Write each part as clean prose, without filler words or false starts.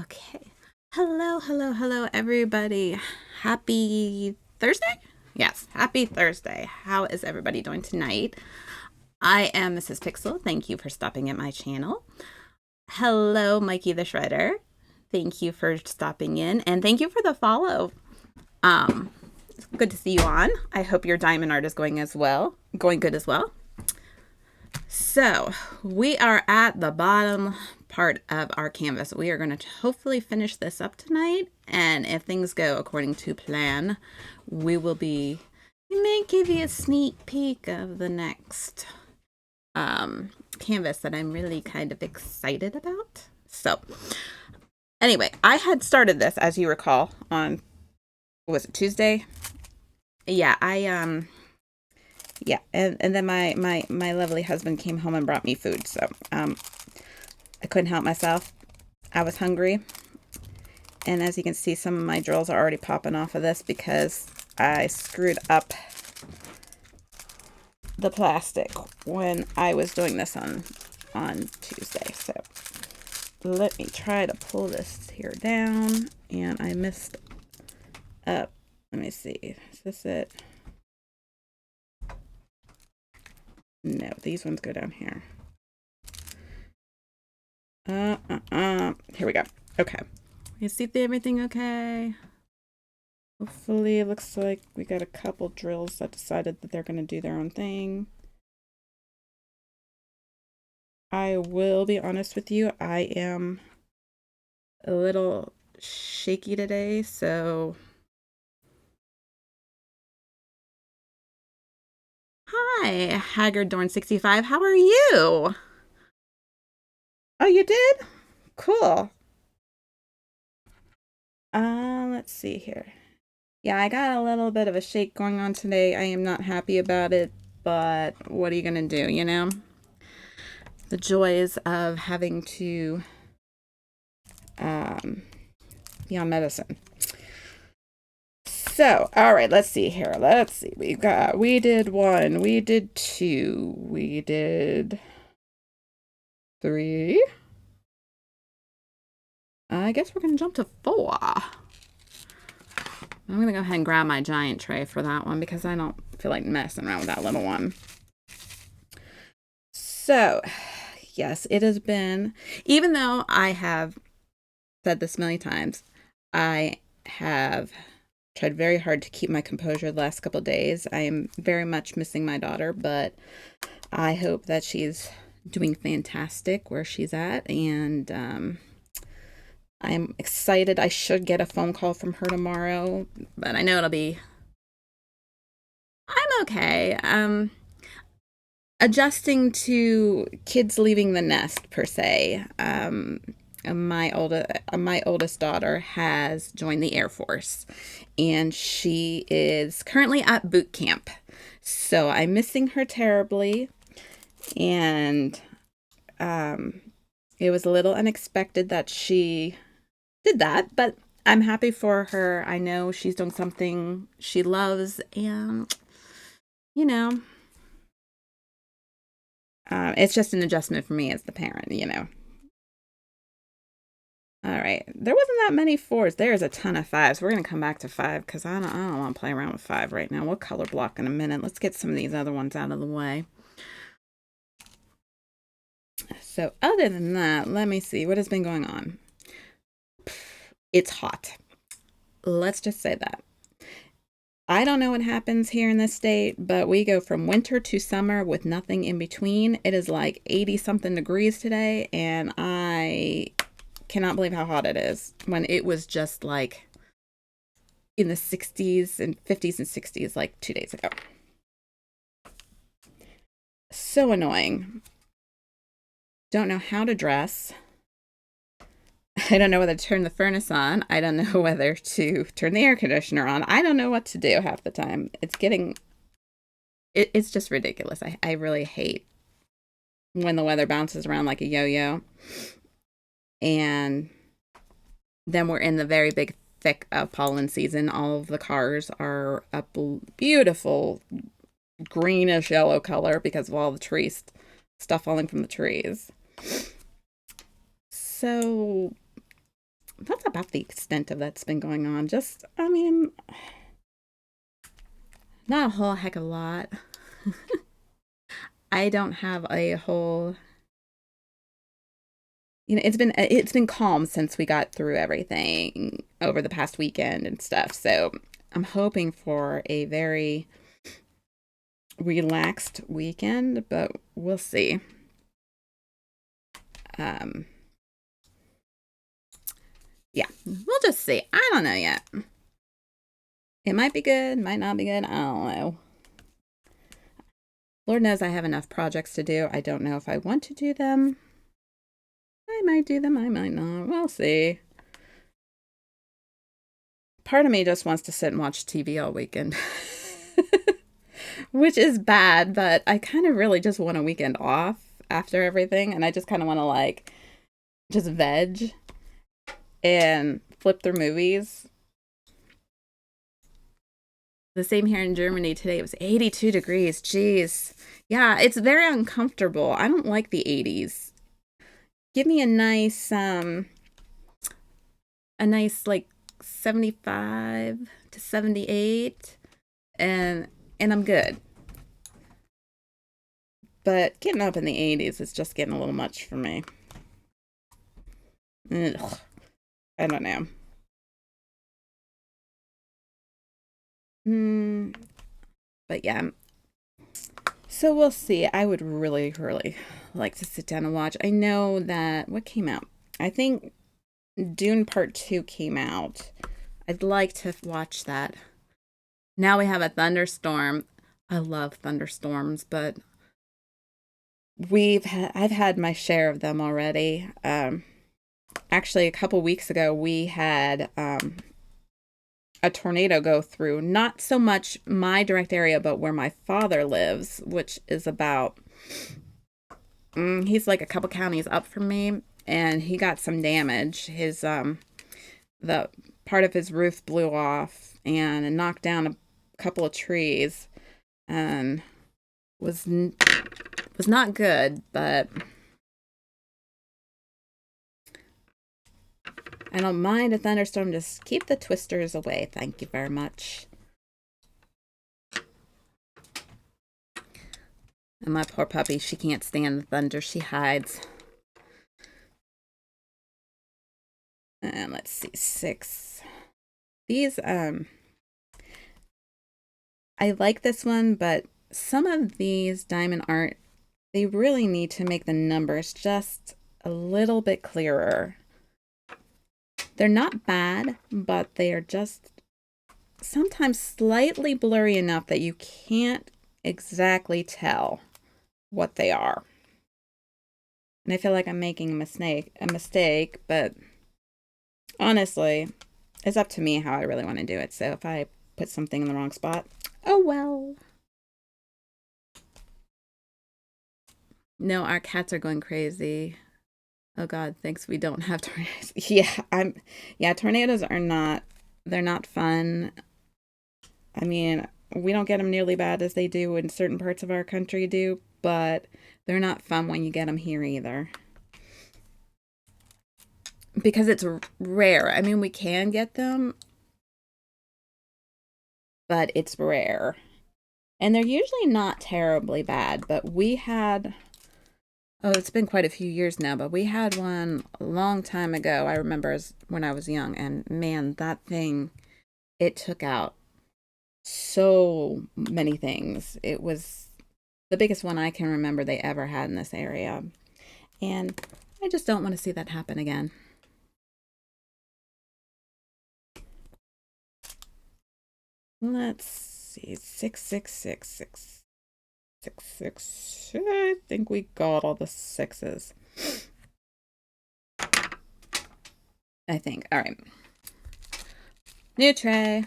Okay. Hello, hello, hello, everybody. Happy Thursday? Yes, happy Thursday. How is everybody doing tonight? I am Mrs. Pixel. Thank you for stopping at my channel. Hello, Mikey the Shredder. Thank you for stopping in, and thank you for the follow. It's good to see you on. I hope your diamond art is going good as well. So we are at the bottom part of our canvas. We are going to hopefully finish this up tonight. And if things go according to plan, we may give you a sneak peek of the next canvas that I'm really kind of excited about. So anyway, I had started this, as you recall, on, was it Tuesday? Yeah, and then my lovely husband came home and brought me food, so I couldn't help myself. I was hungry, and as you can see, some of my drills are already popping off of this because I screwed up the plastic when I was doing this on Tuesday. So let me try to pull this here down, and I messed up. Let me see. Is this it? No, these ones go down here. Here we go. Okay. You see everything okay? Hopefully it looks like we got a couple drills that decided that they're going to do their own thing. I will be honest with you, I am a little shaky today, so hi, Haggard Dorn65. How are you? Oh, you did? Cool. Let's see here. Yeah, I got a little bit of a shake going on today. I am not happy about it, but what are you going to do, you know? The joys of having to be on medicine. So, all right, let's see here. Let's see. We did 1, we did 2, we did 3. I guess we're going to jump to 4. I'm going to go ahead and grab my giant tray for that one because I don't feel like messing around with that little one. So, yes, it has been, even though I have said this many times, I have tried very hard to keep my composure the last couple of days. I am very much missing my daughter, but I hope that she's doing fantastic where she's at, and I'm excited. I should get a phone call from her tomorrow, but I know I'm okay. Adjusting to kids leaving the nest per se. My oldest daughter has joined the Air Force, and she is currently at boot camp. So I'm missing her terribly, and it was a little unexpected that she did that, but I'm happy for her. I know she's doing something she loves, and you know, it's just an adjustment for me as the parent, you know. All right, there wasn't that many 4s. There's a ton of 5s. We're gonna come back to 5 because I don't want to play around with 5 right now. We'll color block in a minute. Let's get some of these other ones out of the way. So other than that, let me see what has been going on. It's hot. Let's just say that. I don't know what happens here in this state, but we go from winter to summer with nothing in between. It is like 80 something degrees today, and I cannot believe how hot it is when it was just like in the 60s and 50s and 60s like 2 days ago. So annoying. Don't know how to dress. I don't know whether to turn the furnace on. I don't know whether to turn the air conditioner on. I don't know what to do half the time. It's just ridiculous. I really hate when the weather bounces around like a yo-yo. And then we're in the very big thick of pollen season. All of the cars are a beautiful greenish yellow color because of all the trees, stuff falling from the trees. So that's about the extent of that's been going on. Just, I mean, not a whole heck of a lot. I don't have a whole, it's been calm since we got through everything over the past weekend and stuff. So I'm hoping for a very relaxed weekend, but we'll see. Um, yeah, we'll just see. I don't know yet. It might be good, might not be good. I don't know. Lord knows I have enough projects to do. I don't know if I want to do them. I might do them, I might not. We'll see. Part of me just wants to sit and watch TV all weekend, which is bad, but I kind of really just want a weekend off after everything. And I just kind of want to like just veg and flip through movies. The same here in Germany today. It was 82 degrees. Jeez. Yeah, it's very uncomfortable. I don't like the 80s. Give me a nice like 75 to 78 and I'm good. But getting up in the 80s is just getting a little much for me. Ugh, I don't know. But yeah. So we'll see. I would really, really like to sit down and watch. I know that what came out? I think Dune Part 2 came out. I'd like to watch that. Now we have a thunderstorm. I love thunderstorms, but I've had my share of them already. Actually, a couple weeks ago, we had a tornado go through, not so much my direct area, but where my father lives, which is about, he's like a couple counties up from me, and he got some damage. The part of his roof blew off and it knocked down a couple of trees and was not good, but I don't mind a thunderstorm. Just keep the twisters away. Thank you very much. And my poor puppy, she can't stand the thunder. She hides. And let's see, 6. These, I like this one, but some of these diamond art, they really need to make the numbers just a little bit clearer. They're not bad, but they are just sometimes slightly blurry enough that you can't exactly tell what they are. And I feel like I'm making a mistake, but honestly, it's up to me how I really want to do it. So if I put something in the wrong spot, oh well. No, our cats are going crazy. Oh God, thanks we don't have tornadoes. Yeah, tornadoes are not, they're not fun. I mean, we don't get them nearly bad as they do in certain parts of our country do, but they're not fun when you get them here either. Because it's rare. I mean, we can get them, but it's rare. And they're usually not terribly bad, but we had, oh, it's been quite a few years now, but we had one a long time ago. I remember when I was young, and man, that thing, it took out so many things. It was the biggest one I can remember they ever had in this area. And I just don't want to see that happen again. Let's see, 66666. I think we got all the 6s. I think. All right. New tray.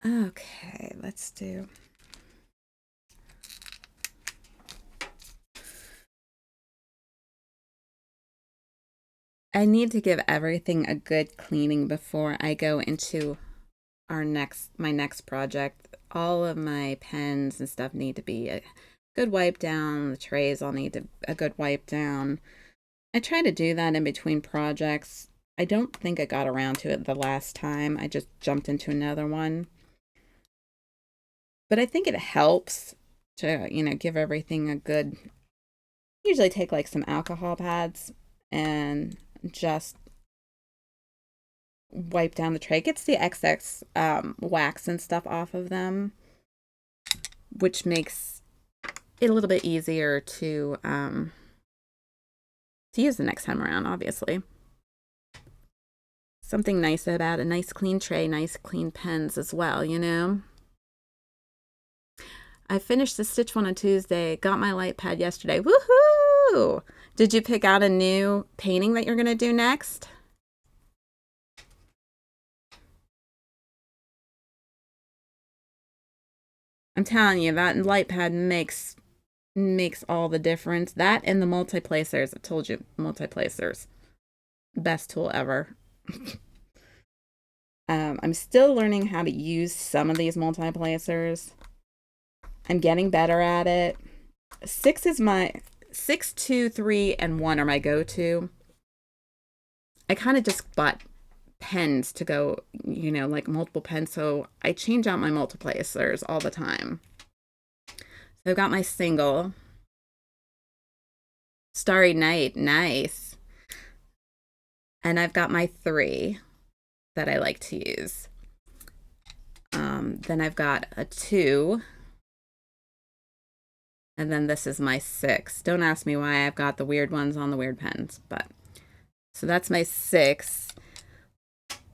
Okay, let's do. I need to give everything a good cleaning before I go into my next project. All of my pens and stuff need to be a good wipe down. The trays all need a good wipe down. I try to do that in between projects. I don't think I got around to it the last time. I just jumped into another one. But I think it helps to, give everything a good. Usually take like some alcohol pads and just wipe down the tray. It gets the excess wax and stuff off of them, which makes it a little bit easier to use the next time around, obviously. Something nice about a nice clean tray, nice clean pens as well, I finished the Stitch one on Tuesday, got my light pad yesterday. Woohoo! Did you pick out a new painting that you're going to do next? I'm telling you, that light pad makes all the difference. That and the multiplacers. I told you, multiplacers. Best tool ever. I'm still learning how to use some of these multiplacers. I'm getting better at it. 6, 2, 3, and 1 are my go-to. I kind of just bought pens to go, like multiple pens, so I change out my multiplacers all the time. So I've got my single. Starry Night, nice. And I've got my 3 that I like to use. Then I've got a 2. And then this is my 6. Don't ask me why I've got the weird ones on the weird pens, but so that's my 6.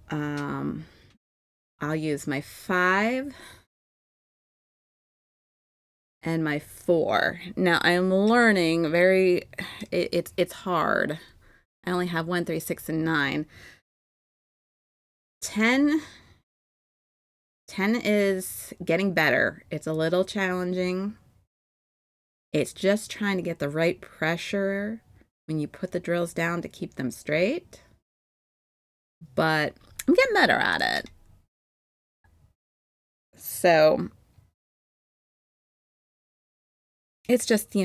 I'll use my 5 and my 4. Now I'm learning it's hard. I only have 1, 3, 6, and 9. 10 is getting better. It's a little challenging. It's just trying to get the right pressure when you put the drills down to keep them straight. But I'm getting better at it. So it's just,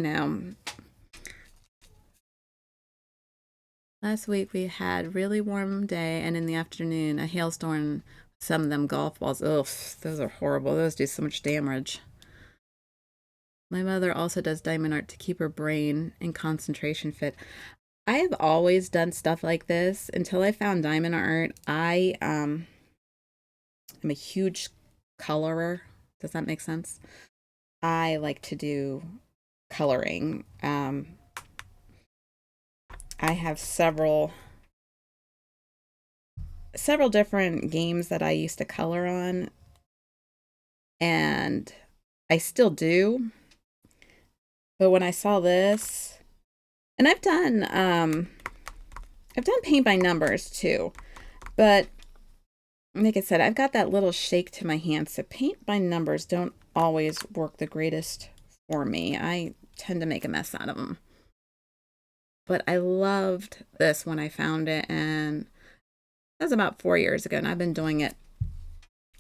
last week we had a really warm day, and in the afternoon, a hailstorm, some of them golf balls. Ugh, those are horrible. Those do so much damage. My mother also does diamond art to keep her brain and concentration fit. I have always done stuff like this until I found diamond art. I am a huge colorer. Does that make sense? I like to do coloring. I have several different games that I used to color on, and I still do. But when I saw this, and I've done paint by numbers too, but like I said, I've got that little shake to my hands, so paint by numbers don't always work the greatest for me. I tend to make a mess out of them. But I loved this when I found it, and that was about 4 years ago, and I've been doing it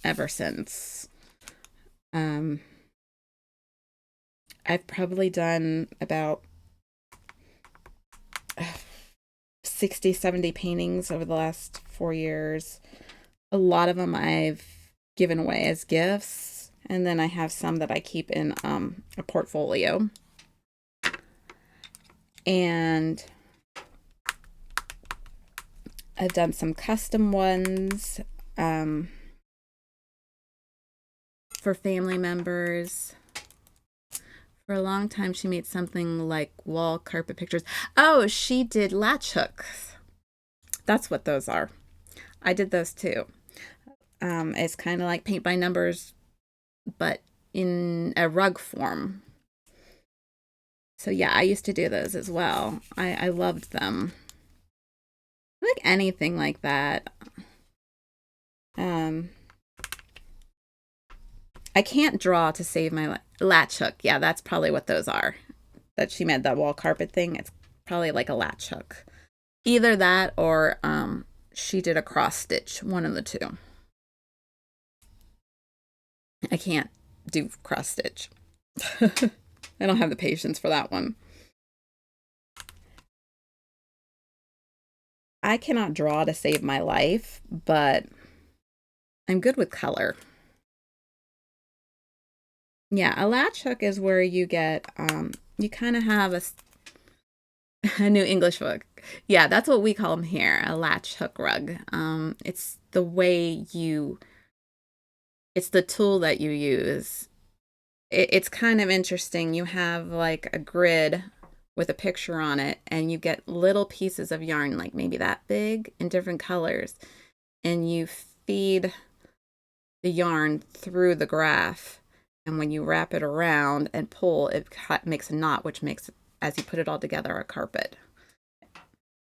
ever since. I've probably done about 60, 70 paintings over the last 4 years. A lot of them I've given away as gifts, and then I have some that I keep in a portfolio. And I've done some custom ones for family members. For a long time, she made something like wall carpet pictures. Oh, she did latch hooks. That's what those are. I did those too. It's kind of like paint by numbers, but in a rug form. So yeah, I used to do those as well. I loved them. I like anything like that. I can't draw to save my latch hook. Yeah, that's probably what those are. That she made that wall carpet thing. It's probably like a latch hook. Either that or she did a cross stitch. One of the two. I can't do cross stitch. I don't have the patience for that one. I cannot draw to save my life, but I'm good with color. Yeah, a latch hook is where you get, you kind of have a new English book. Yeah, that's what we call them here, a latch hook rug. It's the way it's the tool that you use. It's kind of interesting. You have like a grid with a picture on it, and you get little pieces of yarn, like maybe that big, in different colors, and you feed the yarn through the graph. And when you wrap it around and pull, it makes a knot, which makes, as you put it all together, a carpet.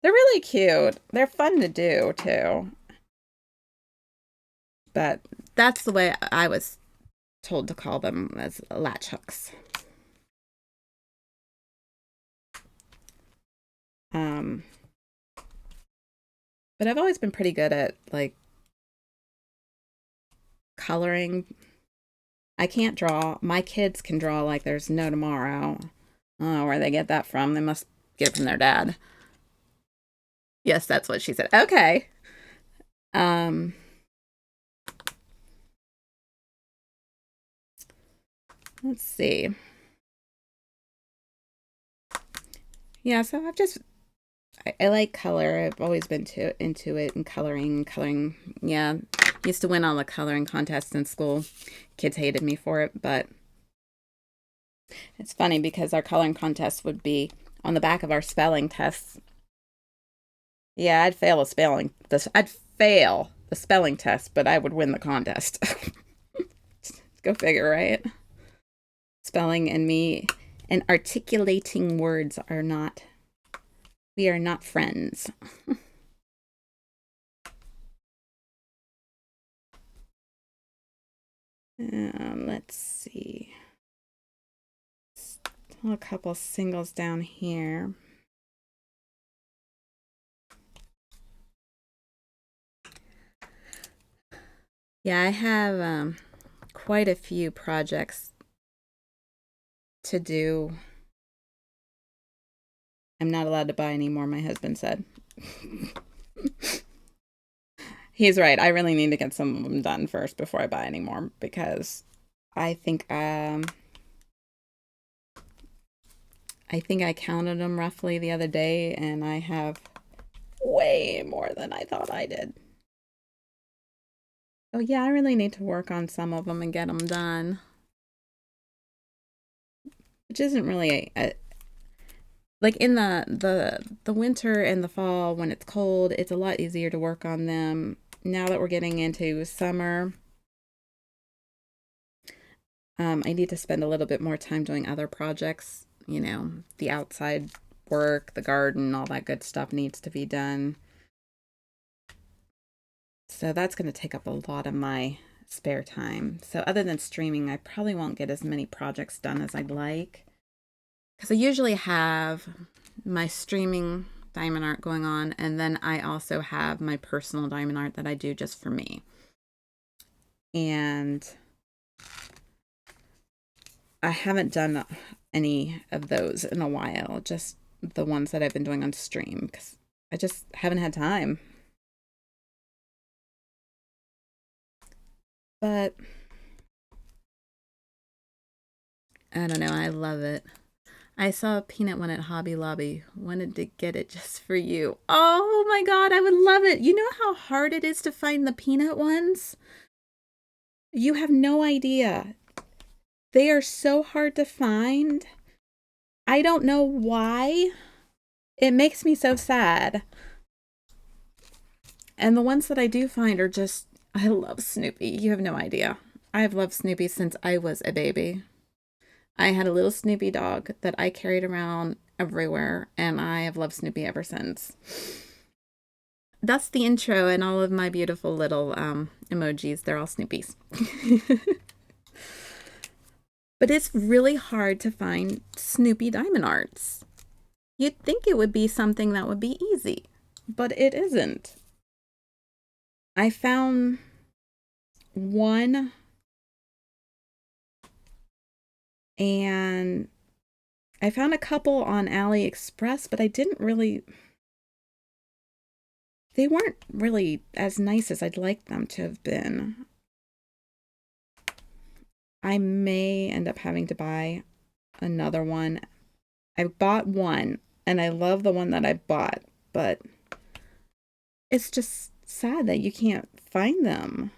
They're really cute. They're fun to do too. But that's the way I was told to call them, as latch hooks. Um, but I've always been pretty good at like coloring. I can't draw. My kids can draw like there's no tomorrow. I don't know where they get that from. They must get it from their dad. Yes, that's what she said. Okay. Um, let's see. Yeah, so I like color. I've always been into it and coloring. Coloring, yeah. Used to win all the coloring contests in school. Kids hated me for it, but it's funny because our coloring contest would be on the back of our spelling tests. Yeah, I'd fail the spelling test, but I would win the contest. Go figure, right? Spelling and me and articulating words are not, we are not friends. Let's see. Still a couple singles down here. Yeah, I have quite a few projects to do. I'm not allowed to buy anymore, my husband said. He's right. I really need to get some of them done first before I buy any more, because I think I think I counted them roughly the other day, and I have way more than I thought I did. Oh yeah, I really need to work on some of them and get them done. Which isn't really like in the winter and the fall when it's cold, it's a lot easier to work on them. Now that we're getting into summer, I need to spend a little bit more time doing other projects. You know, the outside work, the garden, all that good stuff needs to be done. So that's going to take up a lot of my spare time. So other than streaming, I probably won't get as many projects done as I'd like. Because I usually have my streaming diamond art going on, and then I also have my personal diamond art that I do just for me. And I haven't done any of those in a while, just the ones that I've been doing on stream, because I just haven't had time. But I don't know, I love it. I saw a peanut one at Hobby Lobby. Wanted to get it just for you. Oh my God, I would love it. You know how hard it is to find the peanut ones? You have no idea. They are so hard to find. I don't know why. It makes me so sad. And the ones that I do find are just, I love Snoopy. You have no idea. I've loved Snoopy since I was a baby. I had a little Snoopy dog that I carried around everywhere, and I have loved Snoopy ever since. That's the intro, and all of my beautiful little emojis, they're all Snoopies. But it's really hard to find Snoopy diamond arts. You'd think it would be something that would be easy, but it isn't. I found one, and I found a couple on AliExpress, but I didn't really they weren't really as nice as I'd like them to have been. I may end up having to buy another one. I bought one and I love the one that I bought, but it's just sad that you can't find them.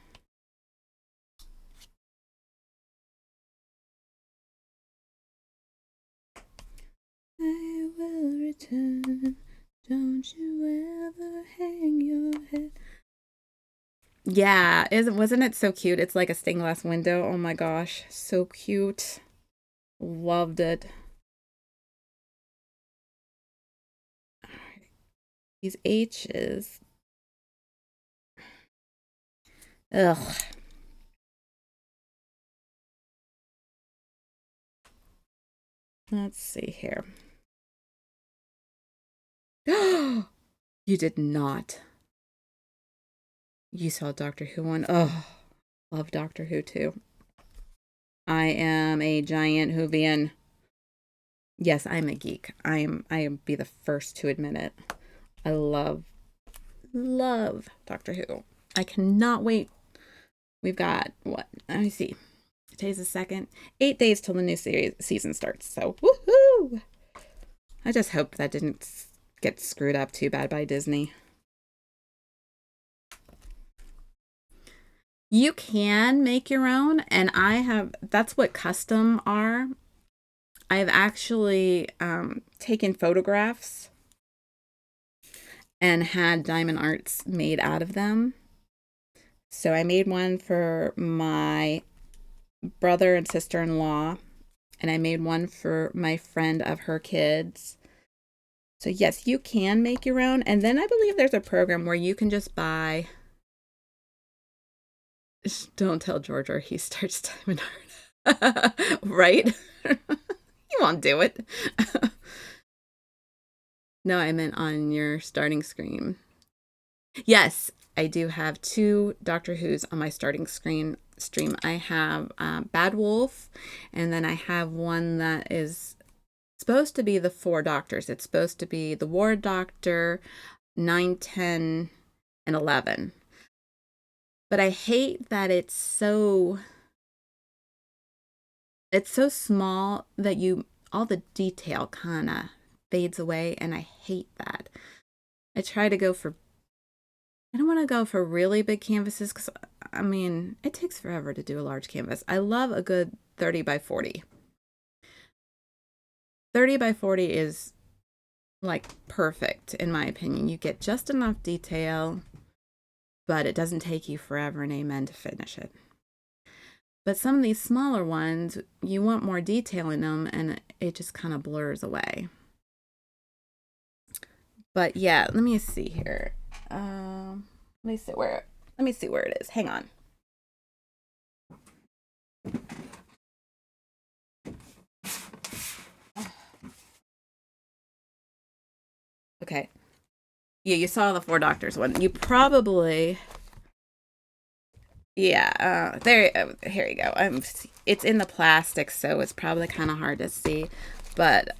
I will return. Don't you ever hang your head. Yeah, wasn't it so cute? It's like a stained glass window. Oh my gosh, so cute. Loved it. These H's. Ugh. Let's see here. You did not. You saw Doctor Who one. Oh, love Doctor Who too. I am a giant Whovian. Yes, I'm a geek. I am be the first to admit it. I love Doctor Who. I cannot wait. We've got what? Let me see. Today's the 2nd. 8 days till the new season starts. So woohoo! I just hope that didn't get screwed up too bad by Disney. You can make your own, and that's what custom are. I've actually taken photographs and had diamond arts made out of them. So I made one for my brother and sister-in-law, and I made one for my friend of her kids. So yes, you can make your own. And then I believe there's a program where you can just buy. Don't tell George or he starts diamond art. Right? He won't do it. No, I meant on your starting screen. Yes, I do have 2 Doctor Who's on my starting stream. I have Bad Wolf, and then I have one that is supposed to be the 4 Doctors. It's supposed to be the Ward Doctor, 9, 10, and 11. But I hate that it's so small that all the detail kind of fades away, and I hate that. I don't want to go for really big canvases because, I mean, it takes forever to do a large canvas. I love a good 30 by 40. 30 by 40 is like perfect in my opinion. You get just enough detail, but it doesn't take you forever and amen to finish it. But some of these smaller ones, you want more detail in them and it just kind of blurs away. But yeah, let me see here. Let me see where it is. Hang on. Okay. Yeah, you saw the 4 Doctors one. You probably, yeah. Here you go. It's in the plastic, so it's probably kind of hard to see. But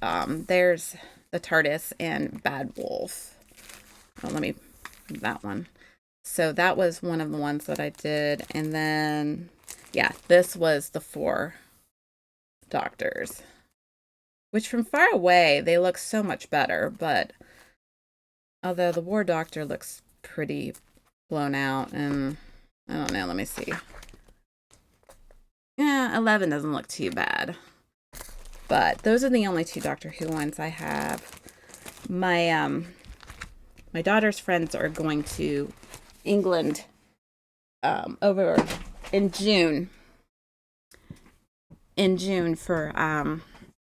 there's the TARDIS and Bad Wolf. Oh, that one. So that was one of the ones that I did, and then yeah, this was the 4 Doctors. Which from far away they look so much better, but although the War Doctor looks pretty blown out, and I don't know, let me see. Yeah, 11 doesn't look too bad. But those are the only 2 Doctor Who ones I have. My daughter's friends are going to England over in June. For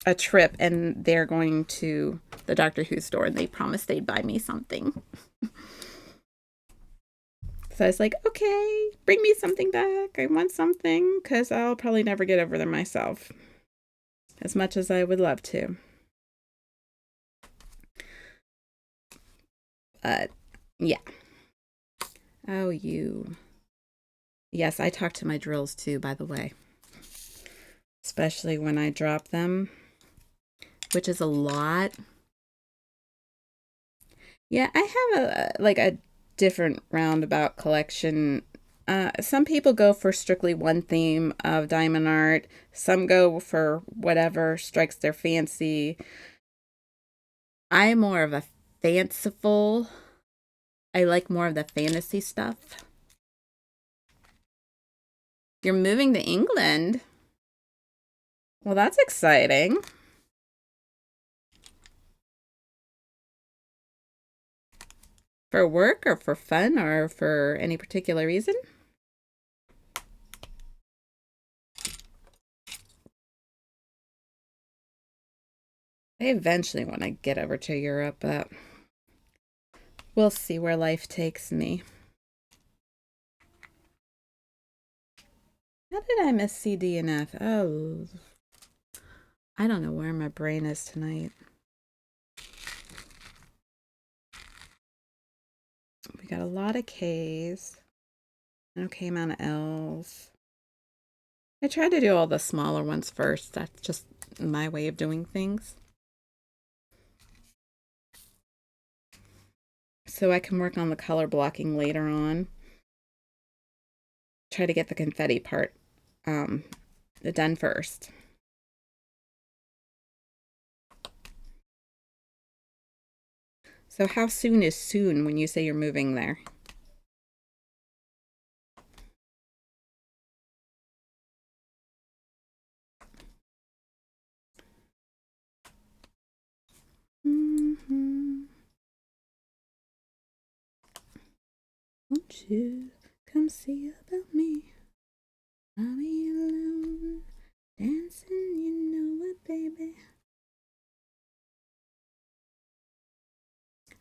a trip, and they're going to the Doctor Who store, and they promised they'd buy me something. So I was like, okay, bring me something back. I want something, because I'll probably never get over them myself, as much as I would love to. But yeah. Oh, yes, I talk to my drills too, by the way, especially when I drop them, which is a lot. Yeah, I have a different roundabout collection. Some people go for strictly one theme of diamond art. Some go for whatever strikes their fancy. I'm more of a fanciful. I like more of the fantasy stuff. You're moving to England? Well, that's exciting. For work or for fun or for any particular reason? I eventually want to get over to Europe, but we'll see where life takes me. How did I miss C, D, and F? Oh, I don't know where my brain is tonight. We got a lot of K's. Okay amount of L's. I tried to do all the smaller ones first. That's just my way of doing things. So I can work on the color blocking later on. Try to get the confetti part done first. So how soon is soon when you say you're moving there? Mm-hmm. Won't you come see about me? I'll be alone, dancing, you know it, baby.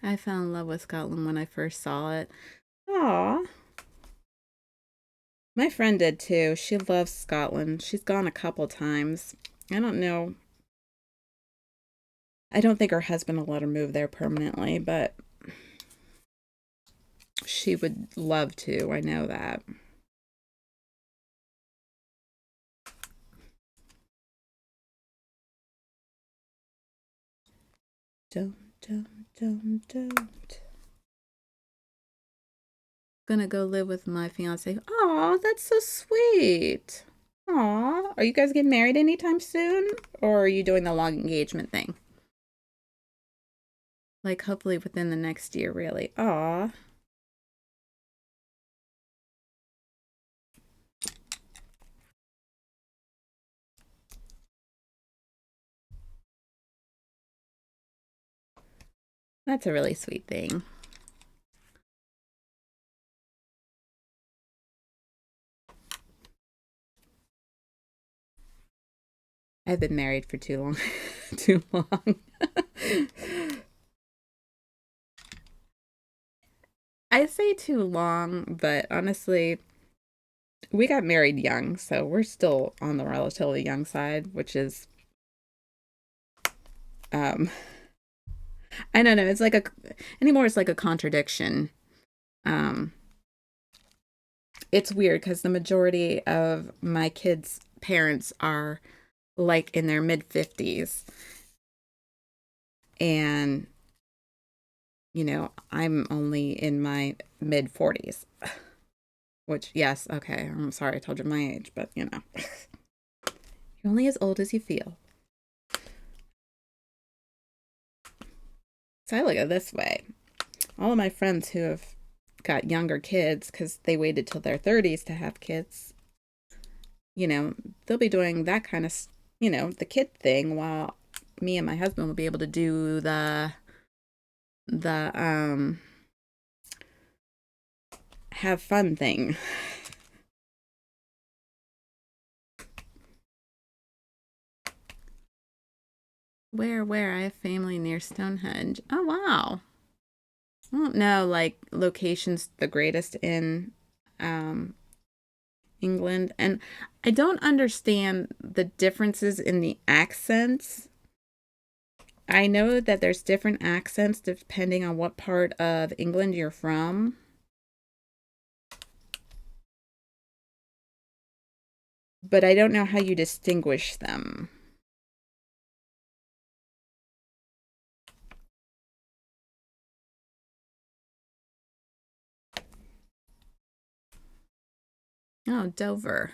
I fell in love with Scotland when I first saw it. Aw. My friend did too. She loves Scotland. She's gone a couple times. I don't know. I don't think her husband will let her move there permanently, but she would love to. I know that. Don't. Gonna go live with my fiance. Aw, that's so sweet. Aw, are you guys getting married anytime soon? Or are you doing the long engagement thing? Like, hopefully within the next year, really. Aw. That's a really sweet thing. I've been married for too long. Too long. I say too long, but honestly, we got married young, so we're still on the relatively young side, which is um I don't know, it's like a anymore it's like a contradiction. Um it's weird because the majority of my kids' parents are like in their mid 50s, and I'm only in my mid 40s, which, yes, okay, I'm sorry I told you my age, but you're only as old as you feel. So I look at it this way. All of my friends who have got younger kids because they waited till their 30s to have kids, they'll be doing that kind of, the kid thing, while me and my husband will be able to do the have fun thing. Where? I have family near Stonehenge. Oh, wow. I don't know, like, locations the greatest in um, England. And I don't understand the differences in the accents. I know that there's different accents depending on what part of England you're from. But I don't know how you distinguish them. Oh, Dover.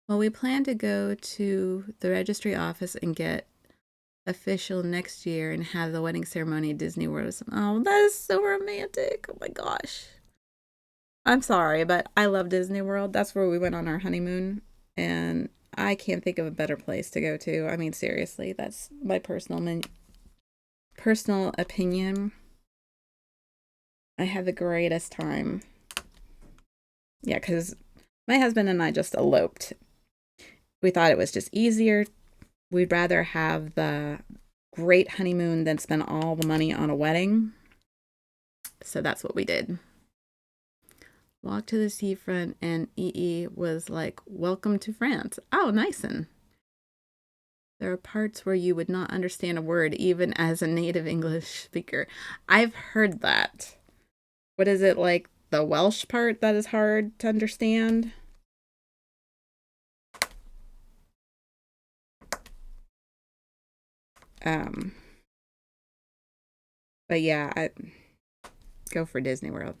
Well, we plan to go to the registry office and get official next year and have the wedding ceremony at Disney World. Oh, that is so romantic. Oh my gosh. I'm sorry, but I love Disney World. That's where we went on our honeymoon, and I can't think of a better place to go to. I mean, seriously, that's my personal opinion. I had the greatest time. Yeah, because my husband and I just eloped. We thought it was just easier. We'd rather have the great honeymoon than spend all the money on a wedding. So that's what we did. Walked to the seafront, and EE was like, "Welcome to France." Oh, nice. And there are parts where you would not understand a word, even as a native English speaker. I've heard that. What is it, like the Welsh part that is hard to understand? Um, but yeah, I go for Disney World.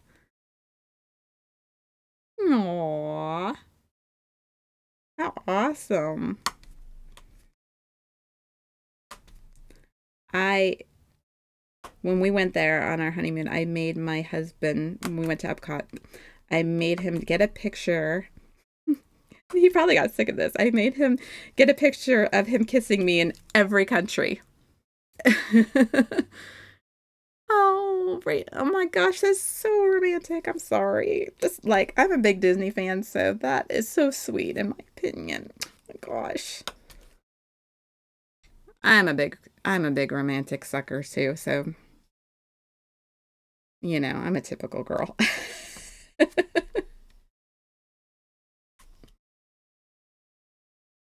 Aww, how awesome. I When we went there on our honeymoon, I made my husband, when we went to Epcot, I made him get a picture. He probably got sick of this. I made him get a picture of him kissing me in every country. Oh, right. Oh my gosh, that's so romantic. I'm sorry. Just like, I'm a big Disney fan, so that is so sweet in my opinion. Oh my gosh. I'm a big romantic sucker too, so I'm a typical girl.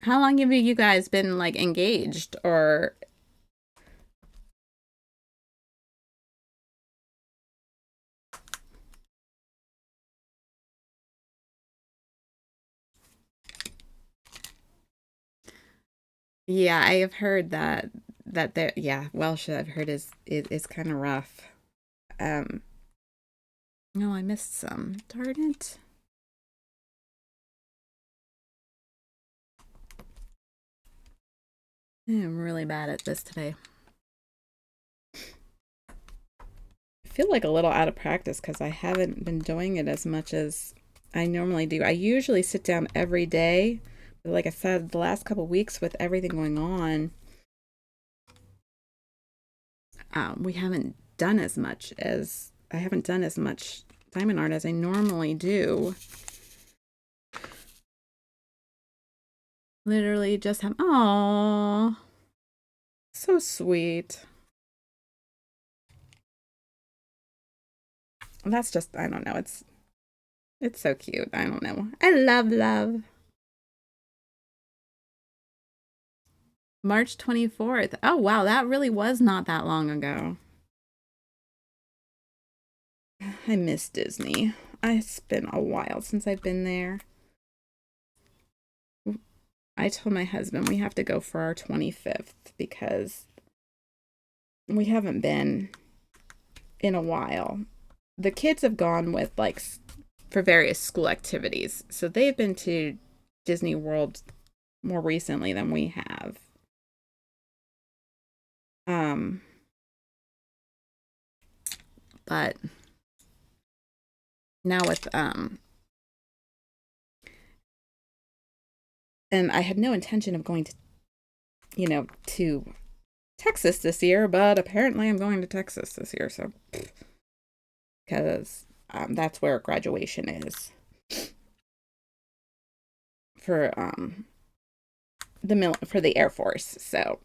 How long have you guys been like engaged or yeah, I have heard that there yeah, Welsh I've heard is kind of rough. Um no, I missed some. Darn it. I'm really bad at this today. I feel like a little out of practice because I haven't been doing it as much as I normally do. I usually sit down every day, but like I said, the last couple weeks with everything going on, we haven't done as much as I haven't done as much diamond art as I normally do. Literally just have, oh, so sweet. That's just, I don't know. It's so cute. I don't know. I love. March 24th. Oh, wow. That really was not that long ago. I miss Disney. It's been a while since I've been there. I told my husband we have to go for our 25th because we haven't been in a while. The kids have gone with like for various school activities. So they've been to Disney World more recently than we have. Um but now with and I had no intention of going to Texas this year, but apparently I'm going to Texas this year, so because that's where graduation is for the Air Force. So,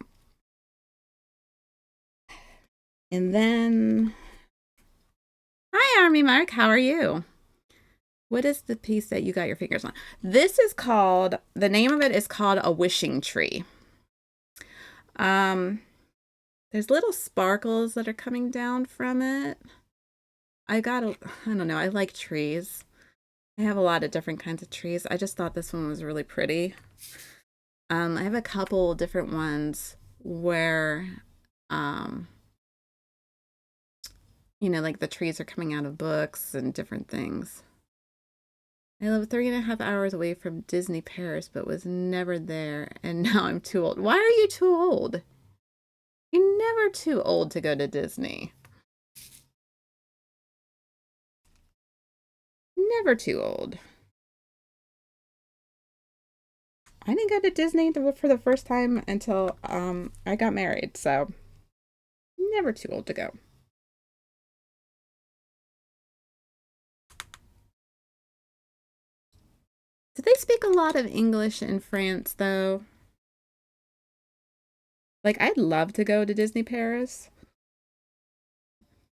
and then hi Army Mark, how are you? What is the piece that you got your fingers on? The name of it is called a wishing tree. Um, there's little sparkles that are coming down from it. I don't know, I like trees. I have a lot of different kinds of trees. I just thought this one was really pretty. I have a couple different ones where, um, like the trees are coming out of books and different things. I live 3.5 hours away from Disney Paris, but was never there, and now I'm too old. Why are you too old? You're never too old to go to Disney. Never too old. I didn't go to Disney for the first time until I got married, so never too old to go. Do they speak a lot of English in France, though? Like, I'd love to go to Disney Paris,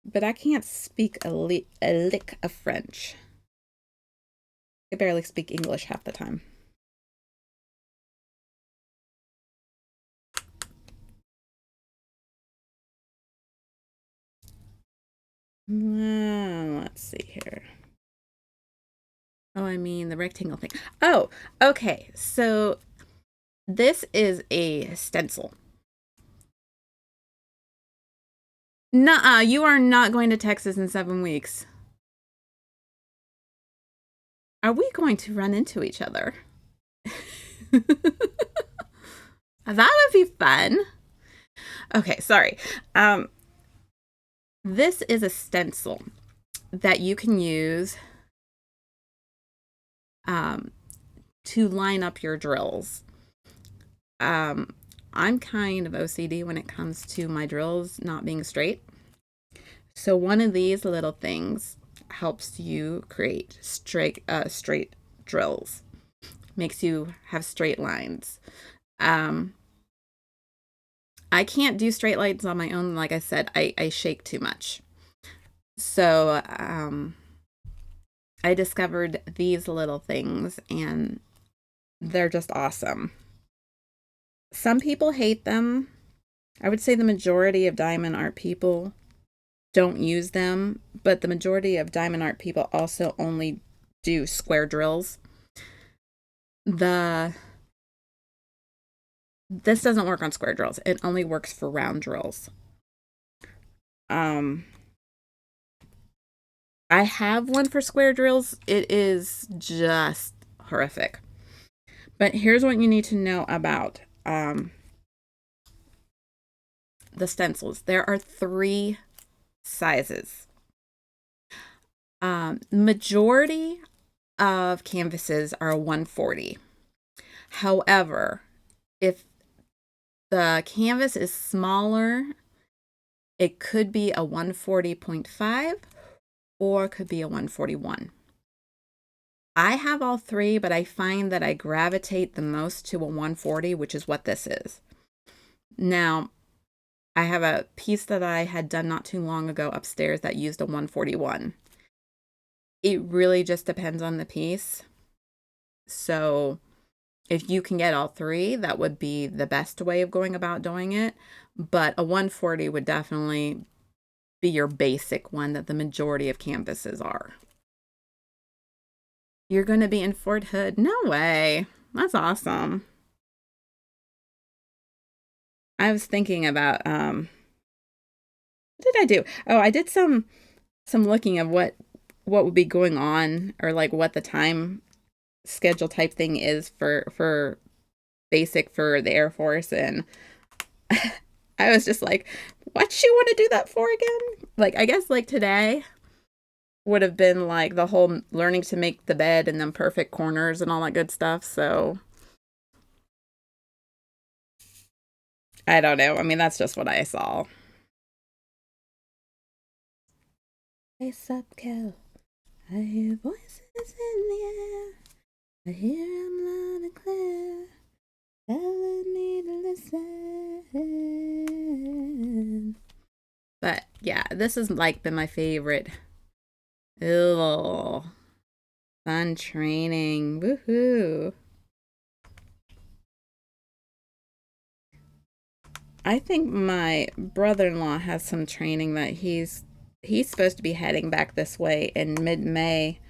but I can't speak a lick of French. I barely speak English half the time. Let's see here. Oh, I mean the rectangle thing. Oh, okay. So this is a stencil. Nuh-uh, you are not going to Texas in 7 weeks. Are we going to run into each other? That would be fun. Okay, sorry. This is a stencil that you can use to line up your drills. I'm kind of OCD when it comes to my drills not being straight. So one of these little things helps you create straight drills, makes you have straight lines. I can't do straight lines on my own. Like I said, I shake too much. So I discovered these little things and they're just awesome. Some people hate them. I would say the majority of diamond art people don't use them, but the majority of diamond art people also only do square drills. This doesn't work on square drills. It only works for round drills. I have one for square drills. It is just horrific. But here's what you need to know about the stencils. There are 3 sizes. Majority of canvases are 140. However, if the canvas is smaller, it could be a 140.5 or it could be a 141. I have all 3, but I find that I gravitate the most to a 140, which is what this is. Now, I have a piece that I had done not too long ago upstairs that used a 141. It really just depends on the piece. So if you can get all 3, that would be the best way of going about doing it. But a 140 would definitely be your basic one that the majority of canvases are. You're going to be in Fort Hood? No way. That's awesome. I was thinking about what did I do? Oh, I did some looking of what would be going on, or like what the time schedule type thing is for basic for the Air Force, and I was just like, what you want to do that for again? Like, I guess like today would have been like the whole learning to make the bed and then perfect corners and all that good stuff. So I don't know. I mean, that's just what I saw. Face up, Kel. I hear voices in the air. I hear them loud and clear, telling me to listen. But yeah, this has like been my favorite. Ugh. Fun training. Woohoo. I think my brother-in-law has some training that he's supposed to be heading back this way in mid-May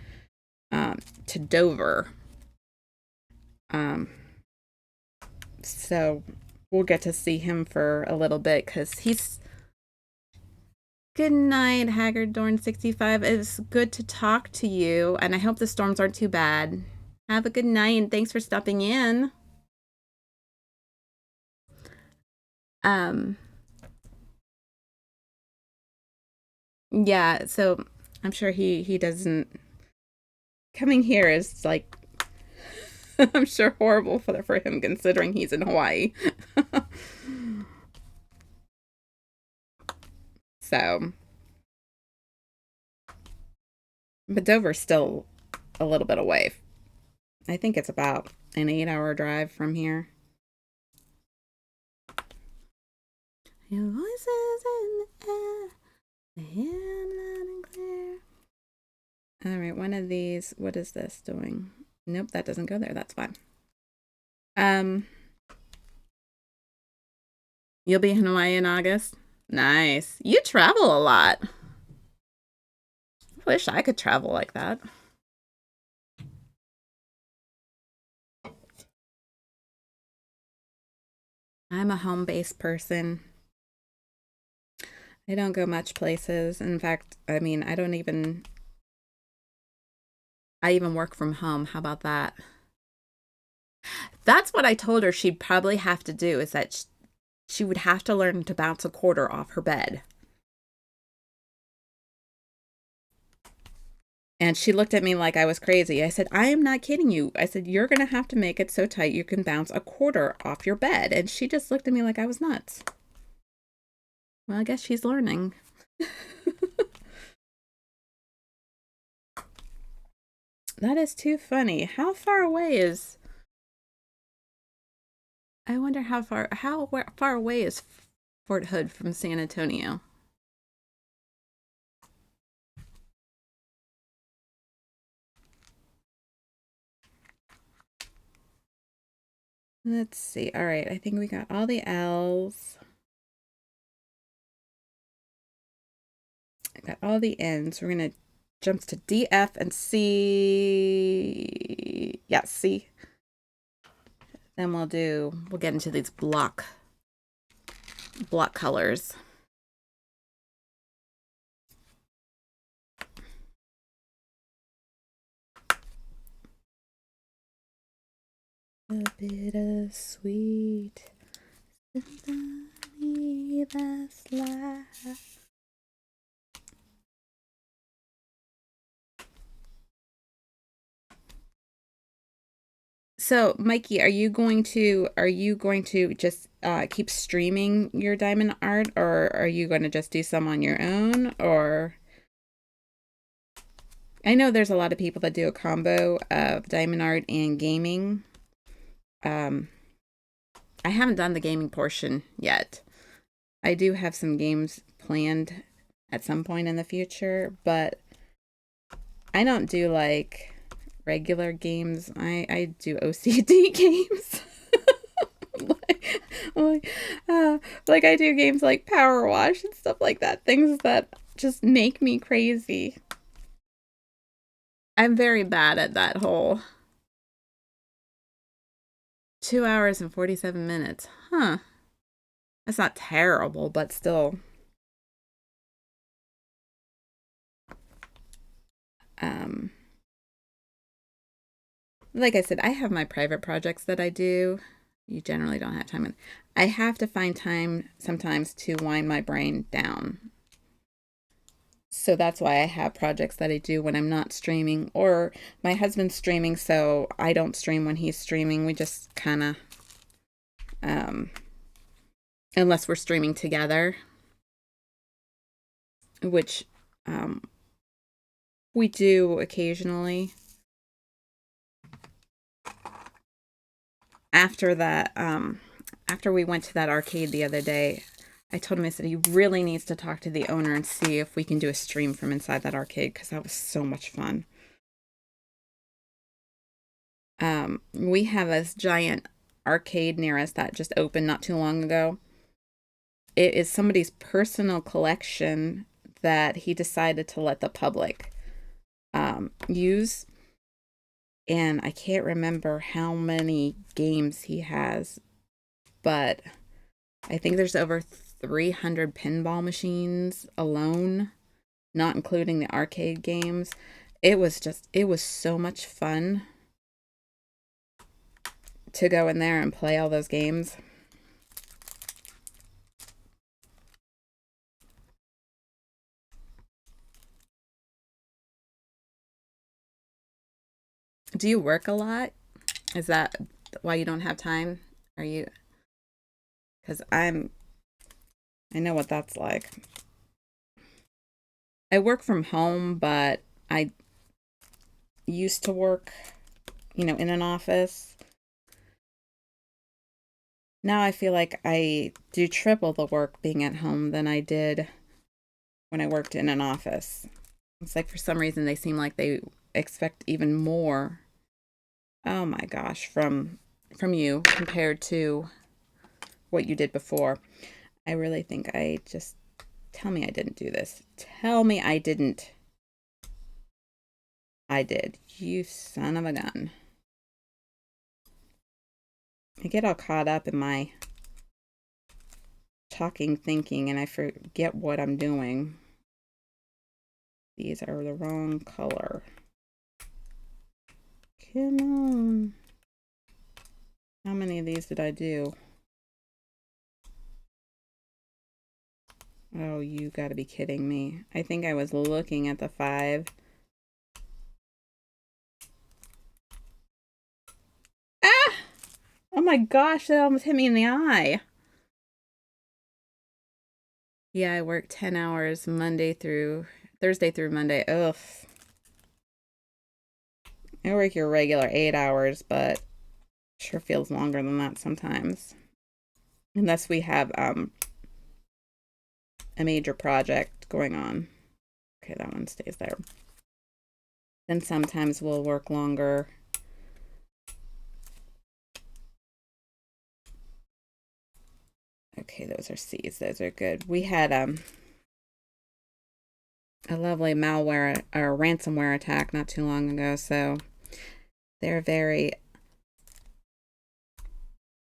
to Dover. So we'll get to see him for a little bit because Good night, Haggard Dorn 65. It's good to talk to you, and I hope the storms aren't too bad. Have a good night, and thanks for stopping in. Um, yeah, so I'm sure he doesn't. Coming here is like, I'm sure horrible for him considering he's in Hawaii. So, but Dover's still a little bit away. I think it's about an 8-hour drive from here. Your voice is in the air. I hear loud and clear. All right, one of these. What is this doing? Nope, that doesn't go there. That's fine. You'll be in Hawaii in August. Nice. You travel a lot. I wish I could travel like that. I'm a home-based person. I don't go much places. In fact, I mean, I even work from home. How about that? That's what I told her she'd probably have to do, is that she would have to learn to bounce a quarter off her bed. And she looked at me like I was crazy. I said, I am not kidding you. I said, you're going to have to make it so tight you can bounce a quarter off your bed. And she just looked at me like I was nuts. Well, I guess she's learning. That is too funny. How far away is... I wonder how far away is Fort Hood from San Antonio? Let's see. All right, I think we got all the L's. I got all the N's. We're going to jump to D, F, and C. Yeah, C. Then we'll get into these block colors. A bittersweet symphony that's life. So, Mikey, are you going to just keep streaming your diamond art, or are you going to just do some on your own? Or I know there's a lot of people that do a combo of diamond art and gaming. I haven't done the gaming portion yet. I do have some games planned at some point in the future, but I don't do like regular games. I do OCD games. like I do games like Power Wash and stuff like that. Things that just make me crazy. I'm very bad at that whole 2 hours and 47 minutes. Huh. That's not terrible, but still. Like I said, I have my private projects that I do. You generally don't have time. I have to find time sometimes to wind my brain down. So that's why I have projects that I do when I'm not streaming, or my husband's streaming, so I don't stream when he's streaming. We just kind of, unless we're streaming together, which we do occasionally. After that, after we went to that arcade the other day, I told him, I said, he really needs to talk to the owner and see if we can do a stream from inside that arcade, because that was so much fun. We have this giant arcade near us that just opened not too long ago. It is somebody's personal collection that he decided to let the public use. And I can't remember how many games he has, but I think there's over 300 pinball machines alone, not including the arcade games. It was so much fun to go in there and play all those games. Do you work a lot? Is that why you don't have time? Are you? Because I know what that's like. I work from home, but I used to work, in an office. Now I feel like I do triple the work being at home than I did when I worked in an office. It's like for some reason they seem like they expect even more. Oh my gosh, from you compared to what you did before. I really think I just tell me I didn't do this. Tell me I didn't. I did. You son of a gun. I get all caught up in my talking, thinking, and I forget what I'm doing. These are the wrong color. Come on. How many of these did I do? Oh, you gotta be kidding me. I think I was looking at the 5. Ah! Oh my gosh, that almost hit me in the eye. Yeah, I work 10 hours Thursday through Monday. Ugh. I work your regular 8 hours, but sure feels longer than that sometimes. Unless we have a major project going on. Okay, that one stays there. Then sometimes we'll work longer. Okay, those are C's. Those are good. We had a lovely malware or ransomware attack not too long ago, so they're very,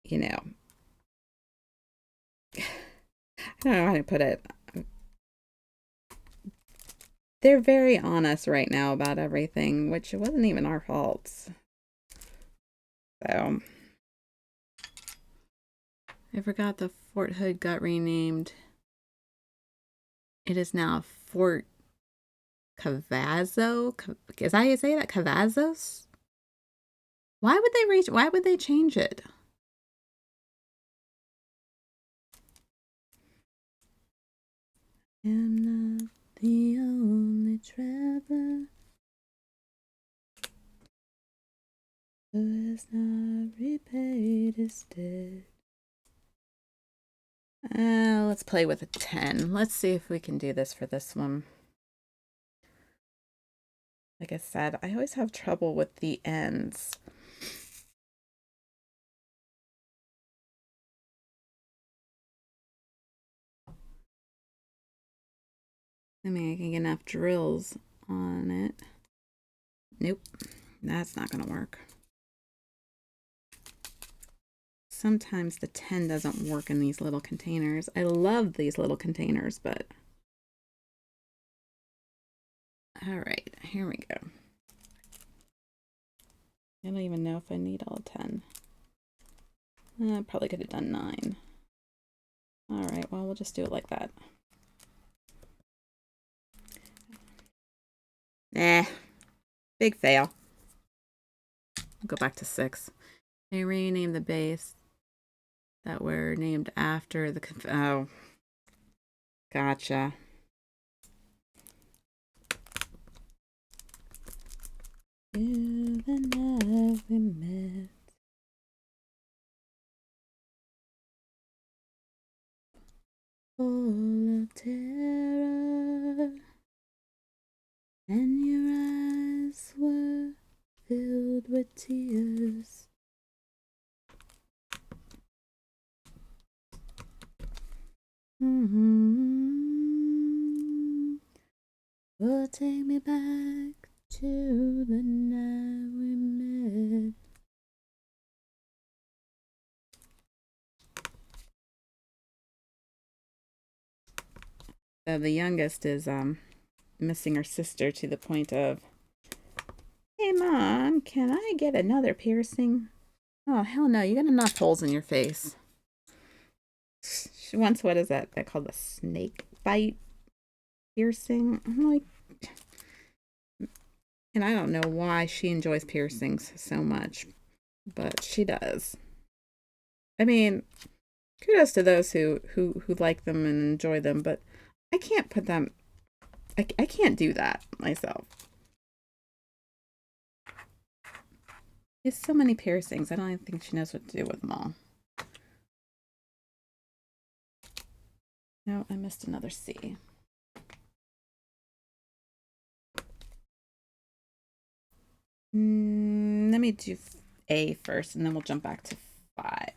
I don't know how to put it. They're very on us right now about everything, which it wasn't even our fault. So I forgot the Fort Hood got renamed. It is now Fort Cavazo. Is that how you say that? Cavazos? Why would they change it? I'm not the only traveler who has not repaid his debt. Let's play with a 10. Let's see if we can do this for this one. Like I said, I always have trouble with the ends. I mean, I can get enough drills on it. Nope, that's not gonna work. Sometimes the 10 doesn't work in these little containers. I love these little containers, but... All right, here we go. I don't even know if I need all 10. I probably could have done 9. All right, well, we'll just do it like that. Big fail. I'll go back to 6. They renamed the base that were named after the... Oh, gotcha. You and I, we met. Full of terror, and your eyes were filled with tears. Oh, take me back to the night we met. The youngest is missing her sister to the point of, hey mom, can I get another piercing? Oh hell no, you got enough holes in your face. She wants, what is that? That called a snake bite piercing. I'm like, and I don't know why she enjoys piercings so much, but she does. I mean, kudos to those who like them and enjoy them, but I can't put them. I can't do that myself. There's so many piercings. I don't even think she knows what to do with them all. No, I missed another C. Let me do A first, and then we'll jump back to 5.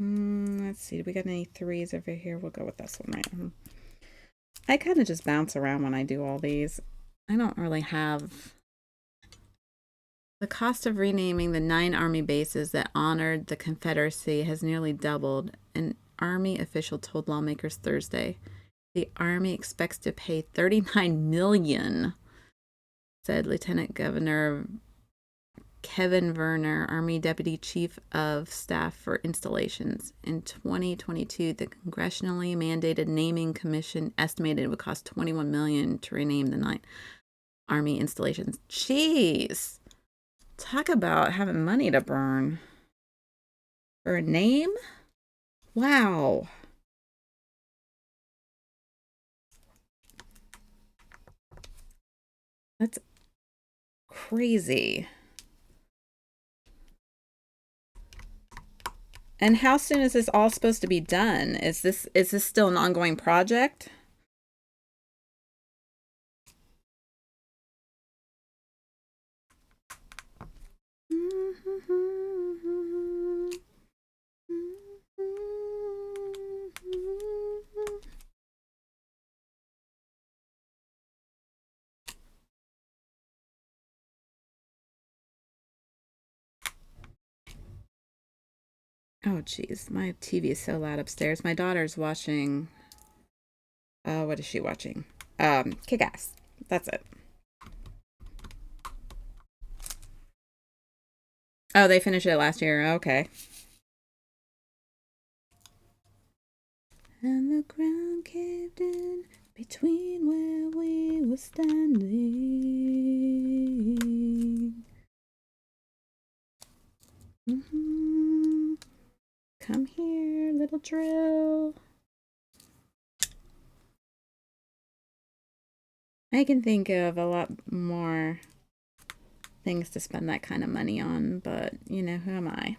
Let's see. Do we got any 3s over here? We'll go with this one, right? I kind of just bounce around when I do all these. I don't really have... The cost of renaming the 9 Army bases that honored the Confederacy has nearly doubled, an Army official told lawmakers Thursday. The Army expects to pay $39 million, said Lieutenant Governor Kevin Verner, Army Deputy Chief of Staff for Installations. In 2022, the congressionally mandated naming commission estimated it would cost $21 million to rename the 9 Army installations. Jeez. Talk about having money to burn. For a name? Wow. That's crazy. And how soon is this all supposed to be done? Is this still an ongoing project? Oh, geez. My TV is so loud upstairs. My daughter's watching... what is she watching? Kick-Ass. That's it. Oh, they finished it last year. Okay. And the ground caved in between where we were standing. Come here, little drill. I can think of a lot more things to spend that kind of money on, but, you know, who am I?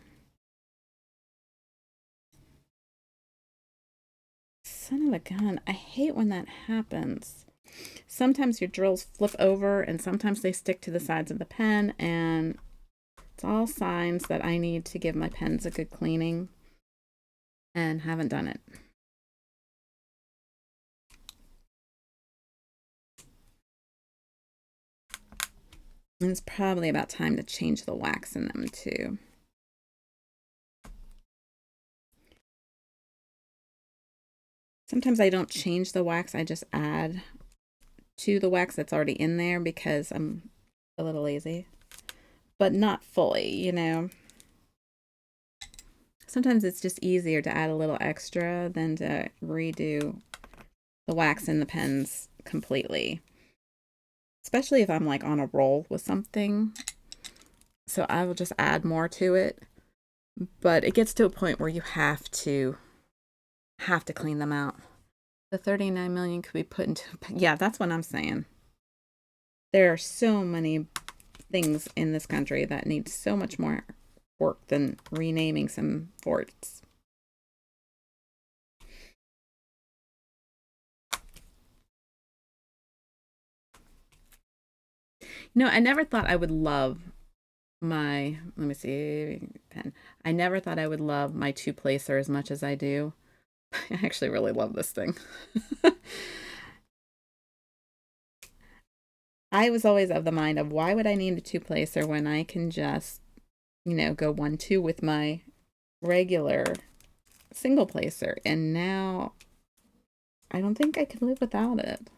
Son of a gun. I hate when that happens. Sometimes your drills flip over and sometimes they stick to the sides of the pen, and it's all signs that I need to give my pens a good cleaning and haven't done it. And it's probably about time to change the wax in them too. Sometimes I don't change the wax, I just add to the wax that's already in there because I'm a little lazy. But not fully, you know. Sometimes it's just easier to add a little extra than to redo the wax in the pens completely. Especially if I'm like on a roll with something. So I will just add more to it. But it gets to a point where you have to clean them out. The 39 million could be put into, yeah, that's what I'm saying. There are so many things in this country that need so much more work than renaming some forts. You know, I never thought I would love let me see, pen. I never thought I would love my two placer as much as I do. I actually really love this thing. I was always of the mind of why would I need a two placer when I can just, go 1, 2 with my regular single placer. And now I don't think I can live without it.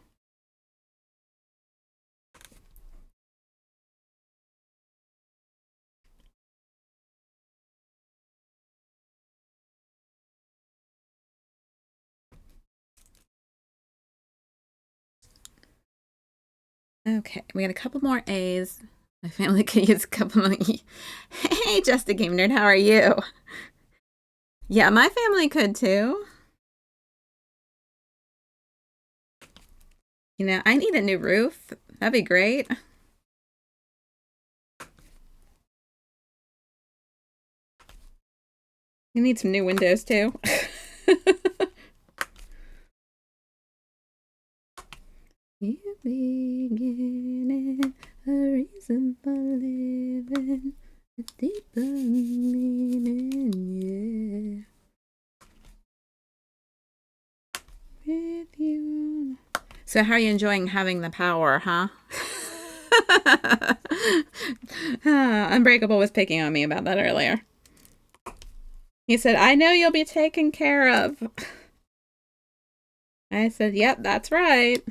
Okay, we got a couple more A's. My family could use a couple more E. Hey, Just a Game Nerd, how are you? Yeah, my family could too. I need a new roof. That'd be great. You need some new windows too. You beginning a reason for living, a deeper meaning, yeah. With you. So, how are you enjoying having the power, huh? Unbreakable was picking on me about that earlier. He said, I know you'll be taken care of. I said, yep, that's right.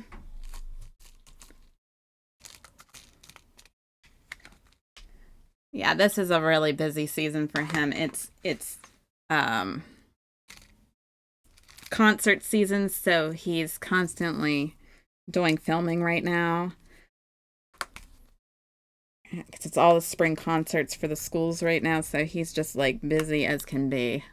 Yeah, this is a really busy season for him. It's um concert season, so he's constantly doing filming right now. Because it's all the spring concerts for the schools right now, so he's just like busy as can be.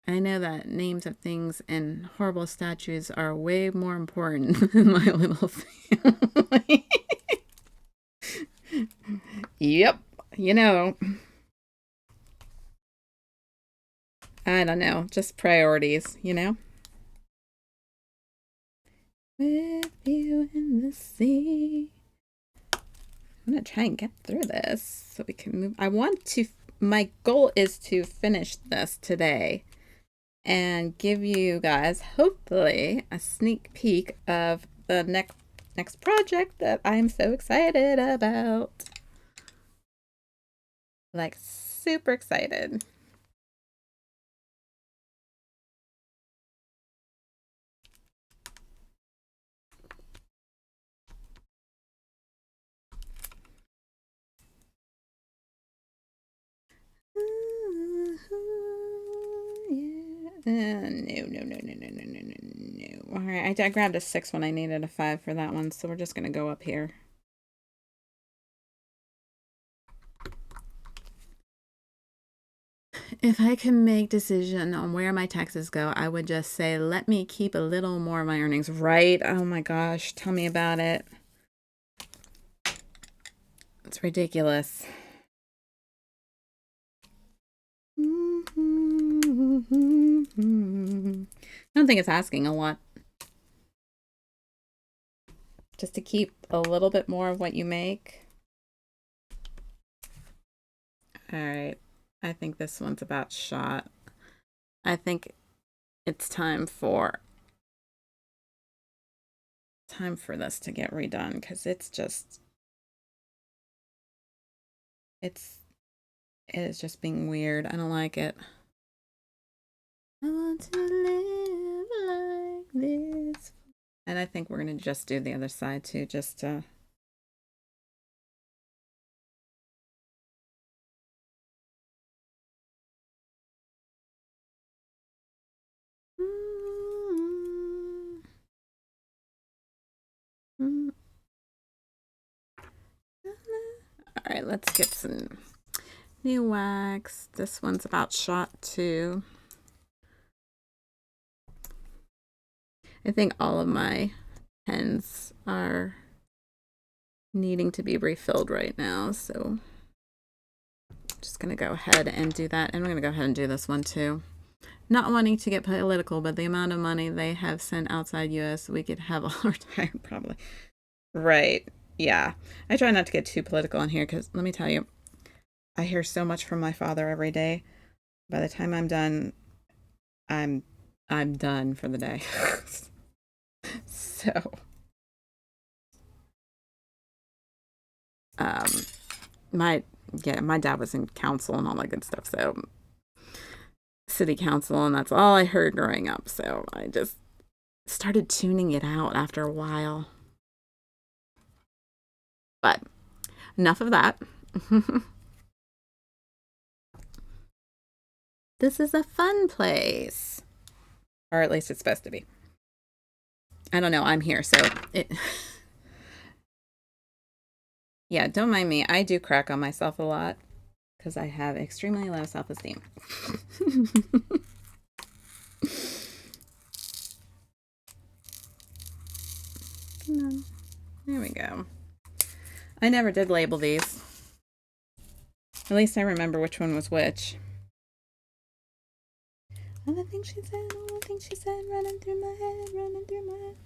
I know that names of things and horrible statues are way more important than my little family. Yep, I don't know, just priorities. With you in the sea. I'm gonna try and get through this so we can move. My goal is to finish this today and give you guys hopefully a sneak peek of the next project that I'm so excited about. Like super excited. No. All right, I grabbed a 6 when I needed a 5 for that one, so we're just gonna go up here. If I can make decision on where my taxes go, I would just say, let me keep a little more of my earnings, right? Oh my gosh, tell me about it. It's ridiculous. I don't think it's asking a lot. Just to keep a little bit more of what you make. All right. I think this one's about shot. I think it's time for this to get redone because it is just being weird. I don't like it. I want to live like this. And I think we're going to just do the other side too, just to... All right, let's get some new wax. This one's about shot 2. I think all of my pens are needing to be refilled right now, so I'm just gonna go ahead and do that. And I'm gonna go ahead and do this one too. Not wanting to get political, but the amount of money they have sent outside US, we could have all our time probably. Right. Yeah, I try not to get too political in here because let me tell you, I hear so much from my father every day. By the time I'm done, I'm I'm done for the day. So, um, my yeah, my dad was in council and all that good stuff. So, city council, and that's all I heard growing up. So I just started tuning it out after a while. But enough of that. This is a fun place, or at least it's supposed to be. I don't know. I'm here, so it. Yeah, don't mind me. I do crack on myself a lot because I have extremely low self-esteem. There we go. I never did label these. At least I remember which one was which. All the things she said, all the things she said, running through my head, running through my head.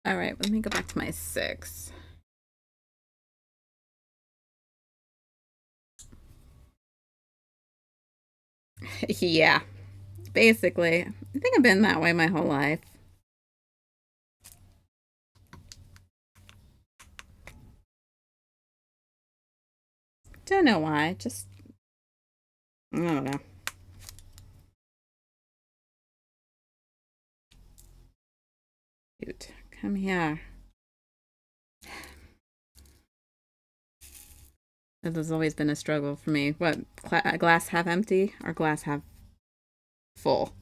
All right, let me go back to my 6. Yeah, basically. I think I've been that way my whole life. Don't know why. Just, I don't know. Dude, come here. That has always been a struggle for me. What, glass half empty or glass half full?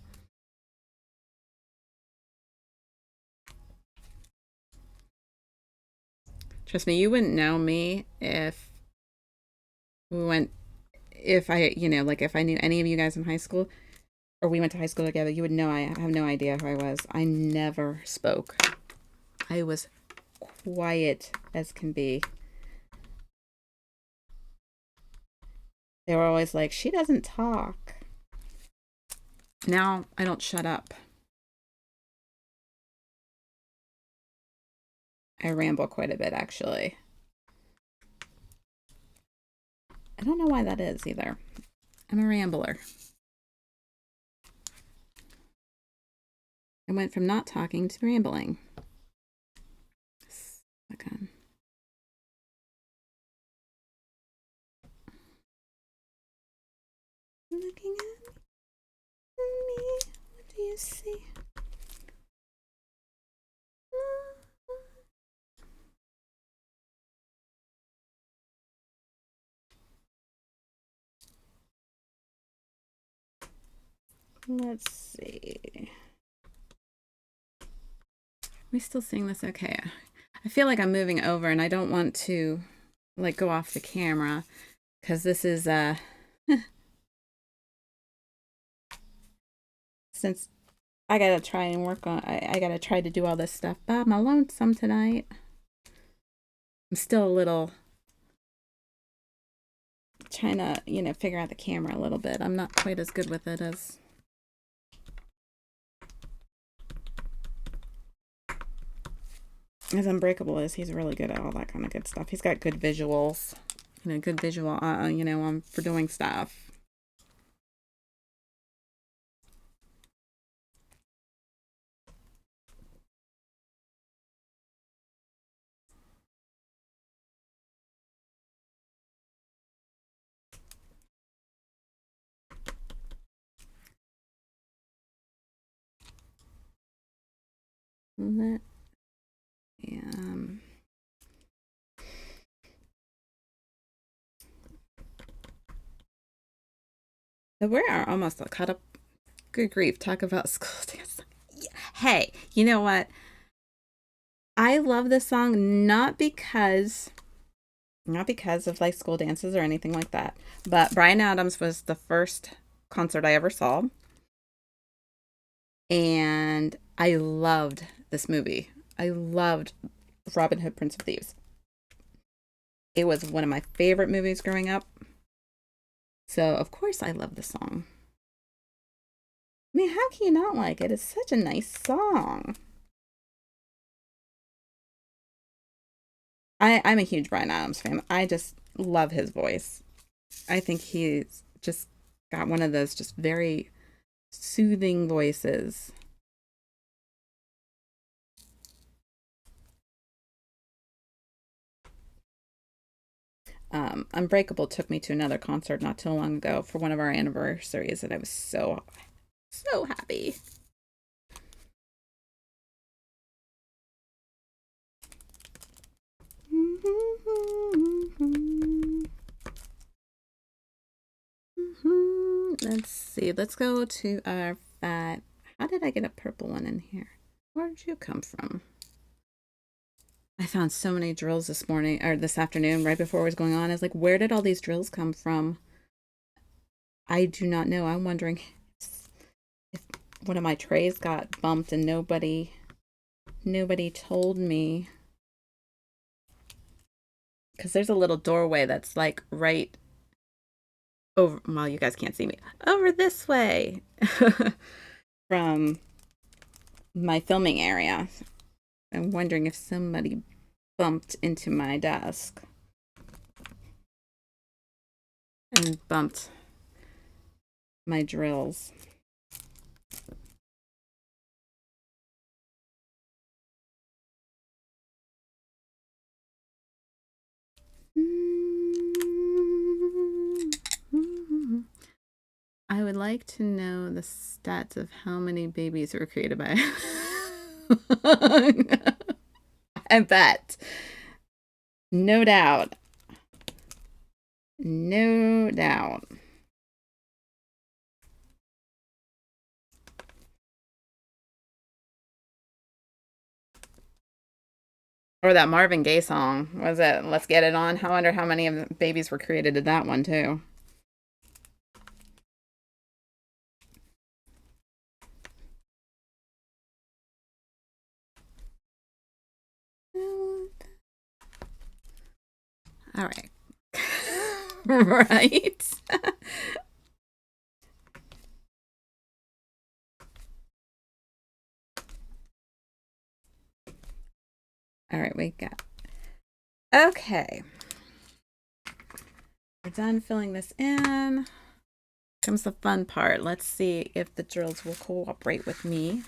Trust me, you wouldn't know me if we went, if I, like if I knew any of you guys in high school or we went to high school together, you would know I have no idea who I was. I never spoke. I was quiet as can be. They were always like, she doesn't talk. Now I don't shut up. I ramble quite a bit, actually. I don't know why that is either. I'm a rambler. I went from not talking to rambling. Okay. Looking at me, what do you see? Let's see. We still seeing this okay? I feel like I'm moving over and I don't want to like go off the camera because this is since I gotta try and work on I gotta try to do all this stuff by my lonesome tonight. I'm still a little trying to, figure out the camera a little bit. I'm not quite as good with it as Unbreakable is. He's really good at all that kind of good stuff. He's got good visuals, good visual, for doing stuff. Let, so we are almost caught up. Good grief, talk about school dance. Hey, you know what? I love this song not because of like school dances or anything like that, but Bryan Adams was the first concert I ever saw, and I loved this movie. I loved Robin Hood, Prince of Thieves. It was one of my favorite movies growing up, so of course I love the song. I mean, how can you not like it? It's such a nice song. I'm a huge Bryan Adams fan. I just love his voice. I think he's just got one of those just very soothing voices. Unbreakable took me to another concert not too long ago for one of our anniversaries, and I was so happy. Let's see. Let's go to our fat. How did I get a purple one in here? Where did you come from? I found so many drills this morning or this afternoon right before it was going on. I was like, where did all these drills come from? I do not know. I'm wondering if one of my trays got bumped and nobody told me. Because there's a little doorway that's like right over, well, you guys can't see me, over this way from my filming area. I'm wondering if somebody bumped into my desk and bumped my drills. I would like to know the stats of how many babies were created by. I bet. No doubt. No doubt. Or that Marvin Gaye song. Was it Let's Get It On? I wonder how many of the babies were created in that one, too. All right. Right. All right, we got. Okay. We're done filling this in. Comes the fun part. Let's see if the drills will cooperate with me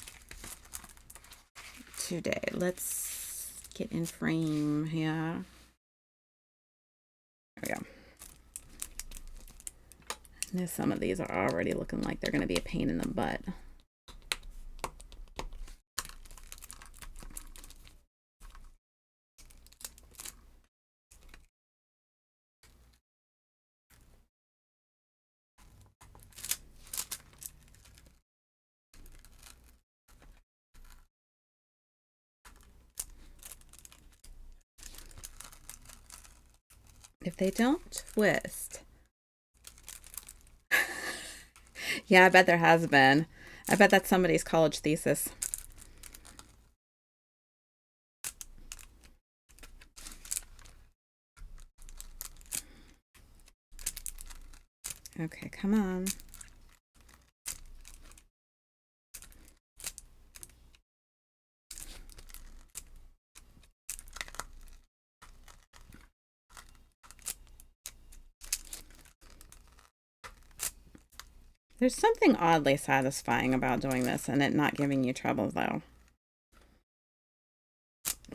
today. Let's get in frame here. There we go. I know some of these are already looking like they're going to be a pain in the butt. If they don't twist. Yeah, I bet there has been. I bet that's somebody's college thesis. Okay, come on. There's something oddly satisfying about doing this and it not giving you trouble, though.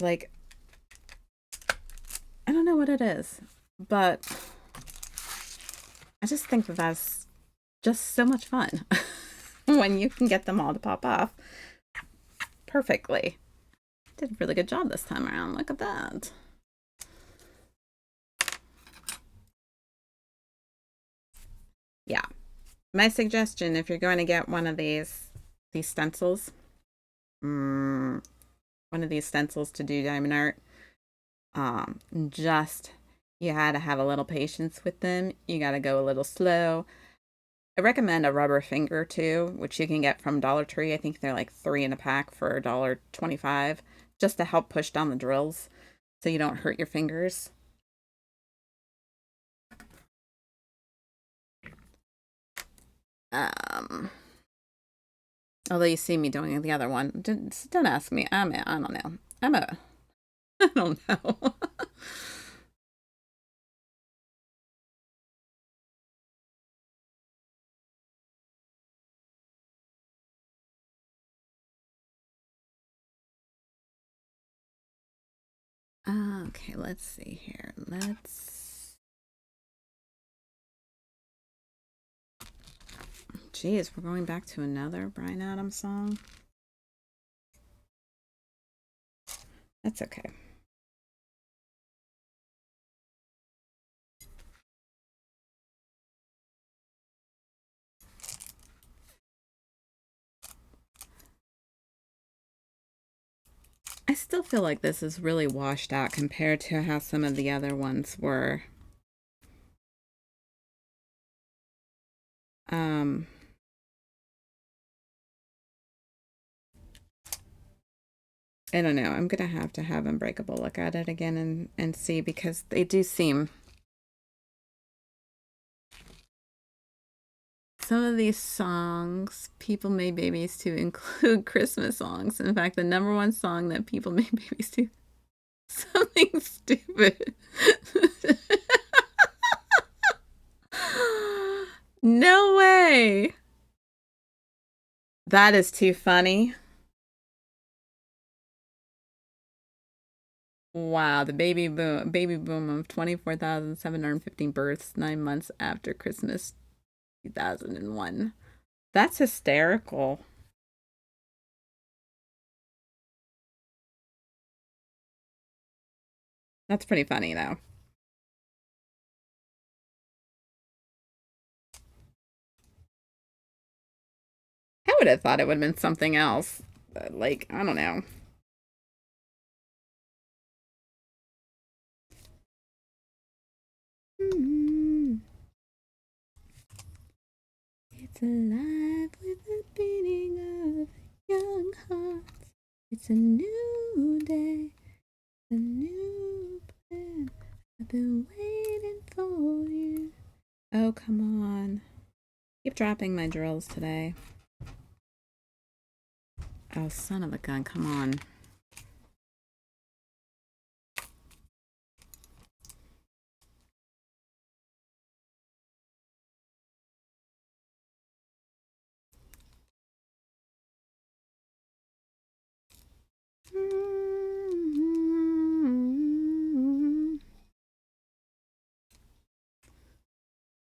Like, I don't know what it is, but I just think that that's just so much fun when you can get them all to pop off perfectly. Did a really good job this time around. Look at that. Yeah. My suggestion, if you're going to get one of these stencils, one of these stencils to do diamond art, just you had to have a little patience with them. You got to go a little slow. I recommend a rubber finger too, which you can get from Dollar Tree. I think they're like 3 in a pack for $1.25, just to help push down the drills so you don't hurt your fingers. Although you see me doing the other one, don't ask me. I don't know. I don't know. Okay, let's see here. Geez, we're going back to another Bryan Adams song. That's okay. I still feel like this is really washed out compared to how some of the other ones were. I don't know. I'm gonna have to have Unbreakable look at it again and see, because they do seem, some of these songs people made babies to include Christmas songs. In fact, the number one song that people made babies to, something stupid. No way. That is too funny. Wow, the baby boom of 24,715 births 9 months after Christmas 2001. That's hysterical. That's pretty funny though. I would have thought it would have been something else. Like, I don't know. It's alive with the beating of young hearts. It's a new day, a new plan. I've been waiting for you. Oh, come on. Keep dropping my drills today. Oh, son of a gun, come on.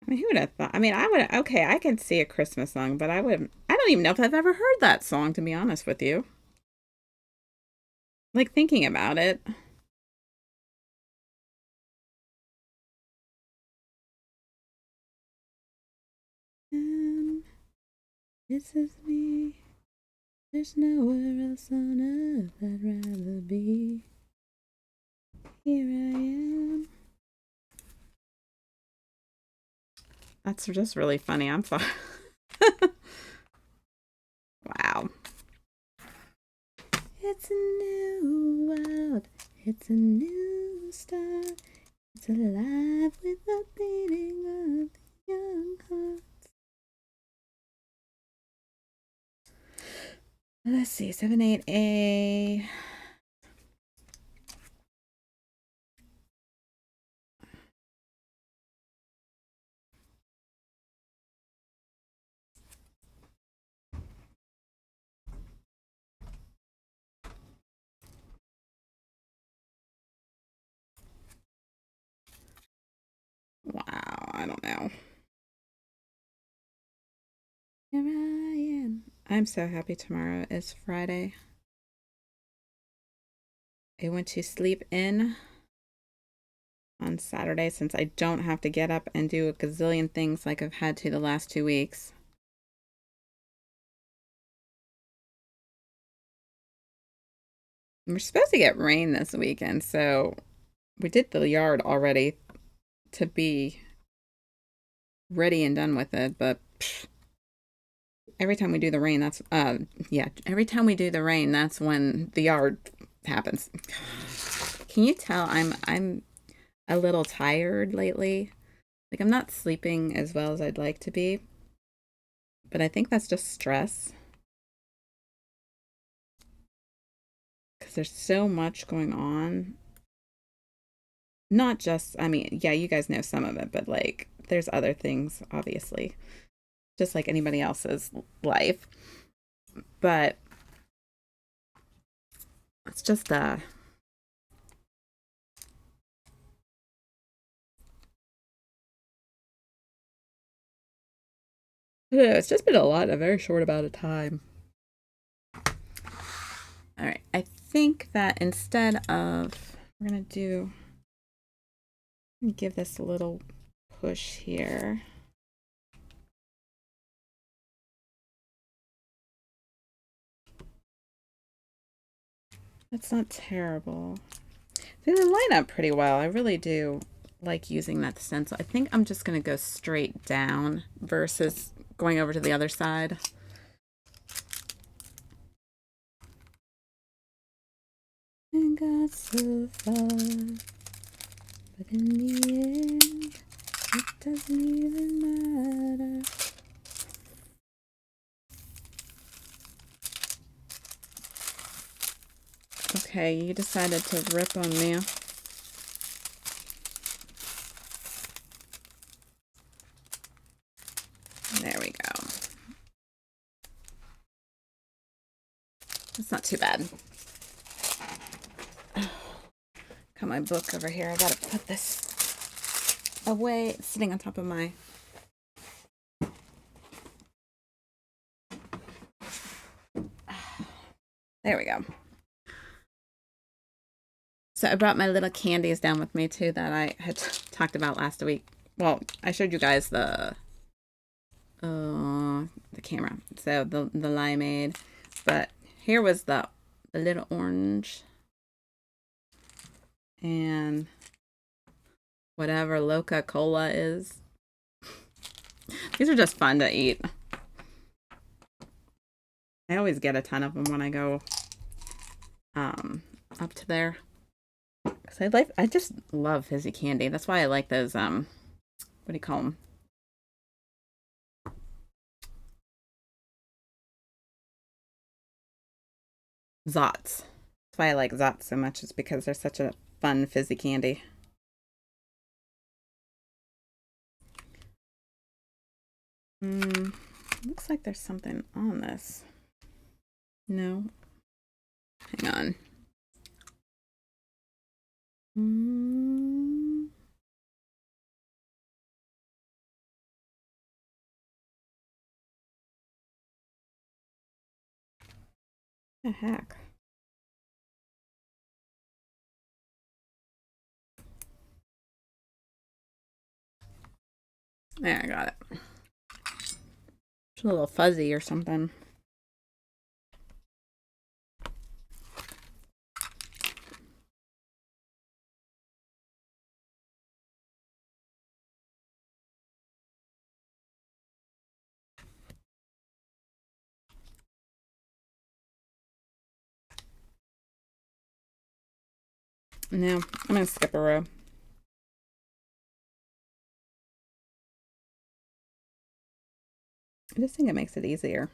I mean, who would have thought? I mean, I would, okay, I can see a Christmas song, but I don't even know if I've ever heard that song, to be honest with you. Like, thinking about it. This is me. There's nowhere else on earth I'd rather be. Here I am. That's just really funny. I'm sorry. Wow. It's a new world. It's a new start. It's alive with the beating of the young heart. Let's see, 7/8A. Wow, I don't know. Here I am. I'm so happy tomorrow is Friday. I went to sleep in on Saturday since I don't have to get up and do a gazillion things like I've had to the last 2 weeks. We're supposed to get rain this weekend, so we did the yard already to be ready and done with it, but every time we do the rain, every time we do the rain, that's when the yard happens. Can you tell I'm a little tired lately? Like, I'm not sleeping as well as I'd like to be, but I think that's just stress. Because there's so much going on. Not just, I mean, yeah, you guys know some of it, but like, there's other things, obviously, just like anybody else's life. But it's just I don't know, it's just been a lot in a very short amount of time. All right, I think that instead of, we're gonna give this a little push here. That's not terrible. They line up pretty well. I really do like using that stencil. I think I'm just going to go straight down versus going over to the other side. And got so far, but in the end, it doesn't even matter. Okay, you decided to rip on me. There we go. That's not too bad. Got my book over here. I gotta put this away. It's sitting on top of my... There we go. So I brought my little candies down with me too that I had talked about last week. Well, I showed you guys the camera. So the limeade, but here was the little orange and whatever Loca Cola is. These are just fun to eat. I always get a ton of them when I go up to there. Cause I just love fizzy candy. That's why I like those what do you call them? Zots. That's why I like Zots so much, is because they're such a fun fizzy candy. Looks like there's something on this. No. Hang on. The heck? There, I got it. It's a little fuzzy or something. No, I'm gonna skip a row. I just think it makes it easier.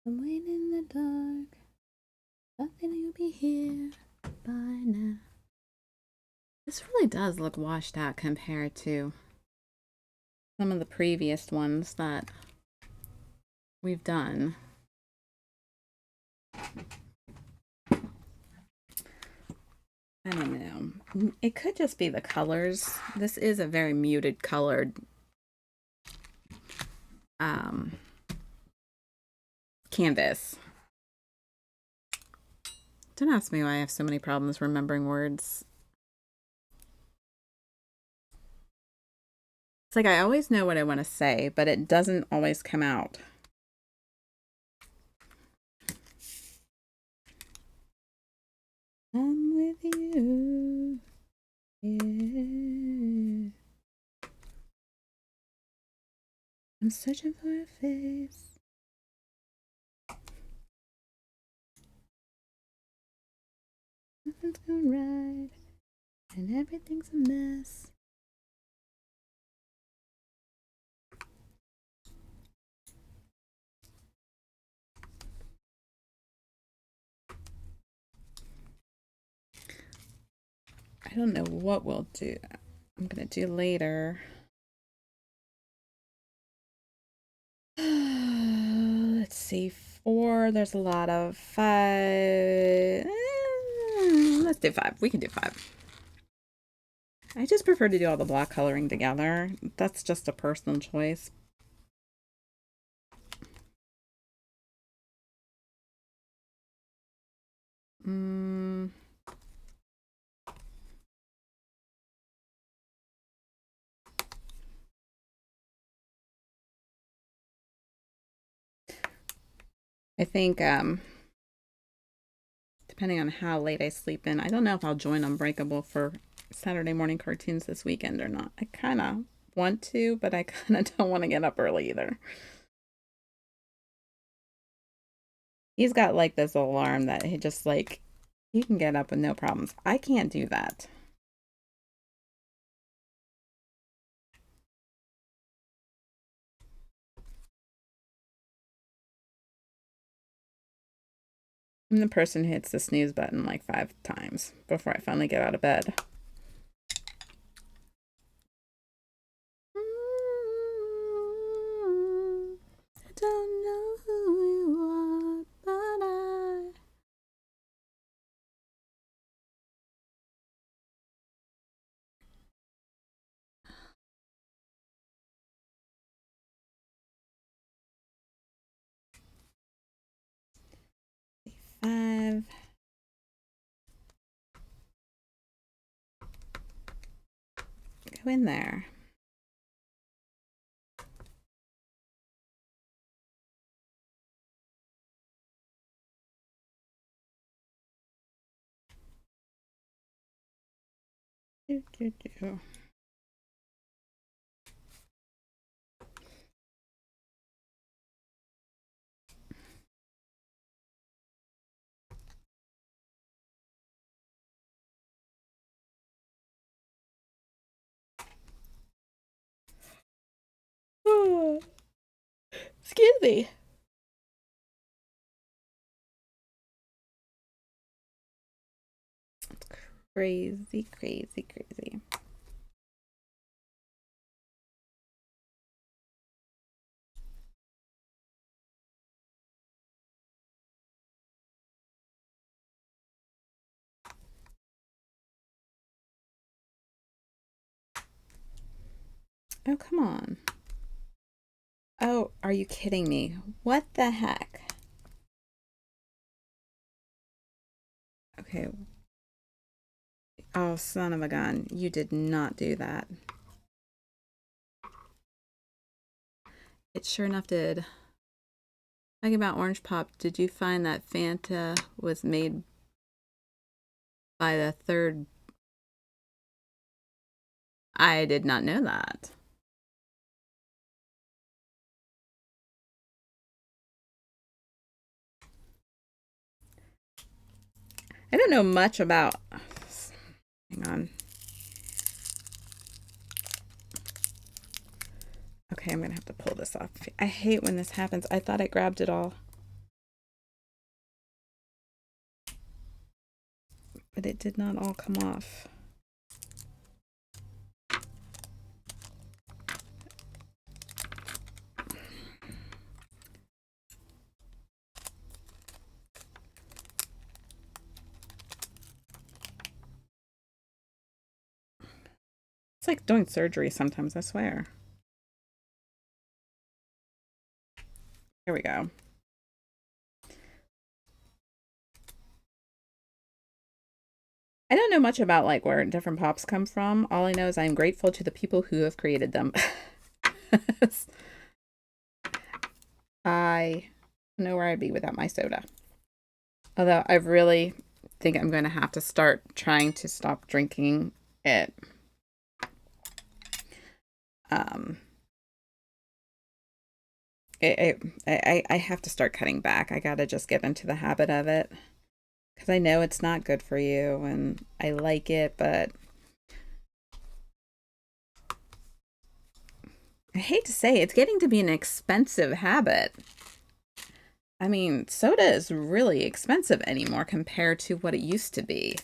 I'm waiting in the dark. I think you'll be here by now. This really does look washed out compared to some of the previous ones that we've done. I don't know. It could just be the colors. This is a very muted colored canvas. Don't ask me why I have so many problems remembering words. It's like I always know what I want to say, but it doesn't always come out. I'm with you. Yeah. I'm searching for a face. Nothing's going right, and everything's a mess. I don't know what we'll do. I'm going to do later. Let's see. 4. There's a lot of 5. Let's do 5. We can do 5. I just prefer to do all the block coloring together. That's just a personal choice. I think depending on how late I sleep in, I don't know if I'll join Unbreakable for Saturday morning cartoons this weekend or not. I kind of want to, but I kind of don't want to get up early either. He's got like this alarm that he just like, you can get up with no problems. I can't do that. I'm the person who hits the snooze button like 5 times before I finally get out of bed. I don't know who you are, but I... Five. Go in there. Do. Oh, excuse me. It's crazy, crazy, crazy. Oh, come on. Oh, are you kidding me? What the heck? Okay. Oh, son of a gun. You did not do that. It sure enough did. Talking about Orange Pop, did you find that Fanta was made by the third? I did not know that. I don't know much about... Hang on. Okay, I'm going to have to pull this off. I hate when this happens. I thought I grabbed it all. But it did not all come off. It's like doing surgery sometimes, I swear. Here we go. I don't know much about like where different pops come from. All I know is I'm grateful to the people who have created them. I don't know where I'd be without my soda. Although I really think I'm going to have to start trying to stop drinking it. I have to start cutting back. I got to just get into the habit of it. Because I know it's not good for you and I like it, but I hate to say it's getting to be an expensive habit. I mean, soda is really expensive anymore compared to what it used to be.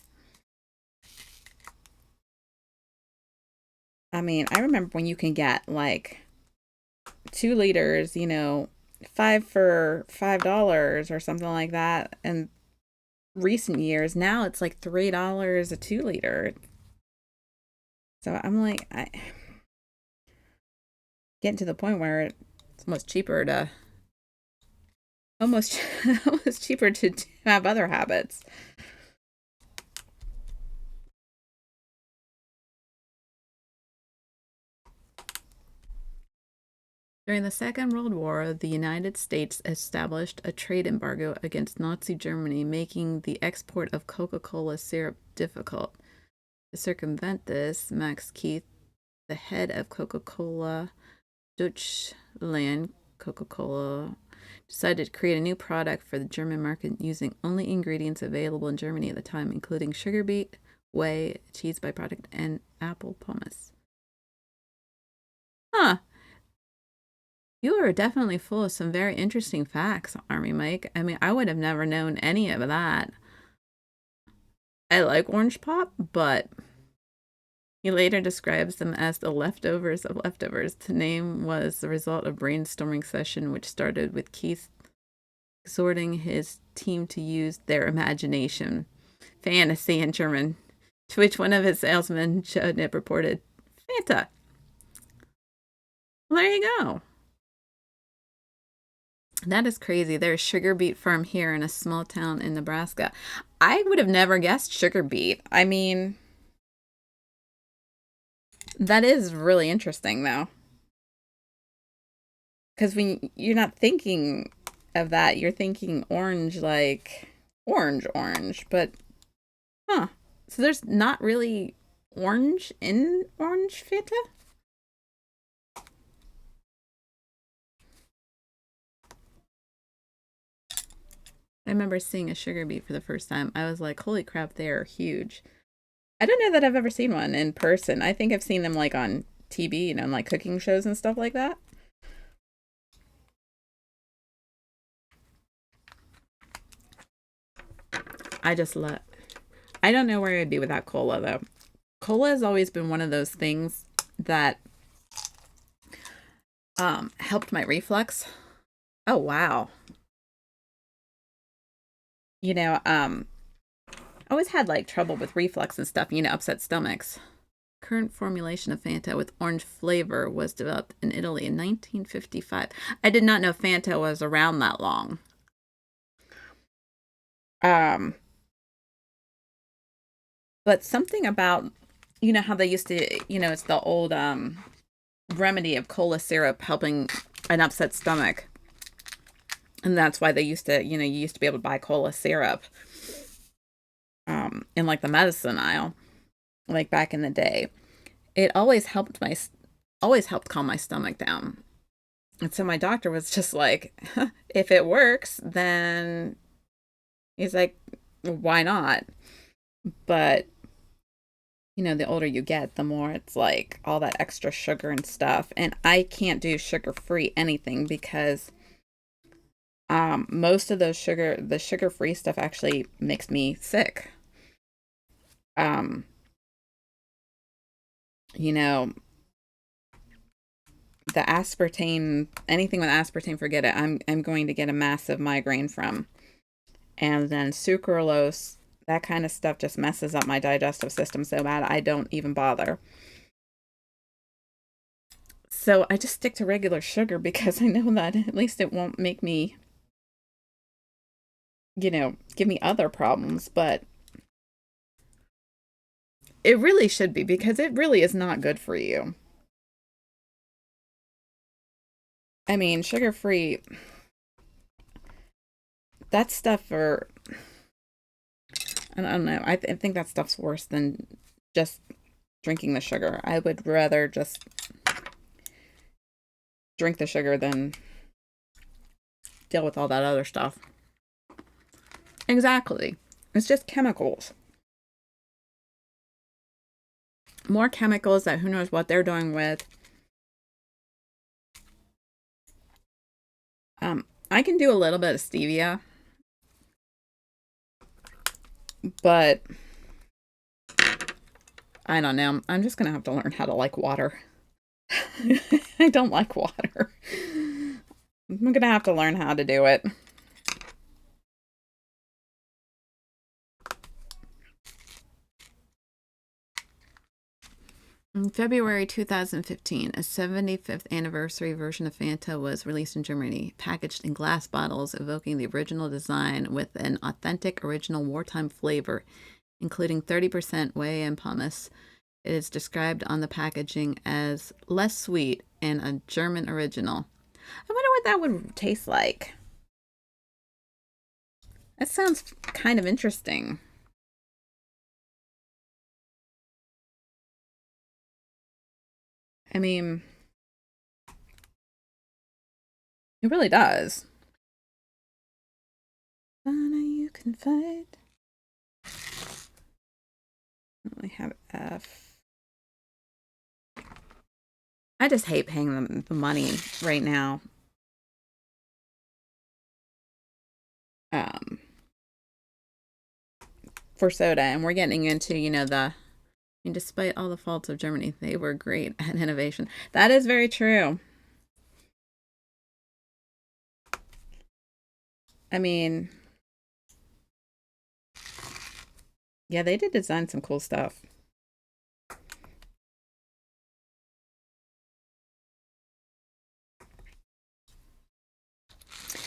I mean, I remember when you can get like 2 liters, 5 for $5 or something like that. In recent years, now it's like $3 a 2 liter. So I'm like, I getting to the point where it's almost cheaper to almost almost cheaper to have other habits. During the Second World War, the United States established a trade embargo against Nazi Germany, making the export of Coca-Cola syrup difficult. To circumvent this, Max Keith, the head of Coca-Cola Deutschland Coca-Cola, decided to create a new product for the German market using only ingredients available in Germany at the time, including sugar beet, whey, cheese byproduct, and apple pomace. Huh. You are definitely full of some very interesting facts, Army Mike. I mean, I would have never known any of that. I like orange pop, but he later describes them as the leftovers of leftovers. The name was the result of a brainstorming session which started with Keith exhorting his team to use their imagination. Fantasy in German, to which one of his salesmen, Judnip, reported, Fanta. Well, there you go. That is crazy. There's sugar beet farm here in a small town in Nebraska. I would have never guessed sugar beet. I mean, that is really interesting though. Because when you're not thinking of that, you're thinking orange, like orange, but huh. So there's not really orange in orange Fanta? I remember seeing a sugar beet for the first time. I was like, holy crap, they are huge. I don't know that I've ever seen one in person. I think I've seen them like on TV, like cooking shows and stuff like that. I just love. I don't know where I'd be without cola though. Cola has always been one of those things that helped my reflux. Oh wow. You know, I always had like trouble with reflux and stuff, upset stomachs. Current formulation of Fanta with orange flavor was developed in Italy in 1955. I did not know Fanta was around that long. Um, but something about, how they used to, it's the old remedy of cola syrup helping an upset stomach. And that's why they used to, you used to be able to buy cola syrup in like the medicine aisle, like back in the day. It always helped calm my stomach down. And so my doctor was just like, if it works, then he's like, why not? But the older you get, the more it's like all that extra sugar and stuff. And I can't do sugar-free anything because most of the sugar-free stuff actually makes me sick. Um, you know, the aspartame, anything with aspartame, forget it. I'm going to get a massive migraine from. And then sucralose, that kind of stuff just messes up my digestive system so bad I don't even bother. So I just stick to regular sugar because I know that at least it won't make me, give me other problems. But it really should be because it really is not good for you. I mean, sugar free, that stuff for, I don't know. I think that stuff's worse than just drinking the sugar. I would rather just drink the sugar than deal with all that other stuff. Exactly. It's just chemicals. More chemicals that who knows what they're doing with. I can do a little bit of stevia, but I don't know. I'm just gonna have to learn how to like water. I don't like water. I'm gonna have to learn how to do it. In February 2015, a 75th anniversary version of Fanta was released in Germany, packaged in glass bottles, evoking the original design with an authentic original wartime flavor, including 30% whey and pumice. It is described on the packaging as less sweet and a German original. I wonder what that would taste like. That sounds kind of interesting. I mean, it really does. Anna, you can fight. We have F. I just hate paying them the money right now. Um, for soda, and we're getting into, I mean, despite all the faults of Germany, they were great at innovation. That is very true. I mean, yeah, they did design some cool stuff.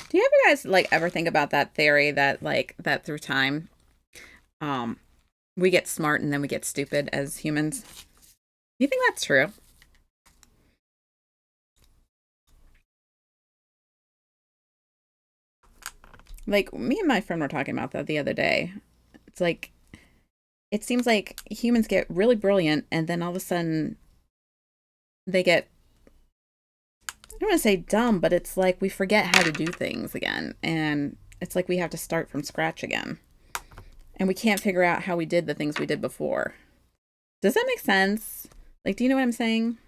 Do you ever guys like ever think about that theory that that through time, um, we get smart and then we get stupid as humans? Do you think that's true? Like me and my friend were talking about that the other day. It's like it seems like humans get really brilliant and then all of a sudden they get, I don't want to say dumb, but it's like we forget how to do things again. And it's like we have to start from scratch again. And we can't figure out how we did the things we did before. Does that make sense? Like, do you know what I'm saying?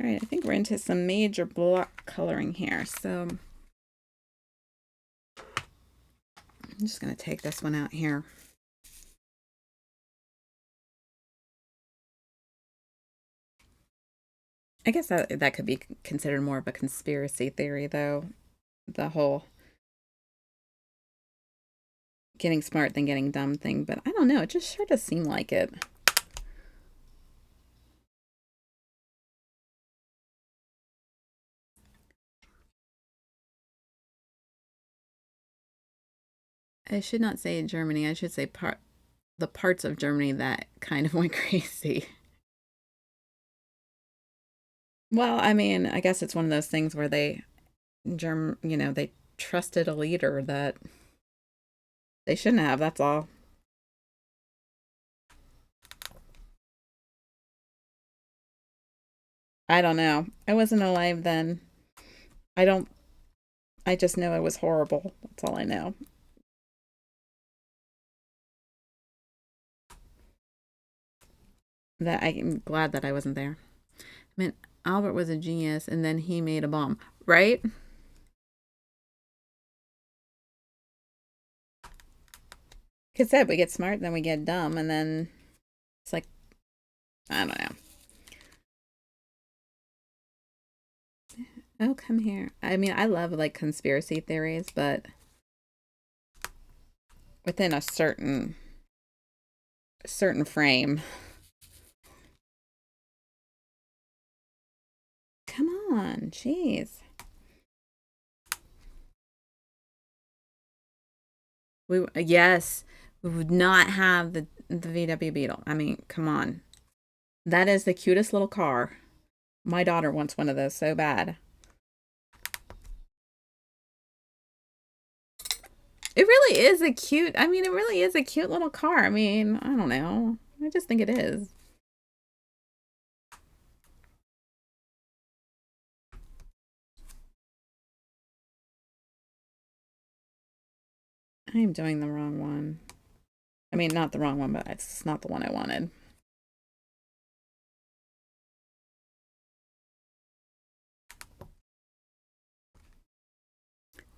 All right, I think we're into some major block coloring here. So I'm just going to take this one out here. I guess that could be considered more of a conspiracy theory, though. The whole getting smart than getting dumb thing. But I don't know. It just sure does seem like it. I should not say Germany. I should say the parts of Germany that kind of went crazy. Well, I mean, I guess it's one of those things where they trusted a leader that they shouldn't have. That's all. I don't know. I wasn't alive then. I don't. I just know it was horrible. That's all I know. That I'm glad that I wasn't there. I mean, Albert was a genius, and then he made a bomb, right? Like I said, we get smart, then we get dumb, and then it's like I don't know. Oh, come here. I mean, I love like conspiracy theories, but within a certain frame. Come on, jeez. Yes, we would not have the VW Beetle. I mean, come on. That is the cutest little car. My daughter wants one of those so bad. It really is a cute, I mean, it really is a cute little car. I mean, I don't know. I just think it is. I am doing the wrong one. I mean, not the wrong one, but it's not the one I wanted.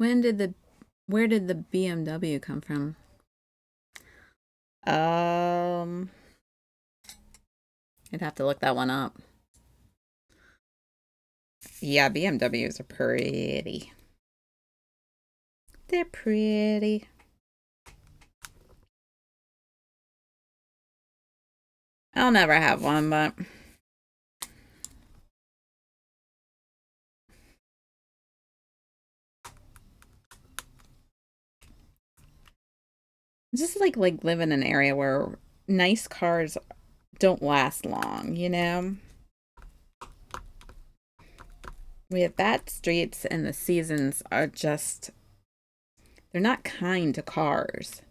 Where did the BMW come from? I'd have to look that one up. Yeah, BMWs are pretty. They're pretty. I'll never have one, but just like live in an area where nice cars don't last long, you know? We have bad streets and the seasons are just they're not kind to cars.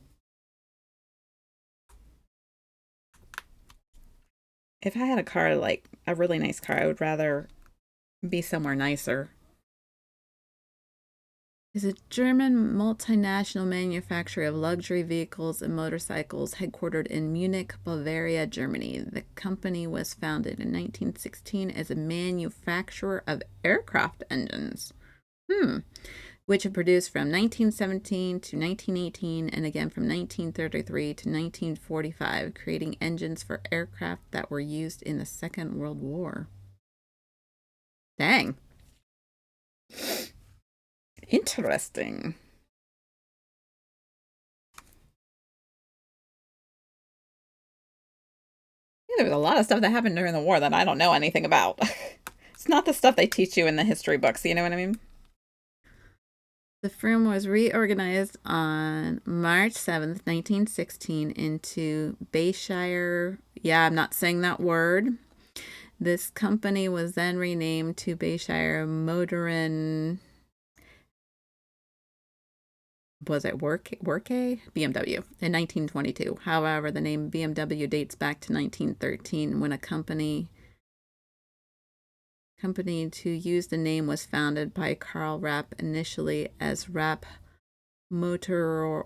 If I had a car like a really nice car, I would rather be somewhere nicer. Is a German multinational manufacturer of luxury vehicles and motorcycles headquartered in Munich, Bavaria, Germany. The company was founded in 1916 as a manufacturer of aircraft engines, which have produced from 1917 to 1918 and again from 1933 to 1945, creating engines for aircraft that were used in the Second World War. Dang. Interesting. Yeah, there was a lot of stuff that happened during the war that I don't know anything about. It's not the stuff they teach you in the history books, you know what I mean? The firm was reorganized on March 7th, 1916 into Bayshire. Yeah, I'm not saying that word. This company was then renamed to Bayshire Motoren. Was it Workay? BMW in 1922. However, the name BMW dates back to 1913 when a company to use the name was founded by Karl Rapp initially as Rapp Motorenwerk.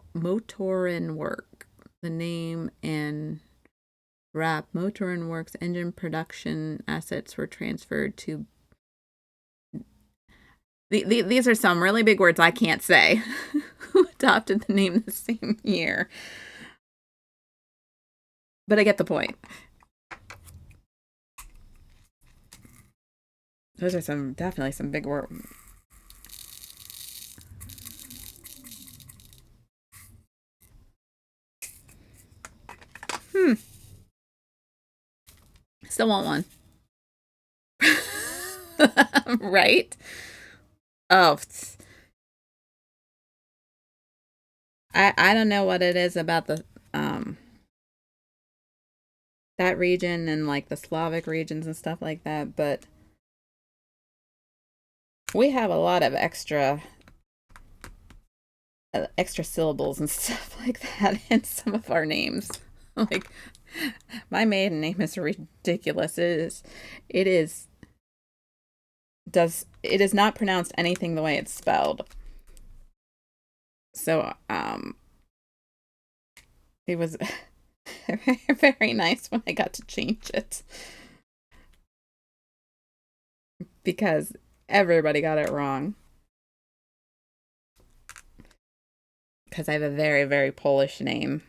The name and Rapp Motorenwerk's engine production assets were transferred to. These are some really big words I can't say. Who adopted the name the same year? But I get the point. Those are definitely some big words. Still want one. Right? Oh, I don't know what it is about the that region and like the Slavic regions and stuff like that, but we have a lot of extra syllables and stuff like that in some of our names. Like my maiden name is ridiculous. It is it is not pronounced anything the way it's spelled. So it was very nice when I got to change it because everybody got it wrong. Because I have a very, very Polish name.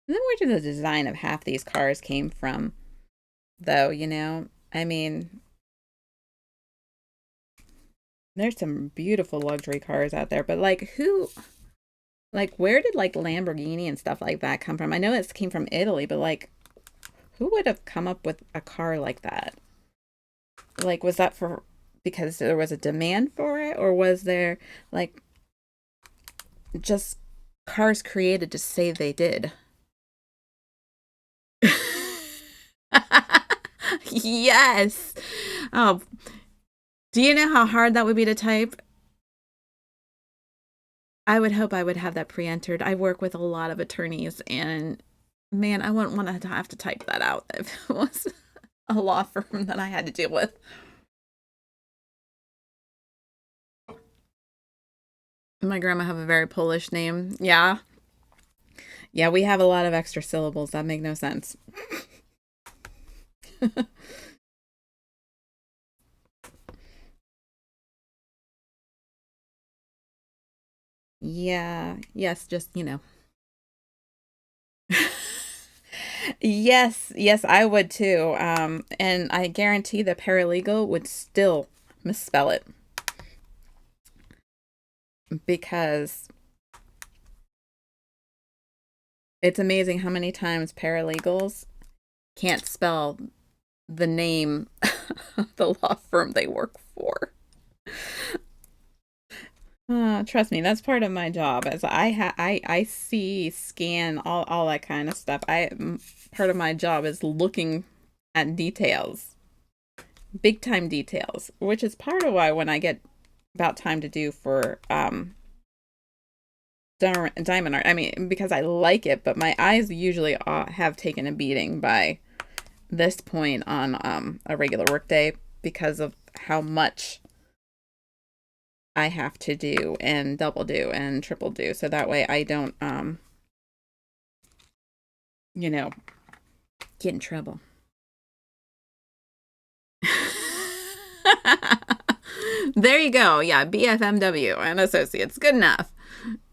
And then where did the design of half these cars came from, though, you know? I mean, there's some beautiful luxury cars out there, but where did like Lamborghini and stuff like that come from? I know this came from Italy, but like, who would have come up with a car like that? Like, was that because there was a demand for it, or was there like just cars created to say they did? Yes. Oh, do you know how hard that would be to type? I would hope I would have that pre-entered. I work with a lot of attorneys, and man, I wouldn't want to have to type that out if it was a law firm that I had to deal with. My grandma have a very Polish name. Yeah. Yeah, we have a lot of extra syllables that make no sense. Yeah. Yes, just, Yes, yes, I would too. And I guarantee the paralegal would still misspell it because it's amazing how many times paralegals can't spell the name of the law firm they work for. Trust me, that's part of my job. As I see, scan, all that kind of stuff. Part of my job is looking at details, big time details, which is part of why when I get about time to do for diamond art, I mean, because I like it, but my eyes usually have taken a beating by this point on a regular workday because of how much I have to do and double do and triple do. So that way I don't, you know, get in trouble. There you go. Yeah, BFMW and Associates. Good enough.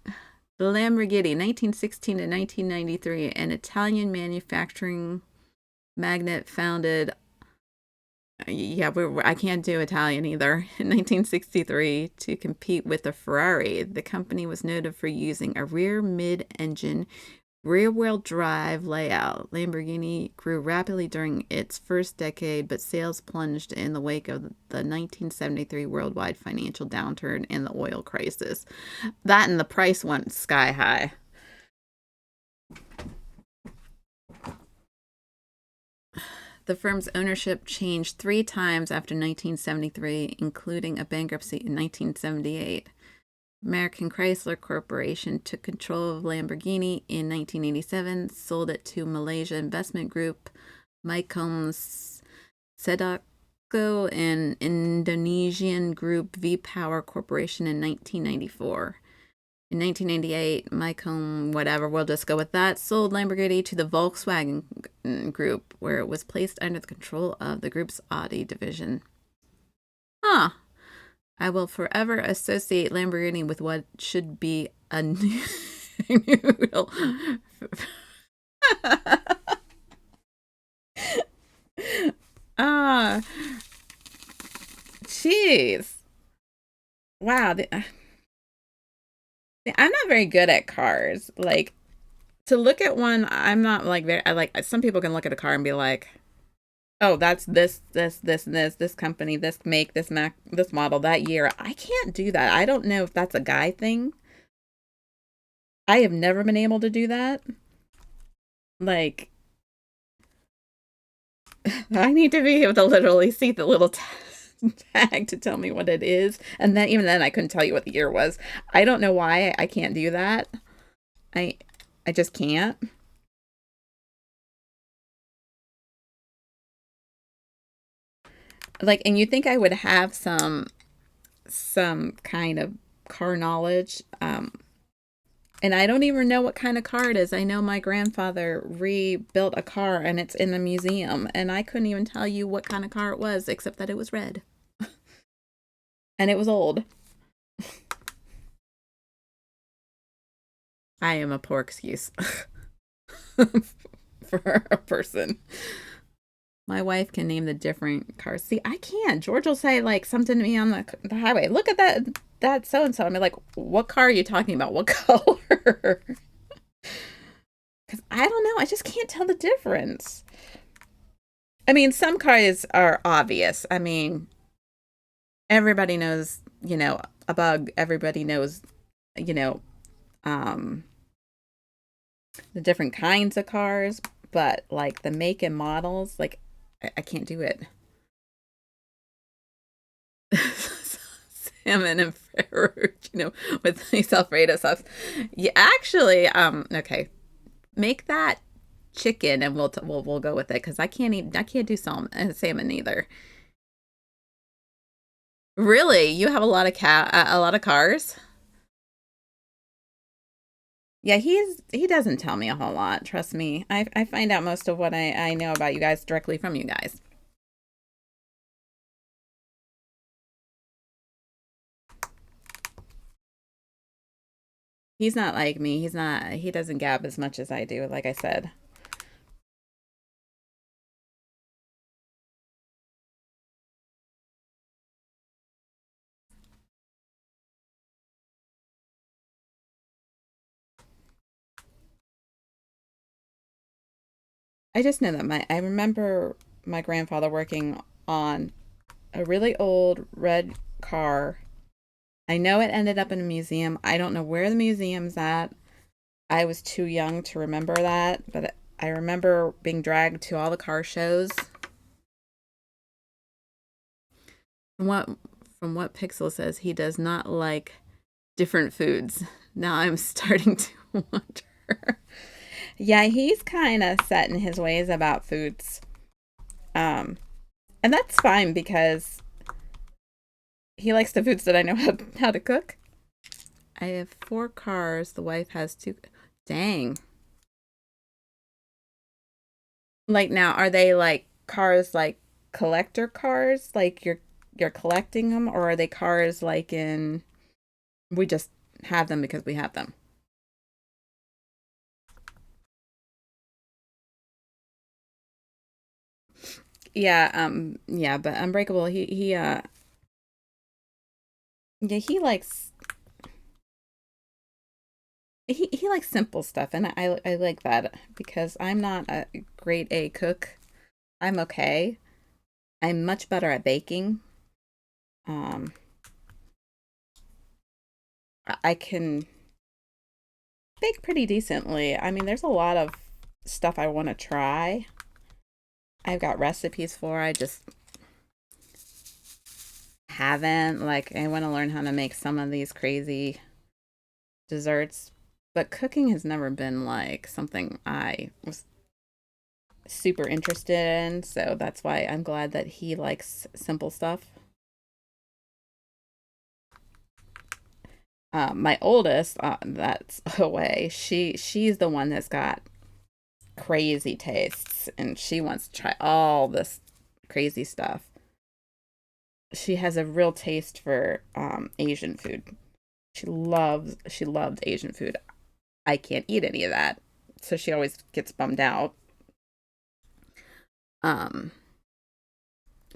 The Lamborghini, 1916 to 1993, an Italian manufacturing magnate founded. Yeah, I can't do Italian either. In 1963, to compete with the Ferrari, the company was noted for using a rear mid-engine rear-wheel drive layout. Lamborghini grew rapidly during its first decade, but sales plunged in the wake of the 1973 worldwide financial downturn and the oil crisis. That and the price went sky high. The firm's ownership changed 3 times after 1973, including a bankruptcy in 1978. American Chrysler Corporation took control of Lamborghini in 1987, sold it to Malaysia Investment Group, Micom Sedako, and Indonesian group V-Power Corporation in 1994. In 1998, Micom, whatever, we'll just go with that, sold Lamborghini to the Volkswagen Group, where it was placed under the control of the group's Audi division. Huh. I will forever associate Lamborghini with what should be a noodle. Ah, jeez. Wow. I'm not very good at cars. Like, to look at one, I'm not like very. I like some people can look at a car and be like, "Oh, that's this company, this make, this Mac, this model, that year." I can't do that. I don't know if that's a guy thing. I have never been able to do that. Like, I need to be able to literally see the little tag to tell me what it is, and then even then, I couldn't tell you what the year was. I don't know why I can't do that. I I just can't. Like, and you think I would have some kind of car knowledge. And I don't even know what kind of car it is. I know my grandfather rebuilt a car and it's in the museum, and I couldn't even tell you what kind of car it was, except that it was red and it was old. I am a poor excuse for a person. My wife can name the different cars. See, I can't. George will say like something to me on the highway. Look at that so and so. I'm like, what car are you talking about? What color? Because I don't know. I just can't tell the difference. I mean, some cars are obvious. I mean, everybody knows, a bug. Everybody knows, you know, um, the different kinds of cars. But like the make and models, like I can't do it. Salmon and Ferruccio with these Alfredo sauce. Yeah, actually, okay, make that chicken and we'll go with it because I can't do salmon either. Really, you have a lot of a lot of cars. Yeah, he doesn't tell me a whole lot. Trust me, I find out most of what I know about you guys directly from you guys. He's not like me. He doesn't gab as much as I do, like I said. I just know that I remember my grandfather working on a really old red car. I know it ended up in a museum. I don't know where the museum's at. I was too young to remember that, but I remember being dragged to all the car shows. From what Pixel says, he does not like different foods. Now I'm starting to wonder. Yeah, he's kind of set in his ways about foods. Um, and that's fine because he likes the foods that I know how to cook. I have 4 cars. The wife has 2. Dang. Like now, are they like cars like collector cars? Like you're collecting them, or are they cars like in we just have them because we have them? Yeah, yeah, but Unbreakable, yeah, he likes simple stuff, and I like that because I'm not a great A cook. I'm okay. I'm much better at baking. Um, I can bake pretty decently. I mean, there's a lot of stuff I want to try. I've got recipes for. I just haven't. Like, I want to learn how to make some of these crazy desserts, but cooking has never been like something I was super interested in. So that's why I'm glad that he likes simple stuff. My oldest, that's away. She's the one that's got crazy tastes, and she wants to try all this crazy stuff. She has a real taste for Asian food. She loved Asian food. I can't eat any of that, so she always gets bummed out. Um,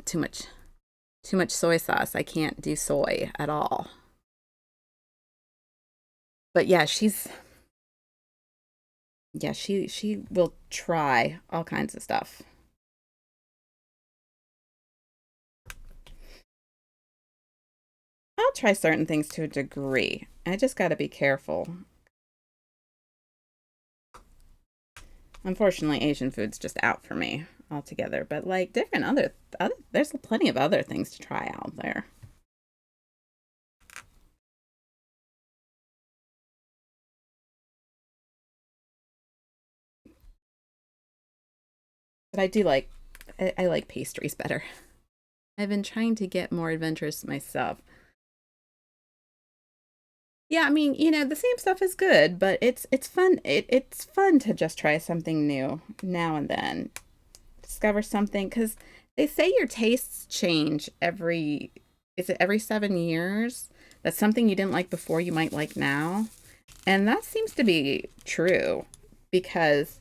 too much too much soy sauce. I can't do soy at all. But yeah, she will try all kinds of stuff. I'll try certain things to a degree. I just got to be careful. Unfortunately, Asian food's just out for me altogether. But like different other there's plenty of other things to try out there. But I like pastries better. I've been trying to get more adventurous myself. Yeah, I mean, the same stuff is good, but it's fun. It's fun to just try something new now and then. Discover something because they say your tastes change every is it every 7 years? That's something you didn't like before you might like now. And that seems to be true because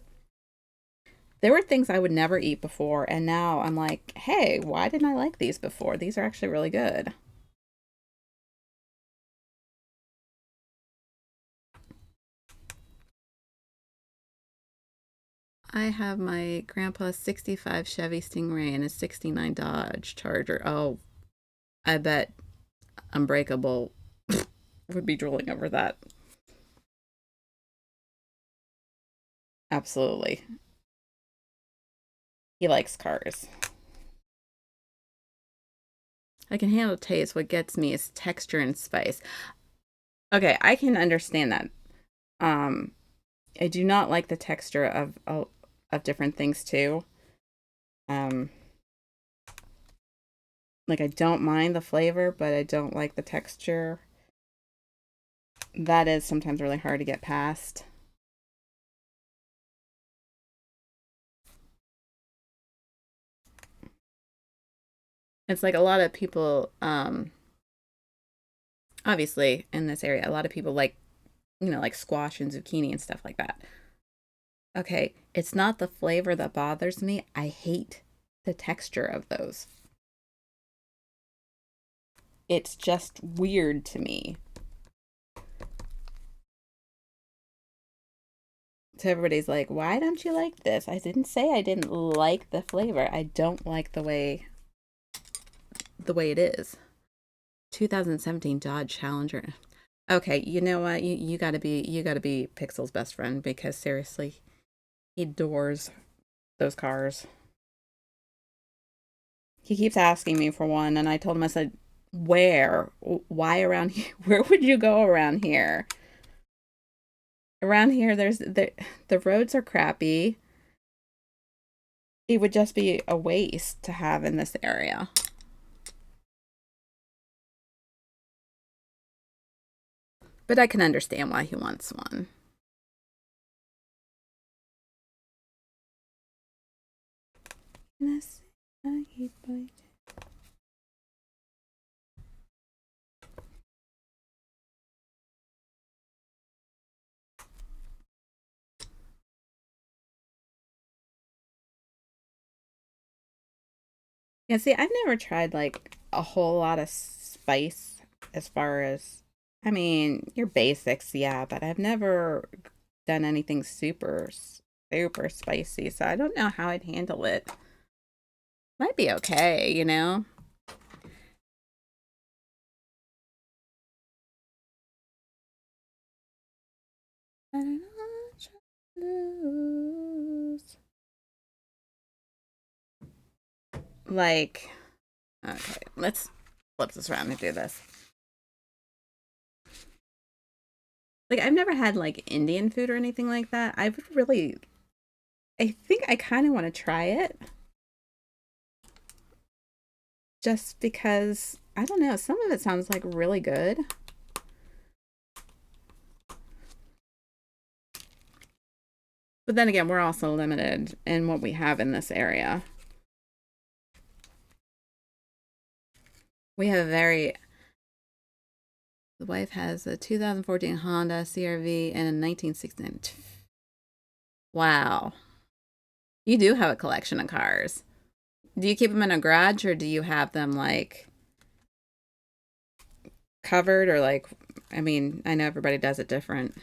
there were things I would never eat before, and now I'm like, hey, why didn't I like these before? These are actually really good. I have my grandpa's 65 Chevy Stingray and a 69 Dodge Charger. Oh, I bet Unbreakable would be drooling over that. Absolutely. He likes cars. I can handle taste. What gets me is texture and spice. Okay, I can understand that. Um, I do not like the texture of different things too. Um, like I don't mind the flavor, but I don't like the texture. That is sometimes really hard to get past. It's like a lot of people, obviously in this area, a lot of people like, like squash and zucchini and stuff like that. Okay, it's not the flavor that bothers me. I hate the texture of those. It's just weird to me. So everybody's like, why don't you like this? I didn't say I didn't like the flavor. I don't like the way it is. 2017 Dodge Challenger. Okay, you know what? You gotta be Pixel's best friend because seriously, he adores those cars. He keeps asking me for one, and I told him, I said, where? Why around here? Where would you go around here? Around here, the roads are crappy. It would just be a waste to have in this area. But I can understand why he wants one. Yeah, see, I've never tried like a whole lot of spice as far as, I mean, your basics, yeah, but I've never done anything super spicy, so I don't know how I'd handle it. Might be okay. I don't know. Like, okay, let's flip this around and do this. Like, I've never had like Indian food or anything like that. I think I kind of want to try it just because, I don't know, some of it sounds like really good. But then again, we're also limited in what we have in this area. We have the wife has a 2014 Honda CRV and a 1969. Wow. You do have a collection of cars. Do you keep them in a garage or do you have them like covered or like, I mean, I know everybody does it different.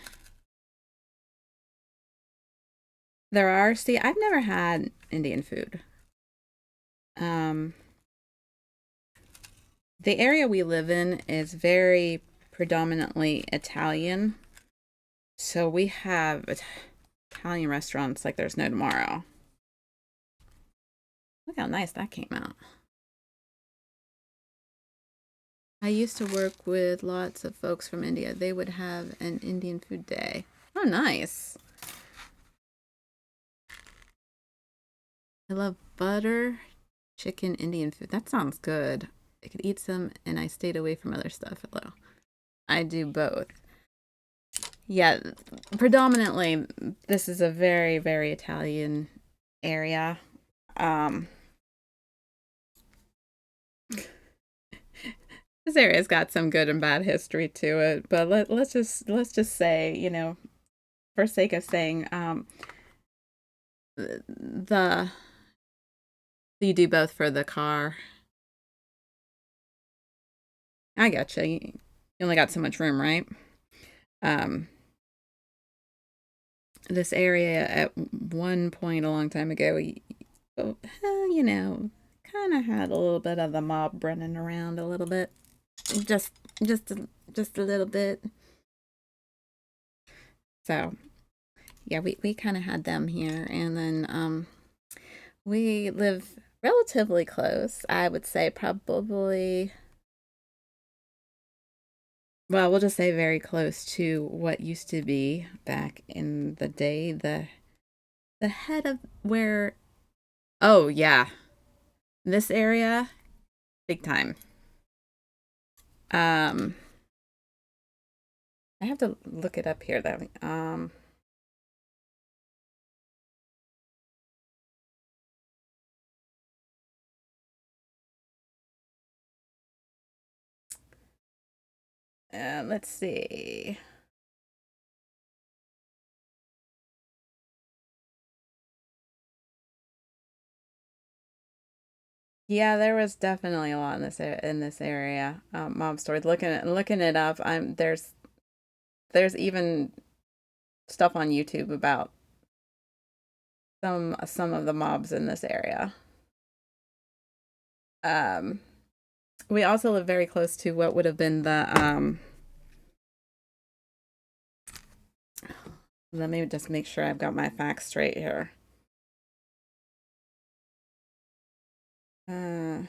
See, I've never had Indian food. Um, the area we live in is very predominantly Italian. So we have Italian restaurants like there's no tomorrow. Look how nice that came out. I used to work with lots of folks from India. They would have an Indian food day. Oh, nice. I love butter chicken Indian food. That sounds good. I could eat some and I stayed away from other stuff. Hello. I do both. Yeah, predominantly this is a very Italian area. Um this area's got some good and bad history to it, but let's just say, for sake of saying, the you do both for the car. I gotcha. You only got so much room, right? Um, this area at one point a long time ago, you know, kind of had a little bit of the mob running around a little bit, just just a little bit. So yeah, we kind of had them here, and then we live relatively close. I would say probably Well, we'll just say very close to what used to be back in the day. The head of where, oh yeah, this area, big time. Um, I have to look it up here though. Let's see. Yeah, there was definitely a lot in this area. Mob stories. Looking it up. There's even stuff on YouTube about some of the mobs in this area. Um, we also live very close to what would have been the Let me just make sure I've got my facts straight here. Uh,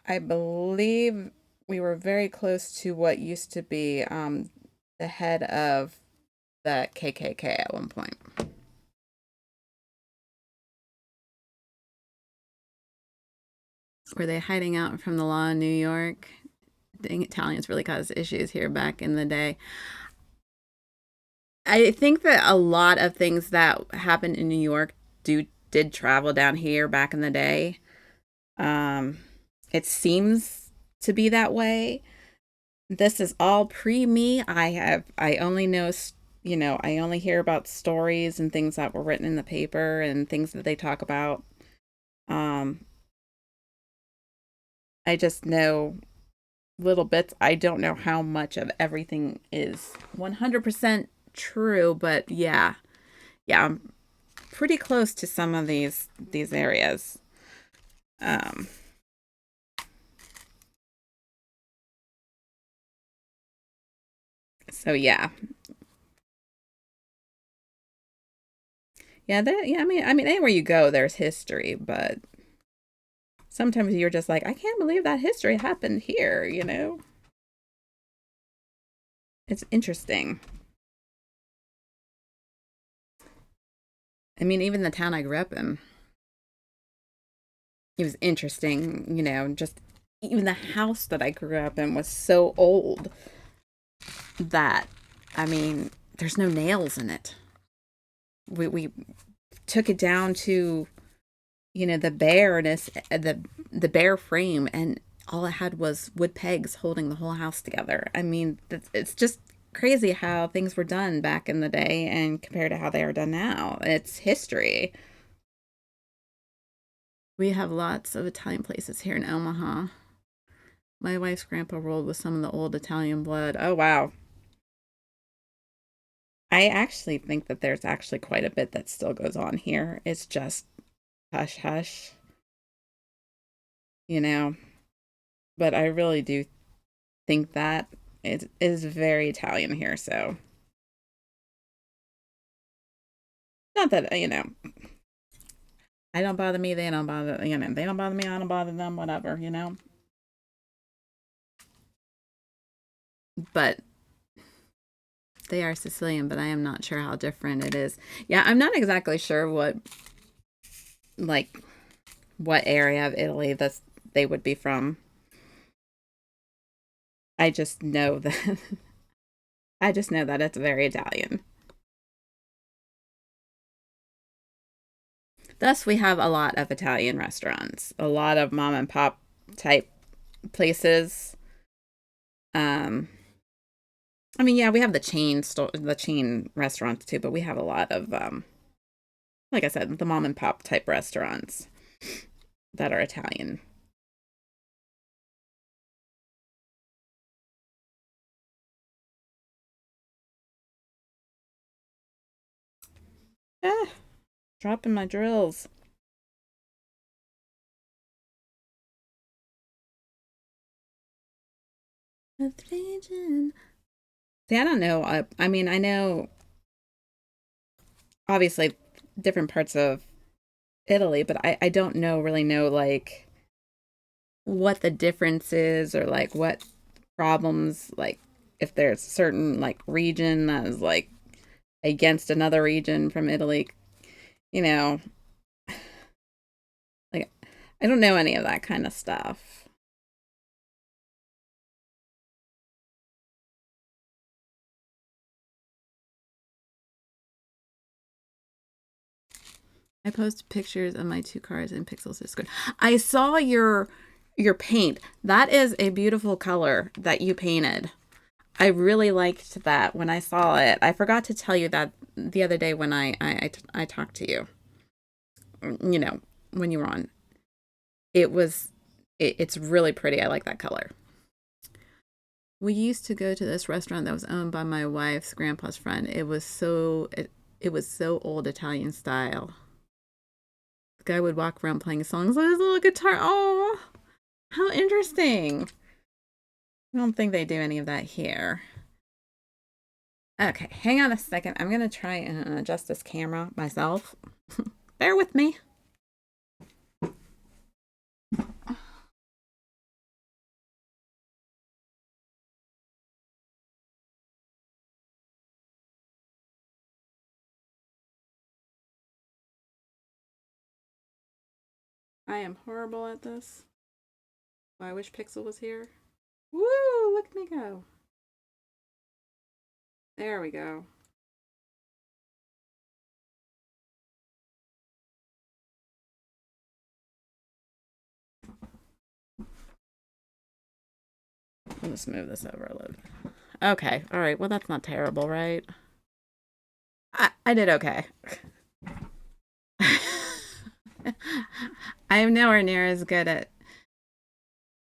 I believe we were very close to what used to be the head of the KKK at one point. Were they hiding out from the law in New York? Dang, Italians really caused issues here back in the day. I think that a lot of things that happened in New York did travel down here back in the day. Um, it seems to be that way. This is all pre me. I only know, I only hear about stories and things that were written in the paper and things that they talk about. Um, I just know little bits. I don't know how much of everything is 100% true, but yeah, I'm pretty close to some of these areas. Um, so yeah. I mean, anywhere you go, there's history, but sometimes you're just like, I can't believe that history happened here. It's interesting. I mean, even the town I grew up in, it was interesting. Just even the house that I grew up in was so old that, I mean, there's no nails in it. We took it down to, the bareness, the bare frame, and all it had was wood pegs holding the whole house together. I mean, it's just crazy how things were done back in the day and compared to how they are done now. It's history. We have lots of Italian places here in Omaha. My wife's grandpa rolled with some of the old Italian blood. Oh, wow. I actually think that there's actually quite a bit that still goes on here. It's just hush hush, you know. But I really do think that it is very Italian here. So, not that, I don't bother me, they don't bother, they don't bother me, I don't bother them, whatever. But they are Sicilian, but I am not sure how different it is. Yeah, I'm not exactly sure like, what area of Italy they would be from. I just know that I just know that it's very Italian. Thus, we have a lot of Italian restaurants, a lot of mom and pop type places. Um, I mean, yeah, we have the chain restaurants too, but we have a lot of, like I said, the mom and pop type restaurants that are Italian. Ah, dropping my drills. See, I don't know. I mean, I know obviously different parts of Italy, but I don't really know like what the difference is or like what problems, like if there's a certain like region that is like against another region from Italy, you know, like I don't know any of that kind of stuff. I post pictures of my two cars in Pixels Discord. I saw your paint. That is a beautiful color that you painted. I really liked that when I saw it. I forgot to tell you that the other day when I talked to you. You know, when you were on. It was it's really pretty. I like that color. We used to go to this restaurant that was owned by my wife's grandpa's friend. It was so old Italian style. The guy would walk around playing songs on his little guitar. Oh, how interesting. I don't think they do any of that here. Okay, hang on a second. I'm going to try and adjust this camera myself. Bear with me. I am horrible at this. I wish Pixel was here. Woo! Look at me go. There we go. I'll just move this over a little bit. Okay, all right. Well, that's not terrible, right? I did okay. I am nowhere near as good at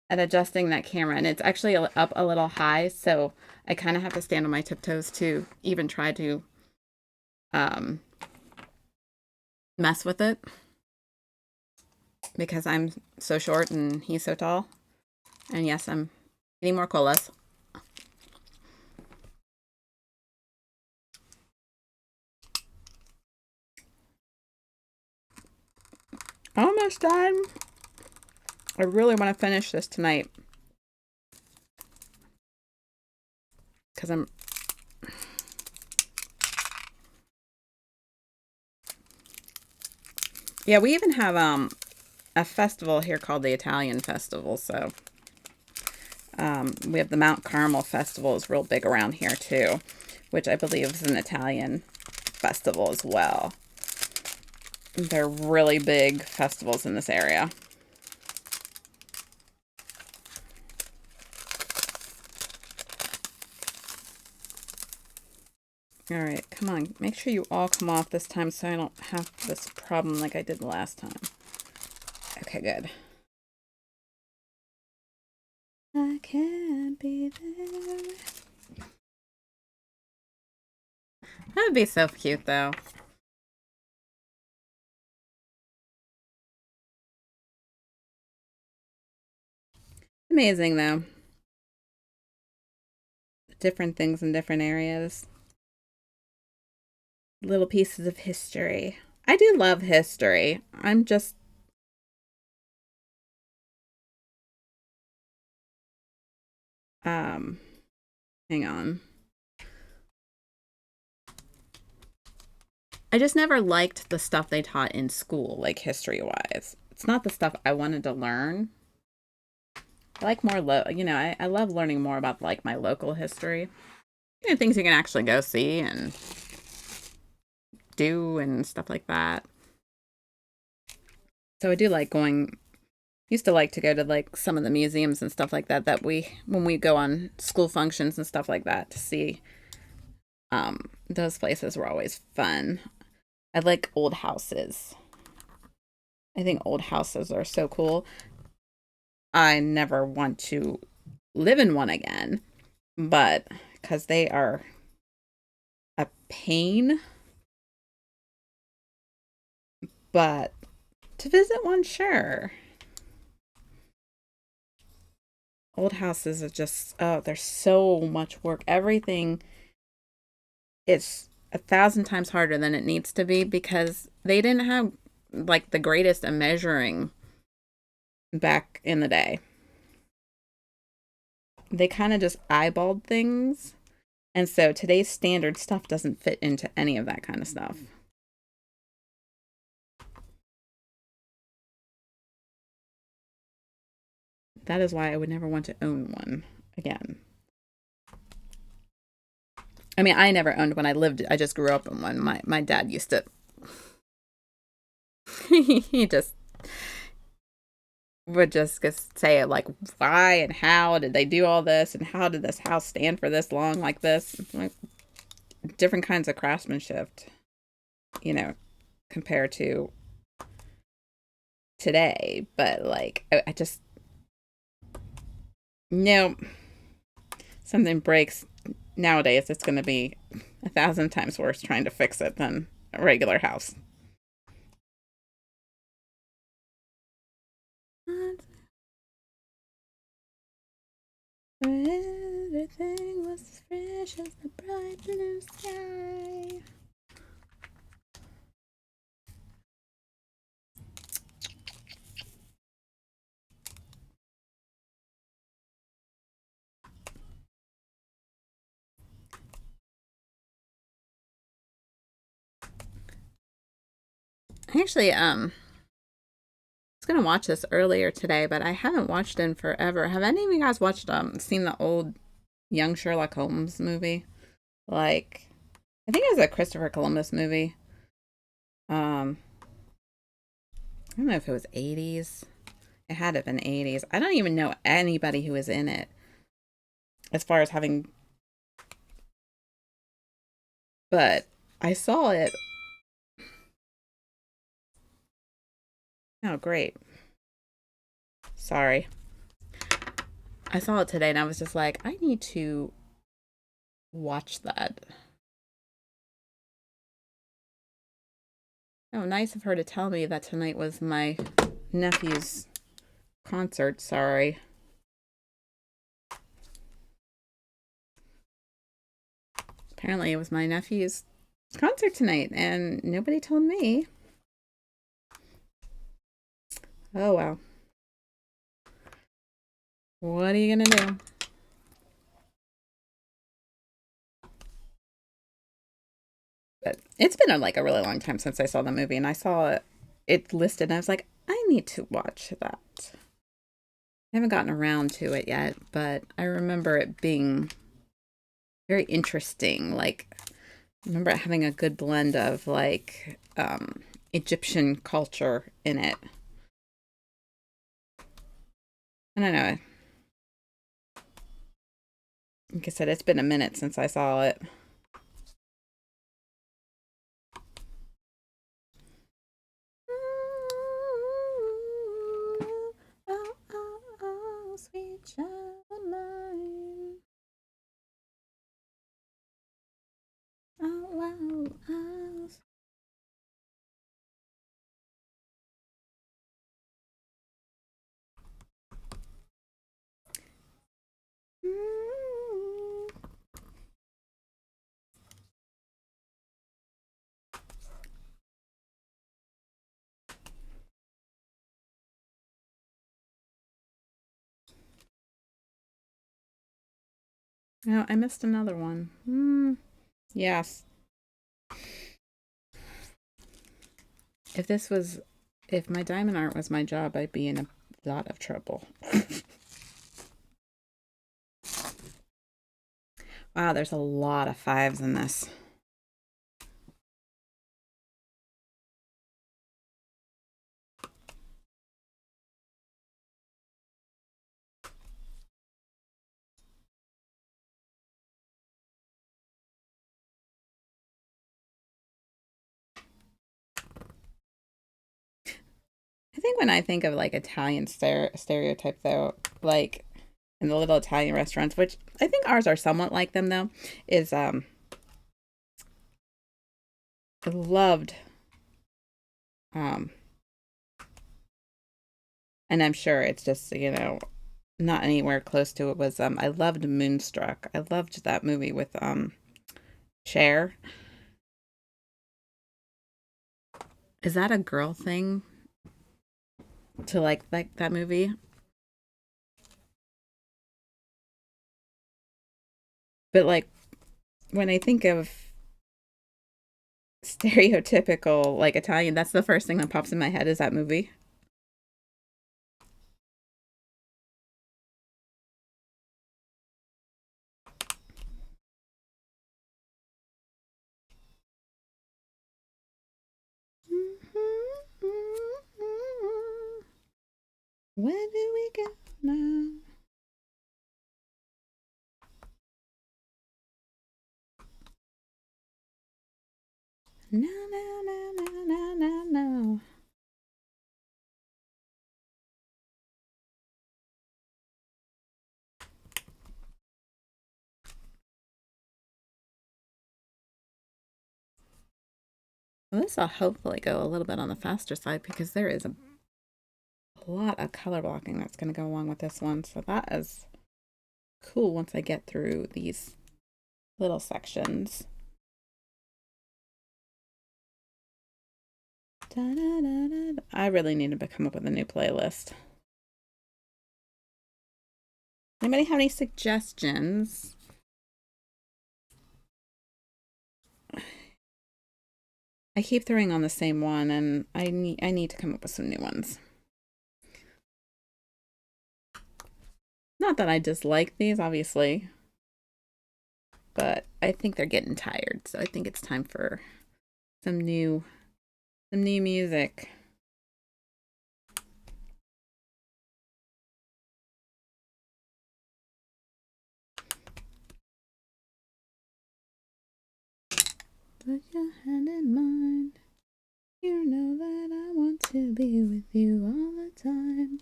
adjusting that camera, and it's actually up a little high, so I kind of have to stand on my tiptoes to even try to um, mess with it because I'm so short and he's so tall. And yes, I'm eating more colas. Almost done. I really want to finish this tonight because I'm. Yeah, we even have a festival here called the Italian Festival. So we have the Mount Carmel Festival is real big around here too, which I believe is an Italian festival as well. They're really big festivals in this area. All right, come on. Make sure you all come off this time so I don't have this problem like I did last time. Okay, good. I can't be there. That would be so cute, though. Amazing, though. Different things in different areas. Little pieces of history. I do love history. I'm just. Um, hang on. I just never liked the stuff they taught in school, like history wise. It's not the stuff I wanted to learn. I like more, I love learning more about like my local history. Things you can actually go see and do and stuff like that. So I do like going, used to like to go to like some of the museums and stuff like that when we go on school functions and stuff like that to see. Those places were always fun. I like old houses. I think old houses are so cool. I never want to live in one again, but because they are a pain, but to visit one, sure. Old houses are just, oh, there's so much work. Everything is 1,000 times harder than it needs to be because they didn't have like the greatest of measuring back in the day. They kind of just eyeballed things. And so today's standard stuff doesn't fit into any of that kind of stuff. That is why I would never want to own one again. I mean, I never owned one. I just grew up in one. My dad used to, he just would just say like, why and how did they do all this? And how did this house stand for this long like this? Like, different kinds of craftsmanship, you know, compared to today. But like, I just, no, something breaks nowadays, it's going to be 1,000 times worse trying to fix it than a regular house. Everything was as fresh as the bright blue sky. Actually, was gonna watch this earlier today, but I haven't watched it in forever. Have any of you guys watched seen the old Young Sherlock Holmes movie? Like, I think it was a Christopher Columbus movie. Um, I don't know if it was 80s. It had to have been 80s. I don't even know anybody who was in it as far as having, but I saw it. Oh, great. Sorry. I saw it today and I was just like, I need to watch that. Oh, nice of her to tell me that tonight was my nephew's concert. Sorry. Apparently, it was my nephew's concert tonight, and nobody told me. Oh, well. What are you going to do? But it's been like a really long time since I saw the movie, and I saw it listed, and I was like, I need to watch that. I haven't gotten around to it yet, but I remember it being very interesting. Like, I remember it having a good blend of like Egyptian culture in it. I don't know. Like I said, it's been a minute since I saw it. Oh, oh, oh, sweet child of mine. Oh, wow, oh. No, I missed another one. Yes. If this was, if my diamond art was my job, I'd be in a lot of trouble. Wow, there's a lot of fives in this. I think when I think of like Italian stereotype, though, like in the little Italian restaurants, which I think ours are somewhat like them, though, is I loved um, and I'm sure it's just not anywhere close to it. Was I loved Moonstruck. I loved that movie with Cher. Is that a girl thing to like that movie? But like when I think of stereotypical like Italian, that's the first thing that pops in my head is that movie. Where do we go now? No, no, no, no, no, no, no. Well, this will hopefully go a little bit on the faster side because there is a lot of color blocking that's going to go along with this one. So that is cool once I get through these little sections. I really need to come up with a new playlist. Anybody have any suggestions? I keep throwing on the same one and I need to come up with some new ones. Not that I dislike these, obviously, but I think they're getting tired, so I think it's time for some new music. Put your hand in mine. You know that I want to be with you all the time.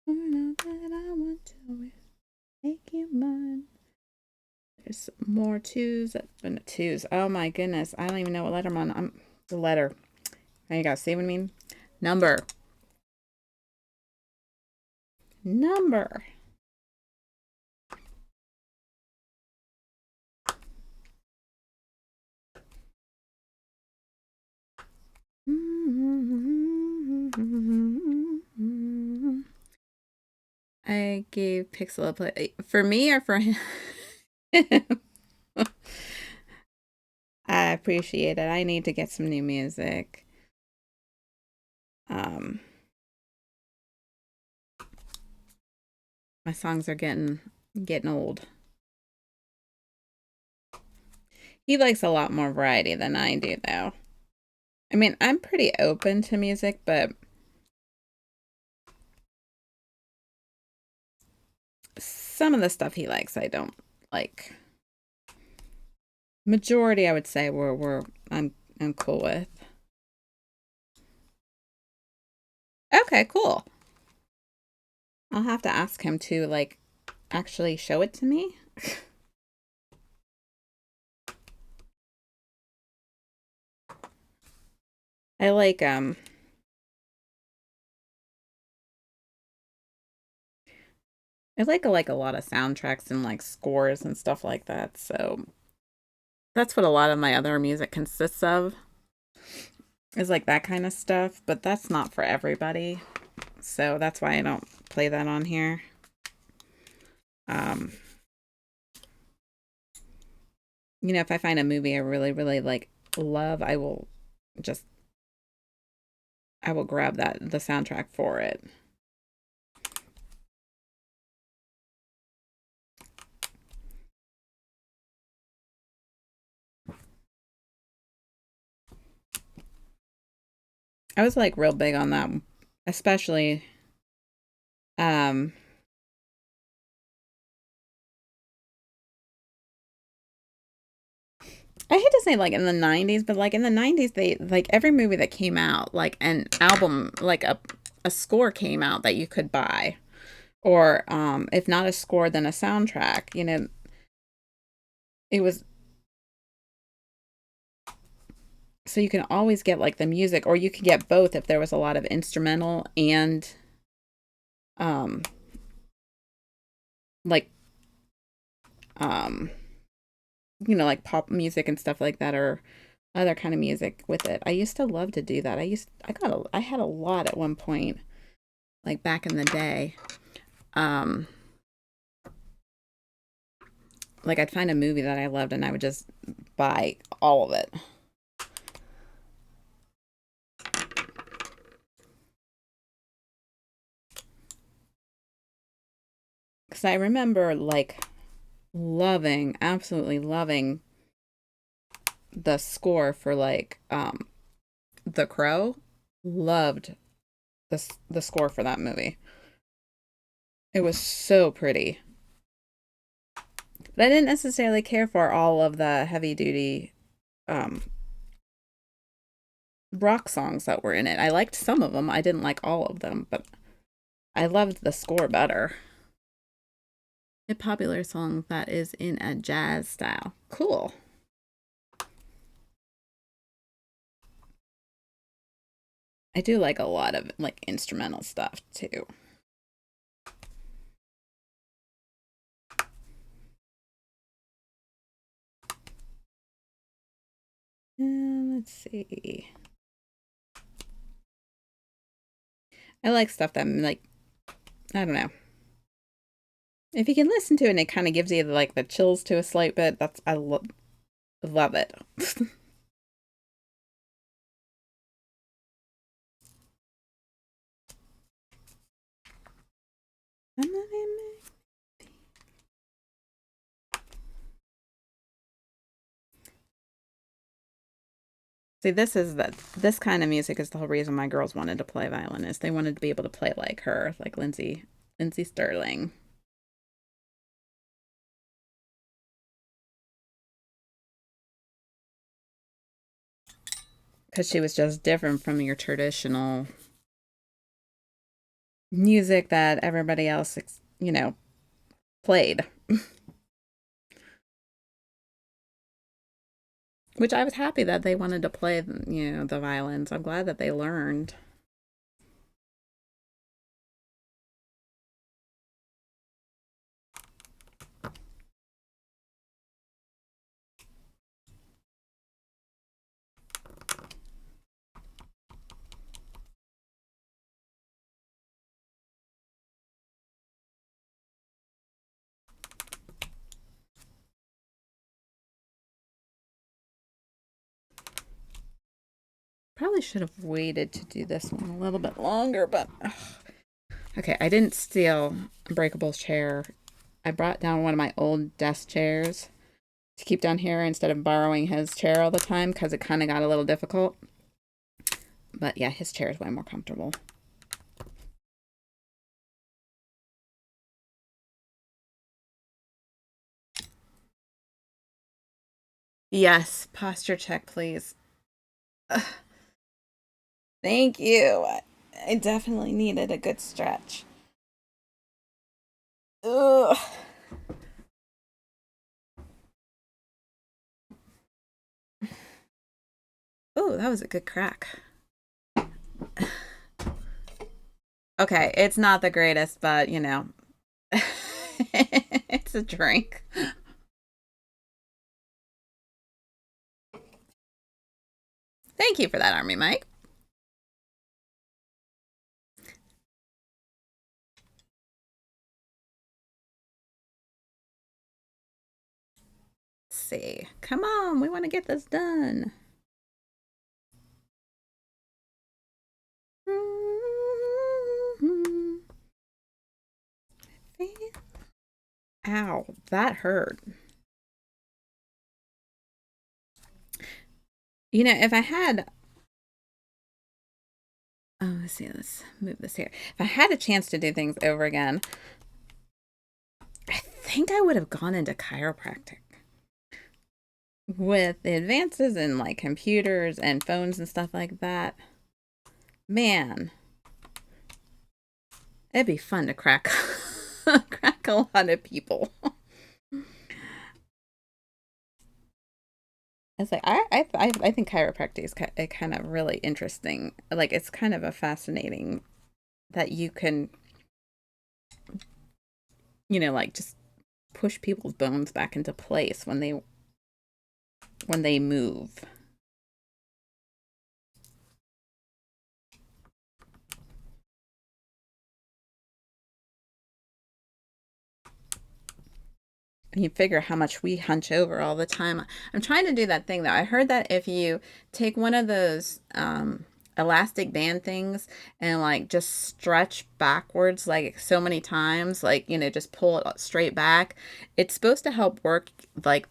You know that I want to make you mine. There's more twos. Twos. Oh my goodness. I don't even know what letter I'm on. I'm the letter. There you go. See what I mean? Number. Number. I gave Pixel a play for me or for him. I appreciate it. I need to get some new music. My songs are getting old. He likes a lot more variety than I do, though. I mean, I'm pretty open to music, but some of the stuff he likes, I don't like. Majority, I would say, I'm cool with. Okay, cool. I'll have to ask him to like actually show it to me. I like I like a lot of soundtracks and like scores and stuff like that. So that's what a lot of my other music consists of. Is like that kind of stuff, but that's not for everybody. So that's why I don't play that on here. Um if I find a movie I really, really like love, just I will grab the soundtrack for it. I was like real big on that, especially I hate to say like in the 90s, but like in the 90s they like every movie that came out, like an album, like a score came out that you could buy. Or if not a score then a soundtrack. It was so you can always get like the music or you could get both if there was a lot of instrumental and um like um like pop music and stuff like that or other kind of music with it. I used to love to do that. I had a lot at one point, like back in the day. Um, like I'd find a movie that I loved and I would just buy all of it. Because I remember like loving, absolutely loving the score for like The Crow. Loved the score for that movie. It was so pretty. But I didn't necessarily care for all of the heavy duty um rock songs that were in it. I liked some of them. I didn't like all of them, but I loved the score better. A popular song that is in a jazz style. Cool. I do like a lot of like instrumental stuff too. Let's see. I like stuff that like I don't know. If you can listen to it and it kind of gives you like the chills to a slight bit, that's love it. See, this kind of music is the whole reason my girls wanted to play violin is they wanted to be able to play like her, like Lindsey Sterling. Because she was just different from your traditional music that everybody else, played. Which I was happy that they wanted to play, the violins. I'm glad that they learned. Probably should have waited to do this one a little bit longer, but ugh. Okay, I didn't steal Unbreakable's chair. I brought down one of my old desk chairs to keep down here instead of borrowing his chair all the time because it kind of got a little difficult. But yeah, his chair is way more comfortable. Yes, posture check, please. Ugh, thank you. I definitely needed a good stretch. Ugh. Oh, that was a good crack. Okay, it's not the greatest, but it's a drink. Thank you for that, Army Mike. Let's see. Come on, we want to get this done. Ow, that hurt. If I had let's see, let's move this here. If I had a chance to do things over again, I think I would have gone into chiropractic. With the advances in like computers and phones and stuff like that, man, it'd be fun to crack crack a lot of people. It's like I think chiropractic is kind of really interesting. Like it's kind of a fascinating that you can like just push people's bones back into place when they move. you figure how much we hunch over all the time. I'm trying to do that thing though. I heard that if you take one of those elastic band things and like just stretch backwards like so many times, like, just pull it straight back, it's supposed to help work like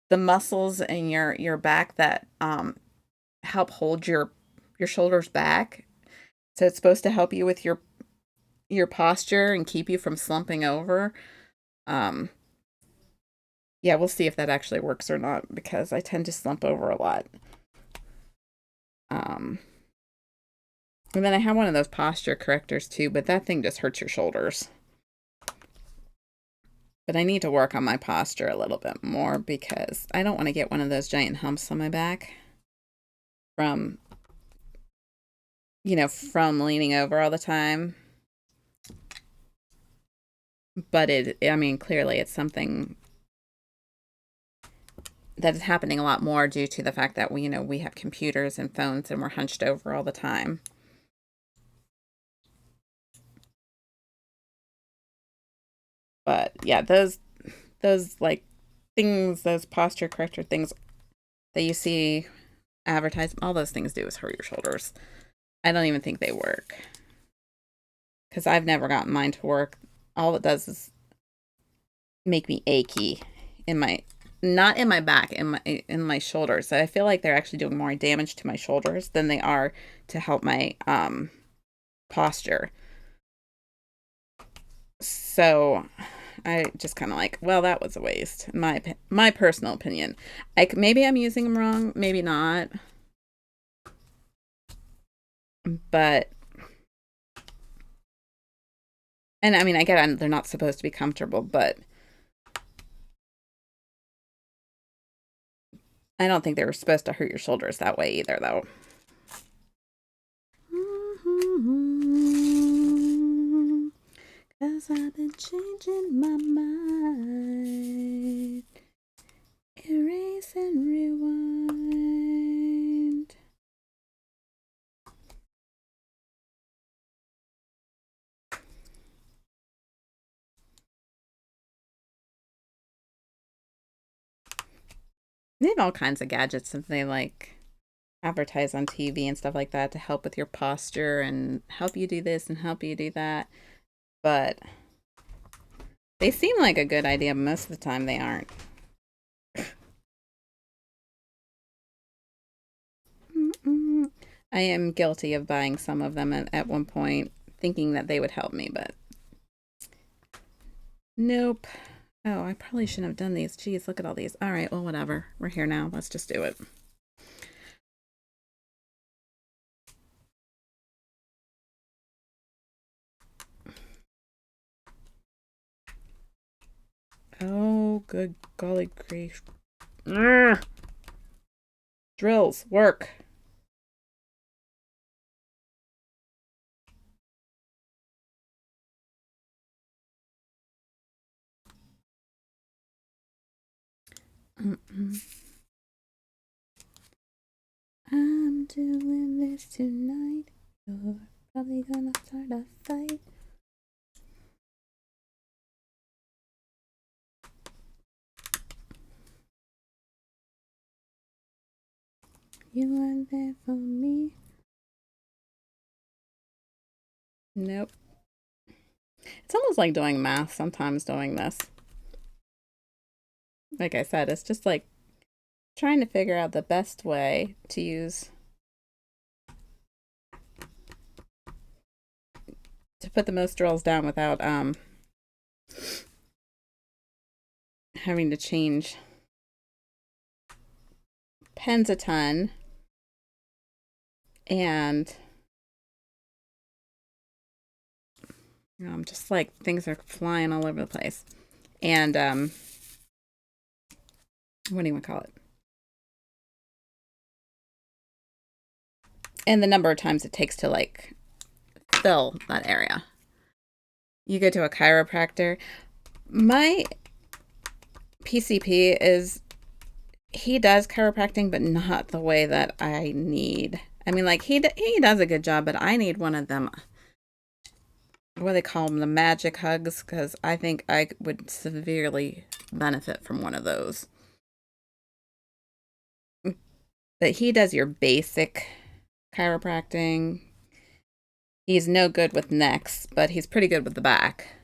the muscles in your back that help hold your shoulders back. So it's supposed to help you with your posture and keep you from slumping over. Um, yeah, we'll see if that actually works or not because I tend to slump over a lot. And then I have one of those posture correctors too, but that thing just hurts your shoulders. But I need to work on my posture a little bit more because I don't want to get one of those giant humps on my back from, from leaning over all the time. But clearly it's something that is happening a lot more due to the fact that we have computers and phones and we're hunched over all the time. But yeah, those like things, those posture corrector things that you see advertised, all those things do is hurt your shoulders. I don't even think they work because I've never gotten mine to work. All it does is make me achy not in my back, in my shoulders. So I feel like they're actually doing more damage to my shoulders than they are to help my posture. So I just kind of like, well, that was a waste. My personal opinion. Maybe I'm using them wrong, maybe not. But and I get they're not supposed to be comfortable, but I don't think they were supposed to hurt your shoulders that way either, though. Cause I've been changing my mind. Erase and rewind. They have all kinds of gadgets that they like advertise on TV and stuff like that to help with your posture and help you do this and help you do that. But they seem like a good idea, but most of the time they aren't. I am guilty of buying some of them at one point, thinking that they would help me, but nope. Oh, I probably shouldn't have done these. Geez, look at all these. All right, well, whatever. We're here now. Let's just do it. Oh, good golly grief. Drills, work. I'm doing this tonight. You're probably gonna start a fight. You weren't there for me. Nope. It's almost like doing math sometimes doing this. Like I said, it's just like trying to figure out the best way to put the most drills down without having to change pens a ton and I'm just like things are flying all over the place. And what do you want to call it? And the number of times it takes to like fill that area. You go to a chiropractor. My PCP he does chiropractic, but not the way that I need. Like he does a good job, but I need one of them what they call them, the magic hugs, because I think I would severely benefit from one of those. But he does your basic chiropractic. He's no good with necks, but he's pretty good with the back.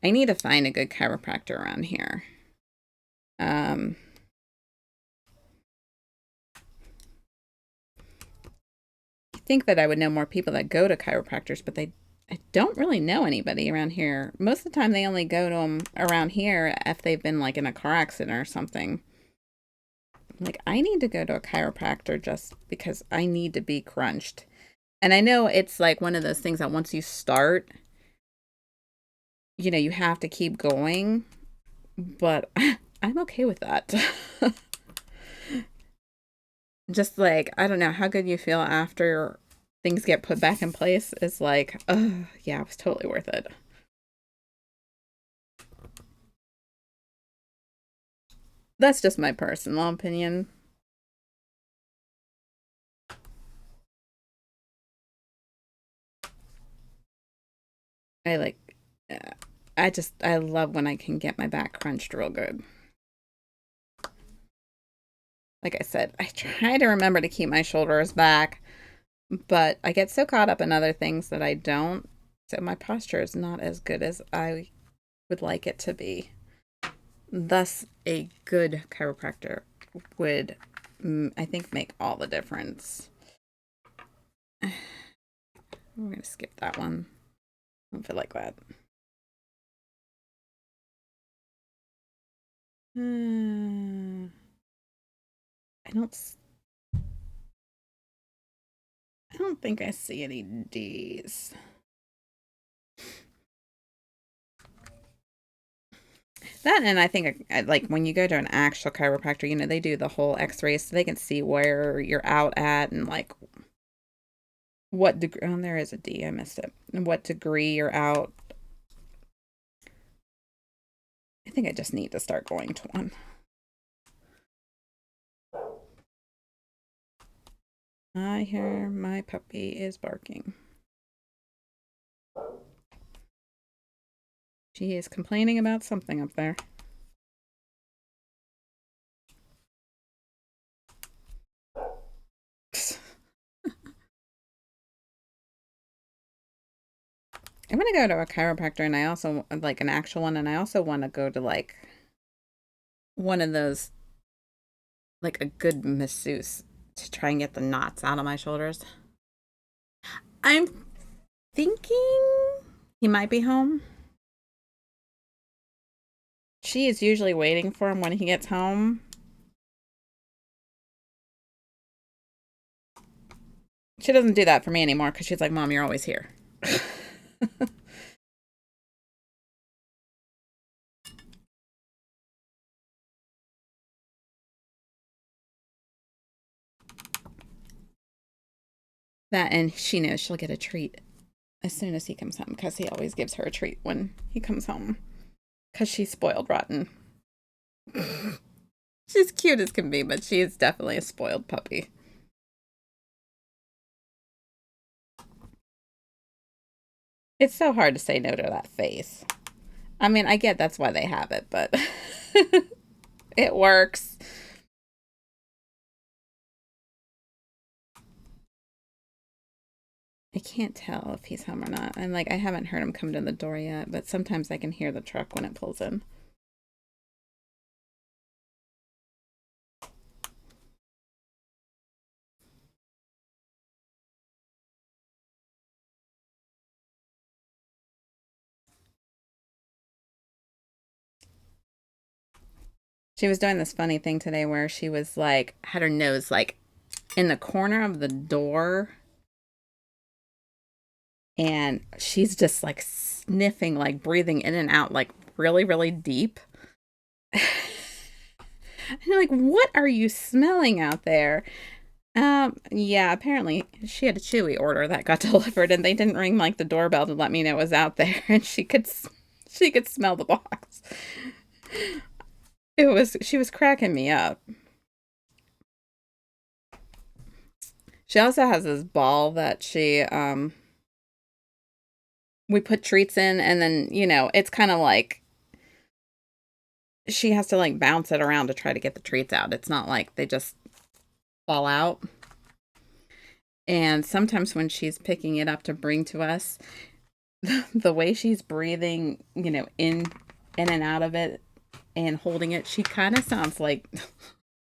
I need to find a good chiropractor around here. I think that I would know more people that go to chiropractors, but I don't really know anybody around here. Most of the time, they only go to them around here if they've been like in a car accident or something. Like, I need to go to a chiropractor just because I need to be crunched. And I know it's like one of those things that once you start, you have to keep going, but I'm okay with that. Just like, I don't know how good you feel after things get put back in place is like, oh, yeah, it was totally worth it. That's just my personal opinion. I like, I love when I can get my back crunched real good. Like I said, I try to remember to keep my shoulders back, but I get so caught up in other things that I don't. So my posture is not as good as I would like it to be. Thus, a good chiropractor would, I think, make all the difference. We're going to skip that one. I don't feel like that. I don't think I see any D's. That, and I think like when you go to an actual chiropractor, they do the whole X-rays so they can see where you're out at and like what degree. Oh, there is a D. I missed it. And what degree you're out. I think I just need to start going to one. I hear my puppy is barking. She is complaining about something up there. I want to go to a chiropractor, and I also like an actual one, and I also want to go to like one of those, like a good masseuse to try and get the knots out of my shoulders. I'm thinking he might be home. She is usually waiting for him when he gets home. She doesn't do that for me anymore because she's like, Mom, you're always here. That, and she knows she'll get a treat as soon as he comes home because he always gives her a treat when he comes home because she's spoiled rotten. She's cute as can be, but she is definitely a spoiled puppy. It's so hard to say no to that face. I mean, I get that's why they have it, but it works. I can't tell if he's home or not. And like, I haven't heard him come to the door yet, but sometimes I can hear the truck when it pulls in. She was doing this funny thing today where she was like, had her nose like in the corner of the door. And she's just like sniffing, like breathing in and out, like really, really deep. And you're like, what are you smelling out there? Yeah, apparently she had a Chewy order that got delivered and they didn't ring like the doorbell to let me know it was out there and she could smell the box. She was cracking me up. She also has this ball that we put treats in, and then, it's kind of like she has to like bounce it around to try to get the treats out. It's not like they just fall out. And sometimes when she's picking it up to bring to us, the way she's breathing, in and out of it and holding it, she kind of sounds like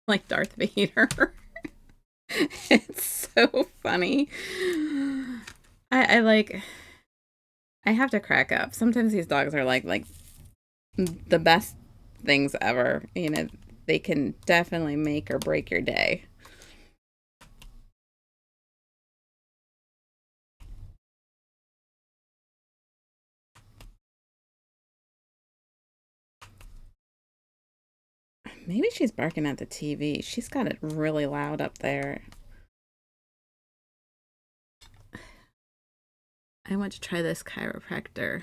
like Darth Vader. It's so funny. I like I have to crack up. Sometimes these dogs are like the best things ever. They can definitely make or break your day. Maybe she's barking at the TV. She's got it really loud up there. I want to try this chiropractor.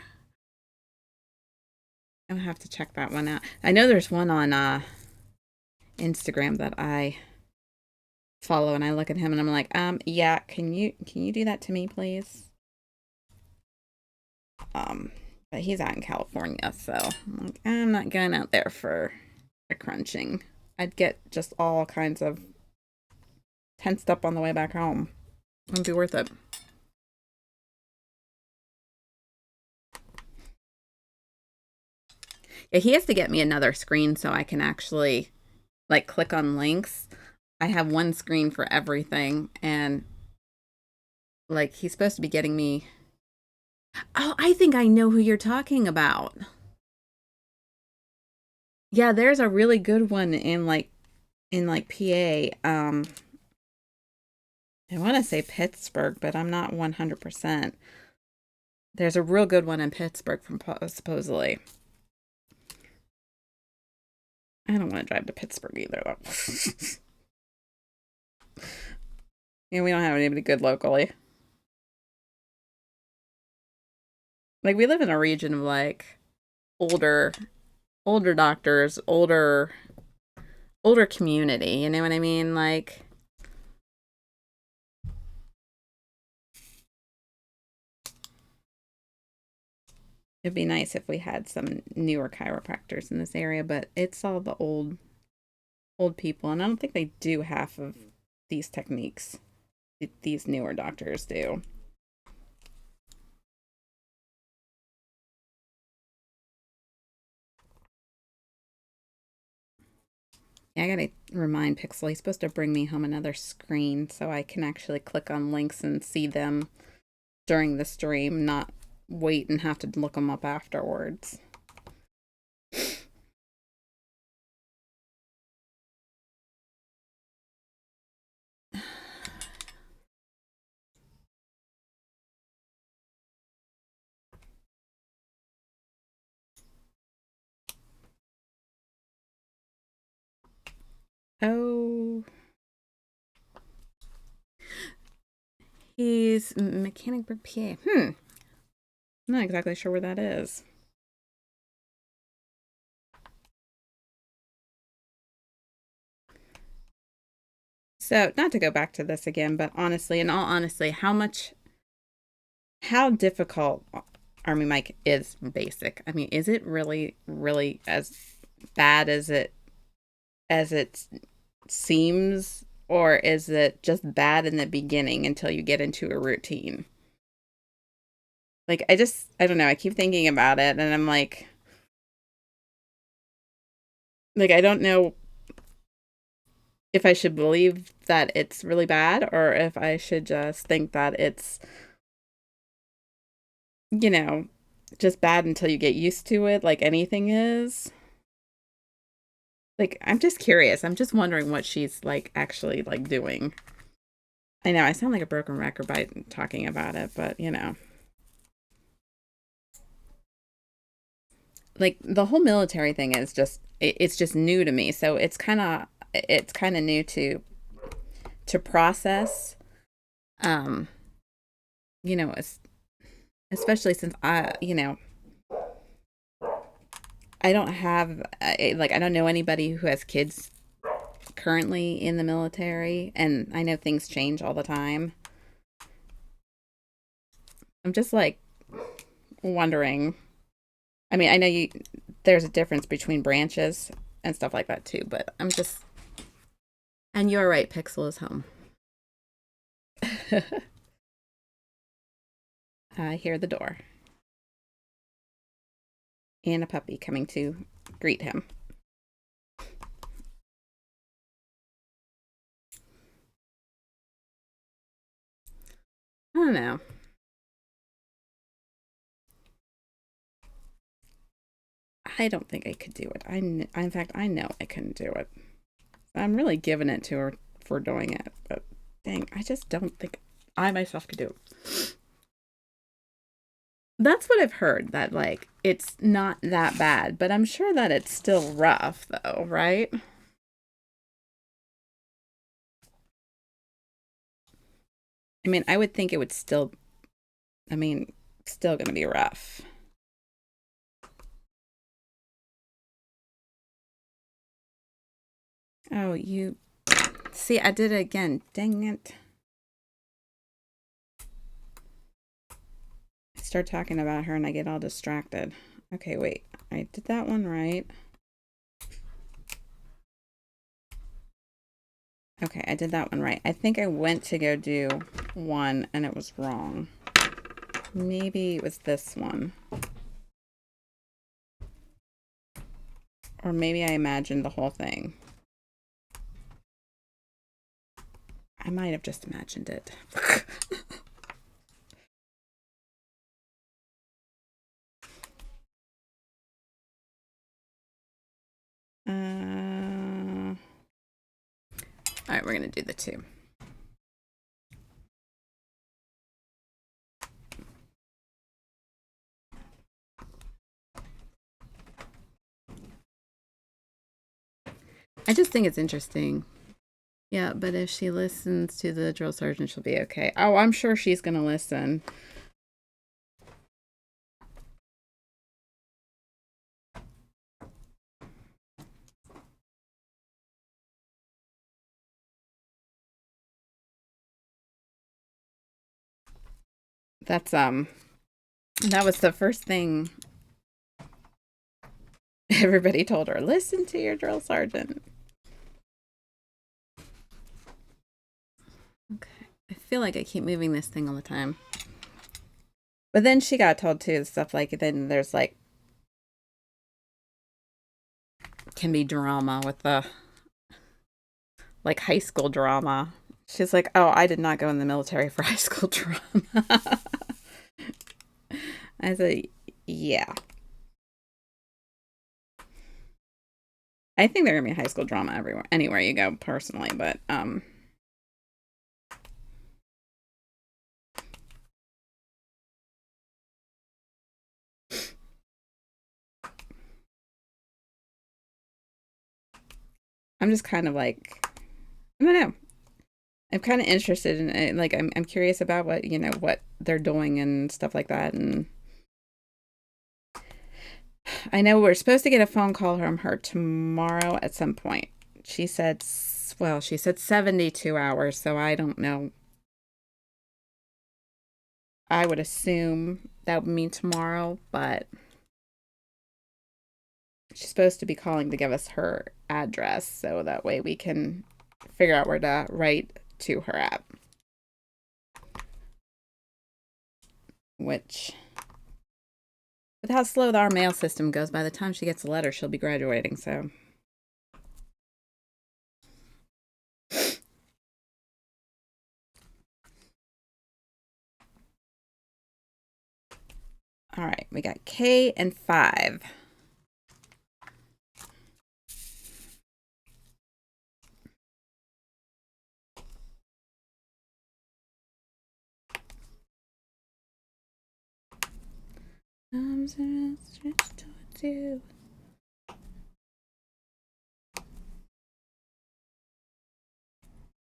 I'm gonna have to check that one out. I know there's one on Instagram that I follow, and I look at him and I'm like, yeah, can you do that to me, please? But he's out in California, so I'm not going out there for a crunching. I'd get just all kinds of tensed up on the way back home. Wouldn't be worth it. Yeah, he has to get me another screen so I can actually like click on links. I have one screen for everything, and like he's supposed to be getting me. Oh, I think I know who you're talking about. Yeah, there's a really good one in PA. I want to say Pittsburgh, but I'm not 100%. There's a real good one in Pittsburgh from supposedly. I don't want to drive to Pittsburgh either, though. We don't have anybody good locally. Like, we live in a region of like older doctors, older community, you know what I mean? Like, it'd be nice if we had some newer chiropractors in this area, but it's all the old people, and I don't think they do half of these techniques. These newer doctors do. Yeah, I gotta remind Pixel he's supposed to bring me home another screen so I can actually click on links and see them during the stream, not wait and have to look them up afterwards. Oh, he's Mechanicsburg, PA. I'm not exactly sure where that is. So, not to go back to this again, but honestly, in all honesty, how difficult Army Mike is basic? I mean, is it really, really as bad as it seems, or is it just bad in the beginning until you get into a routine? Like, I don't know. I keep thinking about it, and I'm like, I don't know if I should believe that it's really bad or if I should just think that it's, you know, just bad until you get used to it, like anything is. Like, I'm just curious. I'm just wondering what she's like actually like doing. I know I sound like a broken record by talking about it, but like the whole military thing is just it's just new to me. So it's kind of new to process. Um, you know, especially since I don't have like I don't know anybody who has kids currently in the military, and I know things change all the time. I'm just like wondering. I mean, I know there's a difference between branches and stuff like that too, but I'm just. And you're right, Pixel is home. I hear the door. And a puppy coming to greet him. I don't know. I don't think I could do it. In fact, I know I couldn't do it. I'm really giving it to her for doing it, but dang, I just don't think I myself could do it. That's what I've heard, that like it's not that bad, but I'm sure that it's still rough though, right? I mean, I would think it would still, I mean, still gonna be rough. Oh, you see, I did it again. Dang it. I start talking about her and I get all distracted. Okay, wait. I did that one right. Okay, I did that one right. I think I went to go do one and it was wrong. Maybe it was this one. Or maybe I imagined the whole thing. I might have just imagined it. All right, we're going to do the two. I just think it's interesting. Yeah, but if she listens to the drill sergeant, she'll be okay. Oh, I'm sure she's going to listen. That's that was the first thing everybody told her. Listen to your drill sergeant. Okay. I feel like I keep moving this thing all the time. But then she got told too, stuff like, then there's like, can be drama with the, like high school drama. She's like, oh, I did not go in the military for high school drama. I said, yeah. I think there are gonna be high school drama everywhere, anywhere you go, personally, but I'm just kind of like, I don't know. I'm kind of interested in it. Like, I'm curious about what, what they're doing and stuff like that. And I know we're supposed to get a phone call from her tomorrow at some point. She said, well, she said 72 hours, so I don't know. I would assume that would mean tomorrow, but she's supposed to be calling to give us her address so that way we can figure out where to write to her at. Which, with how slow our mail system goes, by the time she gets a letter, she'll be graduating, so. All right, we got K and 5. Arms are stretched towards you.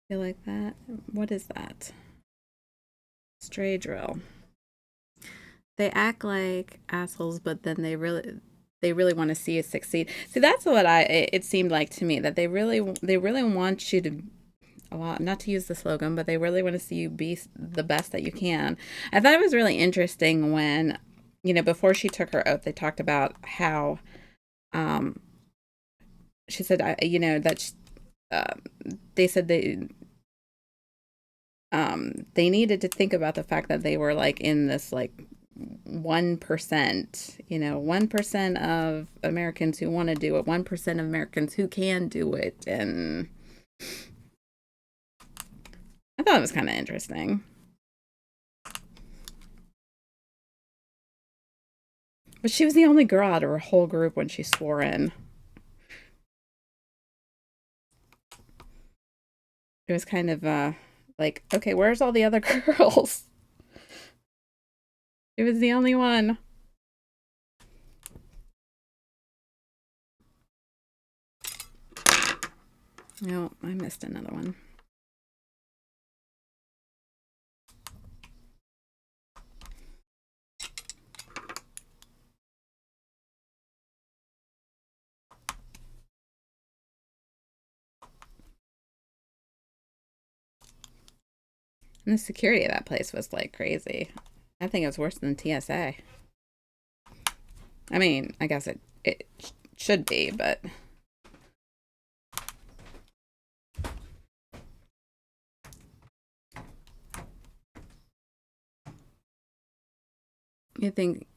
Feel like that? What is that? Stray drill. They act like assholes, but then they really, they really want to see you succeed. See, that's what it seemed like to me, that they really want you to, well, not to use the slogan, but they really want to see you be the best that you can. I thought it was really interesting when, before she took her oath, they talked about how, um, she said, that uh, they said they needed to think about the fact that they were like in this like 1%, 1% of Americans who want to do it, 1% of Americans who can do it. And I thought it was kind of interesting. But she was the only girl out of her whole group when she swore in. It was kind of like, okay, where's all the other girls? It was the only one. No, I missed another one. And the security of that place was like crazy. I think it was worse than TSA. I mean, I guess it should be, but you think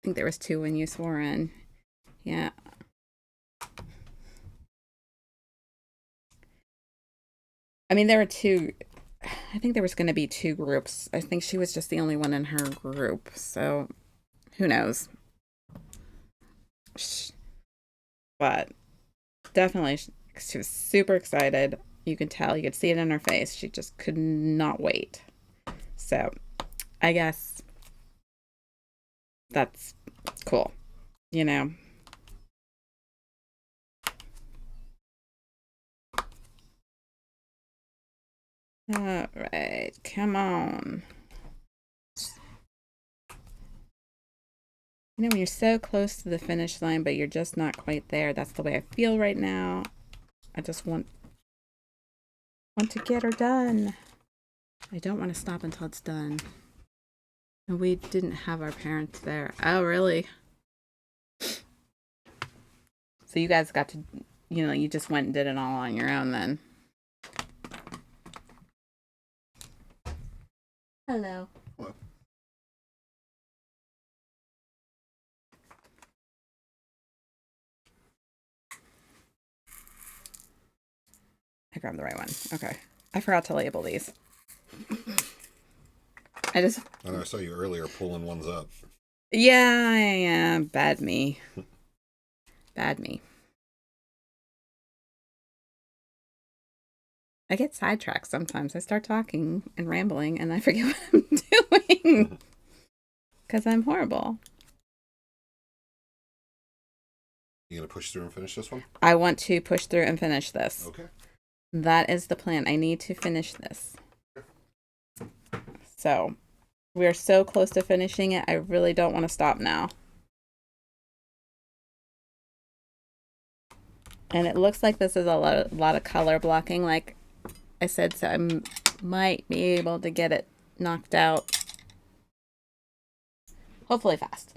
there was two when you swore in. Yeah. I mean, there were two. I think there was going to be two groups. I think she was just the only one in her group. So who knows? But definitely, she was super excited. You could tell, you could see it in her face. She just could not wait. So I guess that's cool, you know. All right, come on. When you're so close to the finish line, but you're just not quite there. That's the way I feel right now. I just want to get her done. I don't want to stop until it's done. And we didn't have our parents there. Oh, really? So you guys got to, you just went and did it all on your own then. Hello. Hello. I grabbed the right one. Okay. I forgot to label these. I know I saw you earlier pulling ones up. Yeah. Bad me. Bad me. I get sidetracked sometimes. I start talking and rambling and I forget what I'm doing. Because I'm horrible. You gonna push through and finish this one? I want to push through and finish this. Okay. That is the plan. I need to finish this. So, we're so close to finishing it. I really don't want to stop now. And it looks like this is a lot of color blocking, like I said, so I might be able to get it knocked out. Hopefully fast.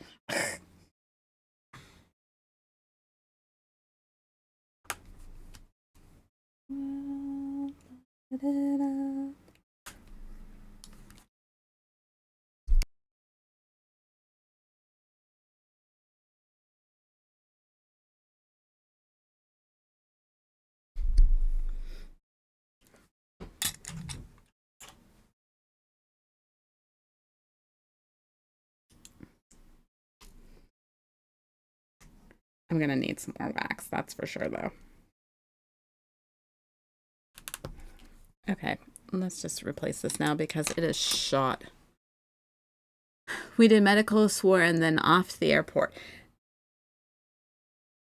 I'm gonna need some more wax, that's for sure though. Okay, let's just replace this now because it is shot. We did medical, swore, and then off to the airport.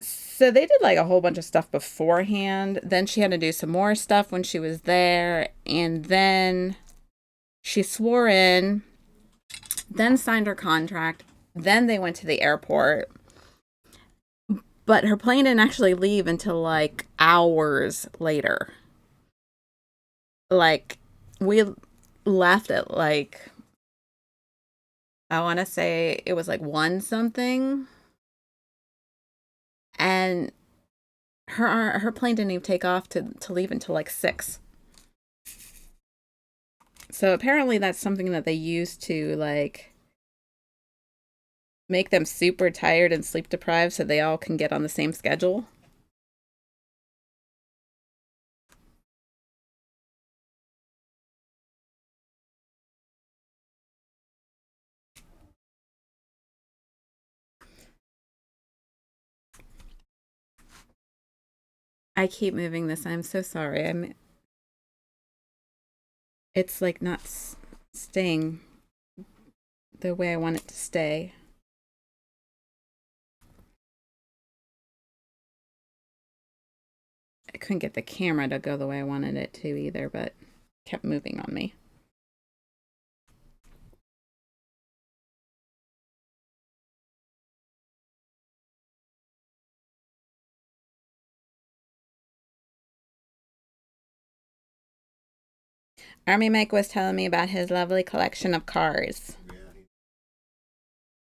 So they did like a whole bunch of stuff beforehand. Then she had to do some more stuff when she was there. And then she swore in, then signed her contract. Then they went to the airport. But her plane didn't actually leave until like hours later. Like, we left at like, I want to say it was like one something. And her plane didn't even take off to leave until like 6. So apparently that's something that they use to like make them super tired and sleep deprived so they all can get on the same schedule. I keep moving this. I'm so sorry. It's like not staying the way I want it to stay. I couldn't get the camera to go the way I wanted it to either, but it kept moving on me. Army Mike was telling me about his lovely collection of cars.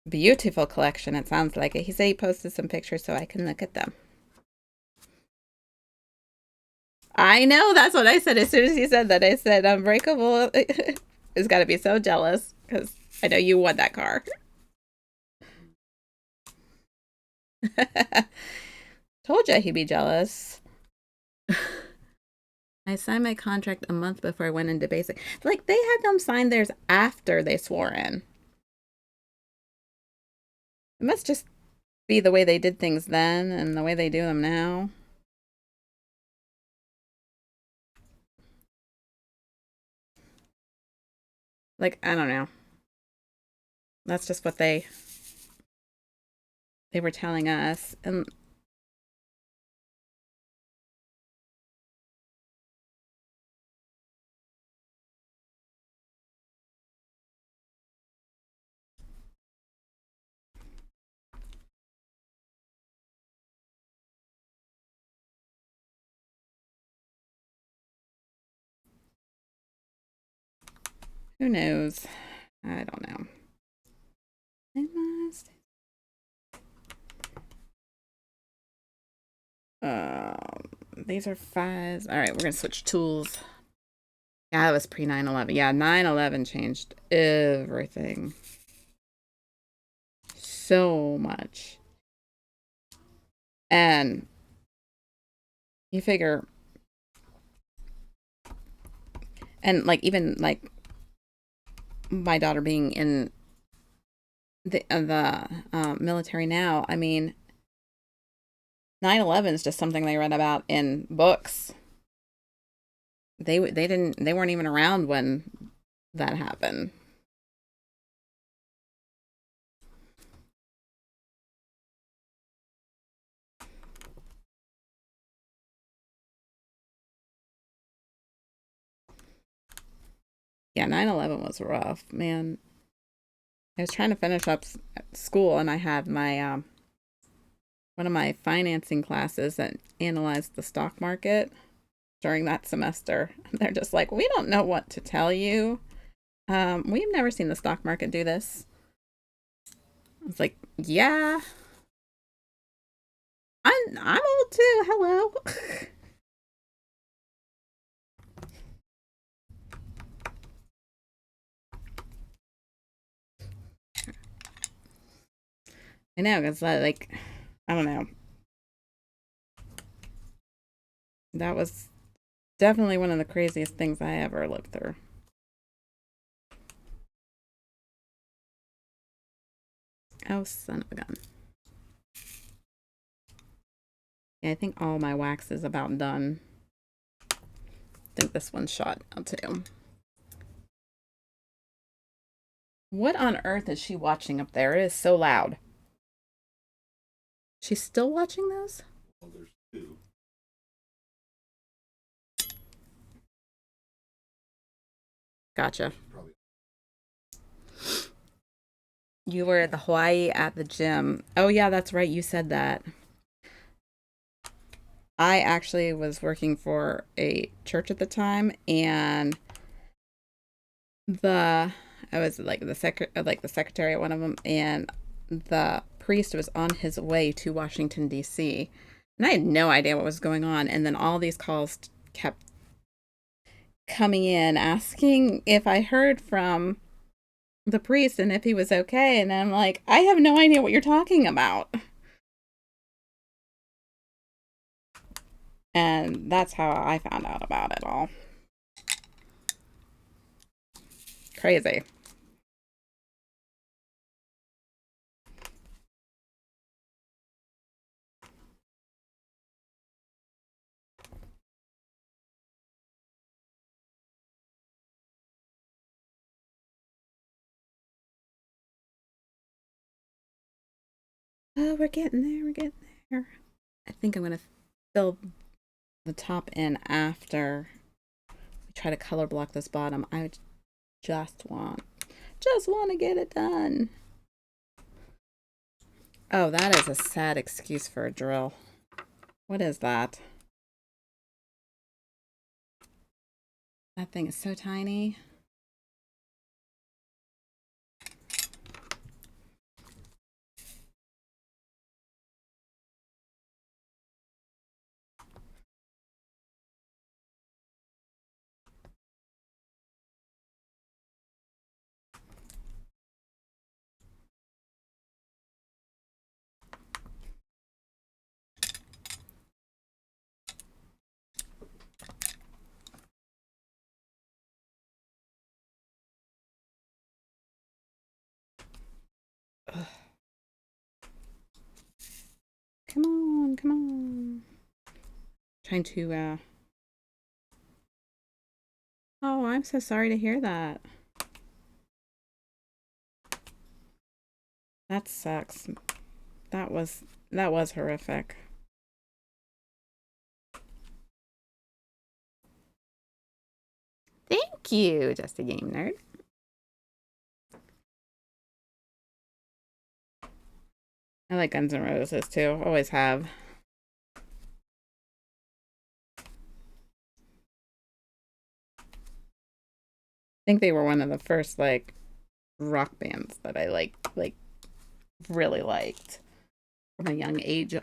Beautiful collection, it sounds like it. He said he posted some pictures so I can look at them. I know, that's what I said. As soon as he said that, I said, Unbreakable has got to be so jealous because I know you want that car. Told you he'd be jealous. I signed my contract a month before I went into basic. Like, they had them sign theirs after they swore in. It must just be the way they did things then and the way they do them now. Like, I don't know. That's just what they were telling us. And who knows? I don't know. I must. These are fives. All right, we're gonna switch tools. Yeah, that was pre 9/11. Yeah, 9/11 changed everything so much. And you figure, and like even like my daughter being in the military now, I mean, 9/11 is just something they read about in books. They weren't even around when that happened. Yeah, 9/11 was rough, man. I was trying to finish up school, and I had my one of my financing classes that analyzed the stock market during that semester. They're just like, we don't know what to tell you. We've never seen the stock market do this. I was like, yeah, I'm old too. Hello. I know, because like, I don't know. That was definitely one of the craziest things I ever lived through. Oh, son of a gun. Yeah, I think all my wax is about done. I think this one's shot now too. What on earth is she watching up there? It is so loud. She's still watching those? Well, there's two. Gotcha. Probably. You were at the Hawaii at the gym. Oh, yeah, that's right. You said that. I actually was working for a church at the time, and the I was like the secretary at one of them, and the priest was on his way to Washington D.C. and I had no idea what was going on. And then all these calls kept coming in asking if I heard from the priest and if he was okay. And I'm like, I have no idea what you're talking about. And that's how I found out about it all. Crazy. Oh, we're getting there. We're getting there. I think I'm going to fill the top in after we try to color block this bottom. I just want to get it done. Oh, that is a sad excuse for a drill. What is that? That thing is so tiny. Ugh. Come on, come on. Trying to, oh, I'm so sorry to hear that. That sucks. That was horrific. Thank you, Just a Game Nerd. I like Guns N' Roses too. Always have. I think they were one of the first like rock bands that I really liked from a young age.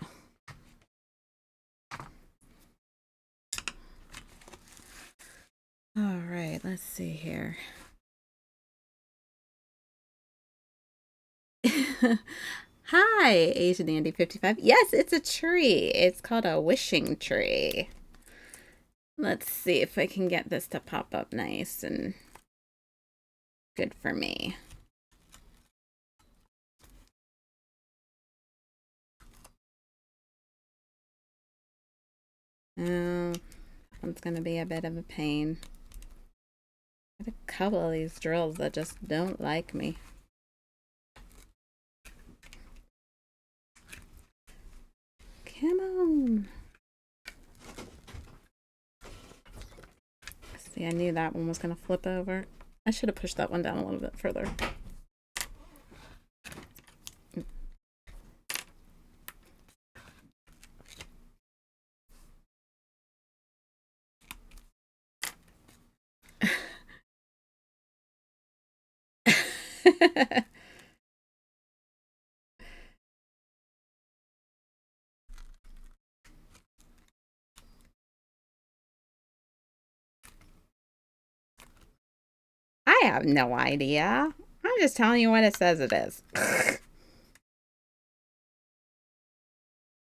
All right, let's see here. Hi, Asian Andy 55. Yes, it's a tree. It's called a wishing tree. Let's see if I can get this to pop up nice and good for me. Oh, it's going to be a bit of a pain. I have a couple of these drills that just don't like me. Come on. See, I knew that one was going to flip over. I should have pushed that one down a little bit further. I have no idea. I'm just telling you what it says it is.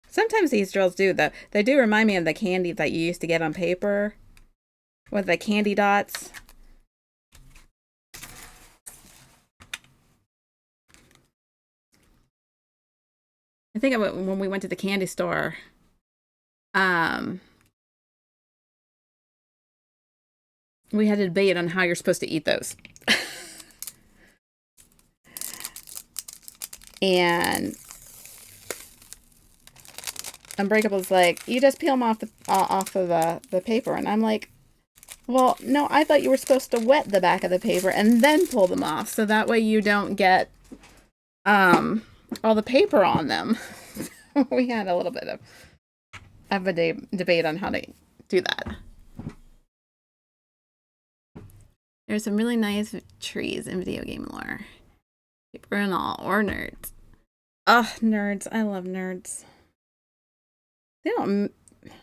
Sometimes these drills do, though. They do remind me of the candy that you used to get on paper with the candy dots. I think when we went to the candy store, we had a debate on how you're supposed to eat those. And Unbreakable's like, you just peel them off of the paper. And I'm like, well, no, I thought you were supposed to wet the back of the paper and then pull them off. So that way you don't get all the paper on them. We had a little bit of have a debate on how to do that. There's some really nice trees in video game lore. Paper and all, or nerds. Ugh, nerds. I love nerds. They don't.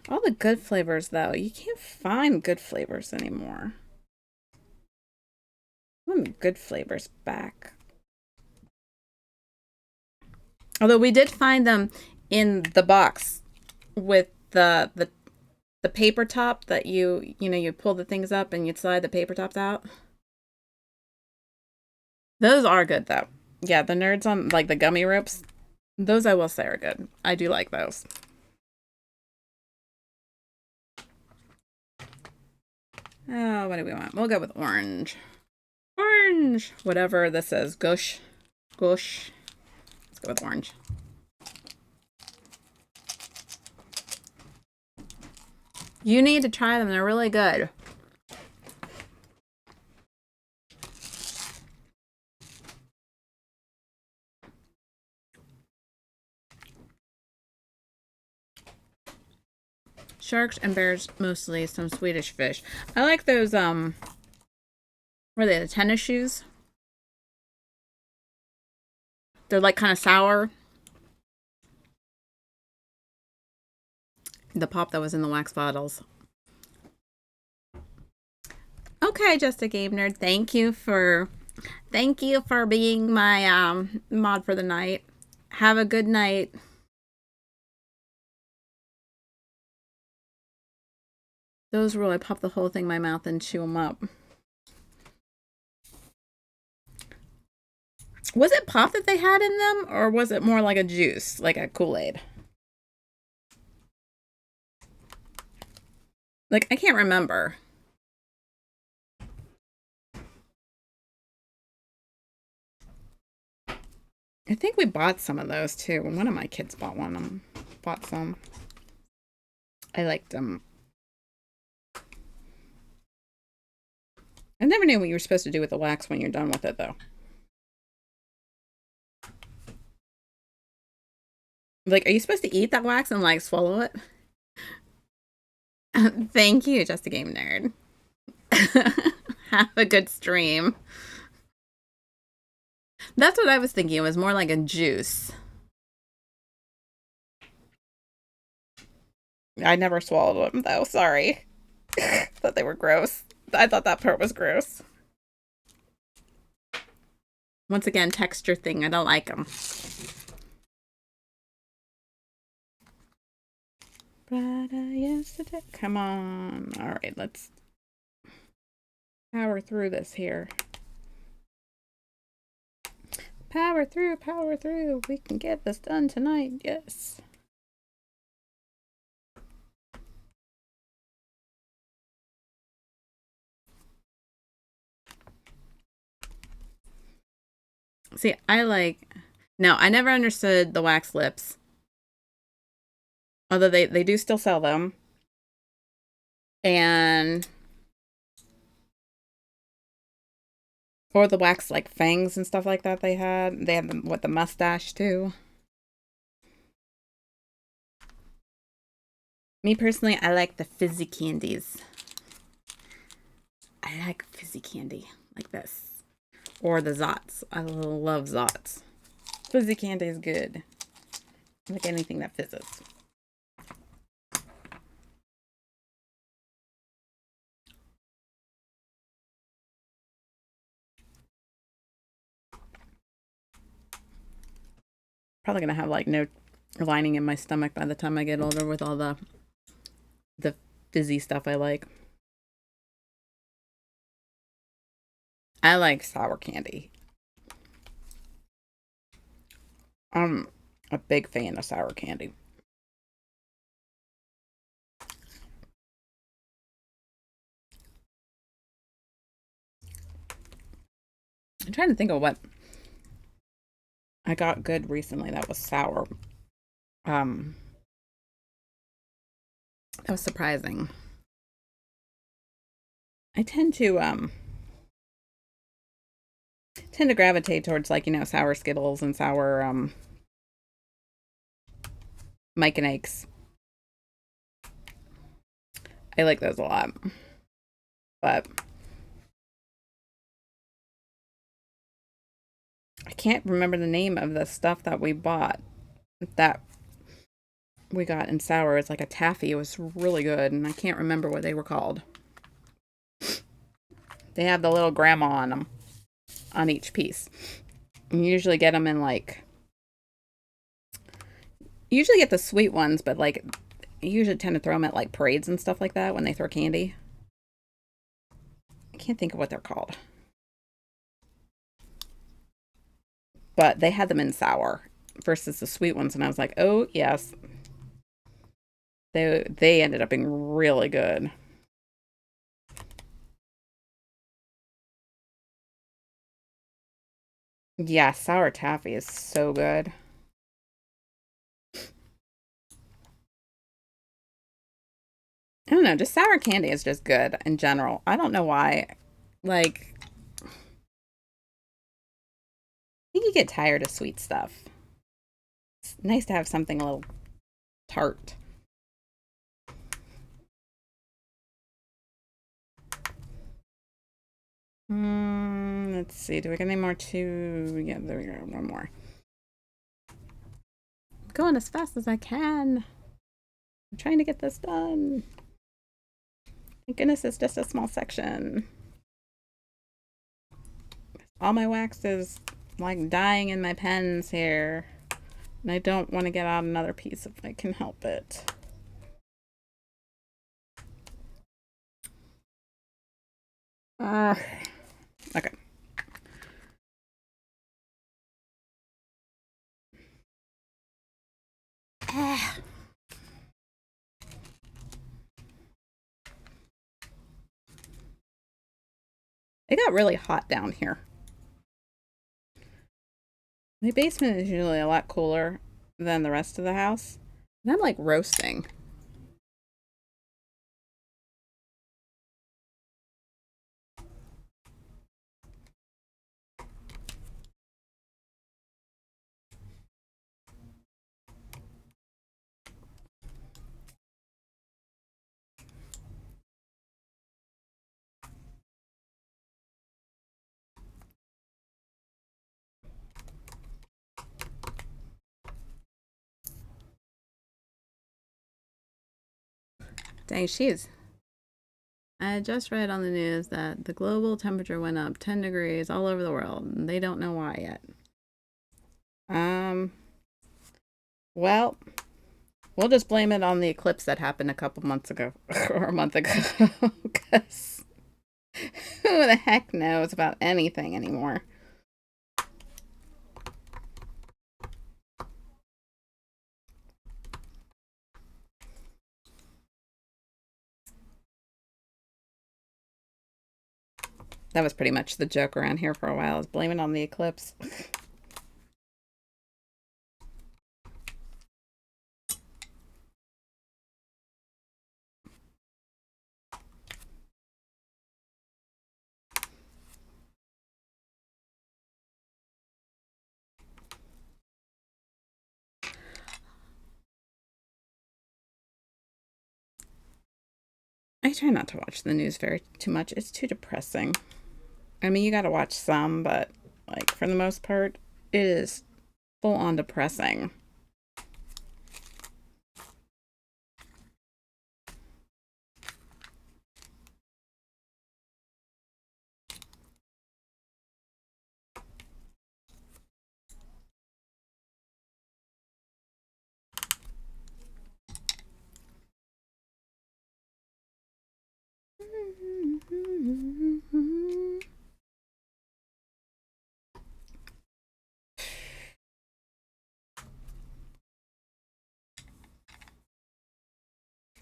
All the good flavors, though. You can't find good flavors anymore. I want the good flavors back. Although we did find them in the box with the paper top that you pull the things up and you slide the paper tops out. Those are good though. Yeah, the nerds on like the gummy ropes, those I will say are good. I do like those. Oh, what do we want? We'll go with orange. Orange! Whatever this is. Gush. Gush. Let's go with orange. You need to try them. They're really good. Sharks and bears, mostly some Swedish fish. I like those, what are they, the tennis shoes? They're like kind of sour. The pop that was in the wax bottles. Okay, Just a Game Nerd. Thank you for being my mod for the night. Have a good night. Those rule. I pop the whole thing in my mouth and chew them up. Was it pop that they had in them, or was it more like a juice, like a Kool-Aid? Like, I can't remember. I think we bought some of those too. One of my kids bought some. I liked them. I never knew what you were supposed to do with the wax when you're done with it, though. Like, are you supposed to eat that wax and, like, swallow it? Thank you, Just a Game Nerd. Have a good stream. That's what I was thinking. It was more like a juice. I never swallowed them, though. Sorry. Thought they were gross. I thought that part was gross. Once again, texture thing. I don't like them. Yesterday. Come on. All right, let's power through this here. Power through, power through. We can get this done tonight. Yes. See, no, I never understood the wax lips. Although they do still sell them. And or the wax like fangs and stuff like that they had. They had the mustache too. Me personally, I like the fizzy candies. I like fizzy candy like this. Or the Zots. I love Zots. Fizzy candy is good. I like anything that fizzes. Probably gonna have like no lining in my stomach by the time I get older with all the fizzy stuff I like. I like sour candy. I'm a big fan of sour candy. I'm trying to think of what I got good recently that was sour. That was surprising. I tend to gravitate towards like, sour Skittles and sour Mike and Ike's. I like those a lot. But I can't remember the name of the stuff that we bought that we got in sour. It's like a taffy. It was really good, and I can't remember what they were called. They have the little grandma on them on each piece. And you usually get them in like, you usually get the sweet ones, but like you usually tend to throw them at like parades and stuff like that when they throw candy. I can't think of what they're called. But they had them in sour versus the sweet ones, and I was like, oh yes. They ended up being really good. Yeah, sour taffy is so good. I don't know, just sour candy is just good in general. I don't know why. Like, I think you get tired of sweet stuff. It's nice to have something a little tart. Let's see. Do we get any more too? Yeah, there we go. One more. I'm going as fast as I can. I'm trying to get this done. Thank goodness it's just a small section. All my wax is like dying in my pens here. And I don't want to get out another piece if I can help it. Okay. It got really hot down here. My basement is usually a lot cooler than the rest of the house. And I'm like roasting. Dang, she is. I just read on the news that the global temperature went up 10 degrees all over the world, and they don't know why yet. Um, well, we'll just blame it on the eclipse that happened a couple months ago, or a month ago, because who the heck knows about anything anymore? That was pretty much the joke around here for a while, is blame it on the eclipse. I try not to watch the news very too much. It's too depressing. I mean, you got to watch some, but like for the most part, it is full on depressing.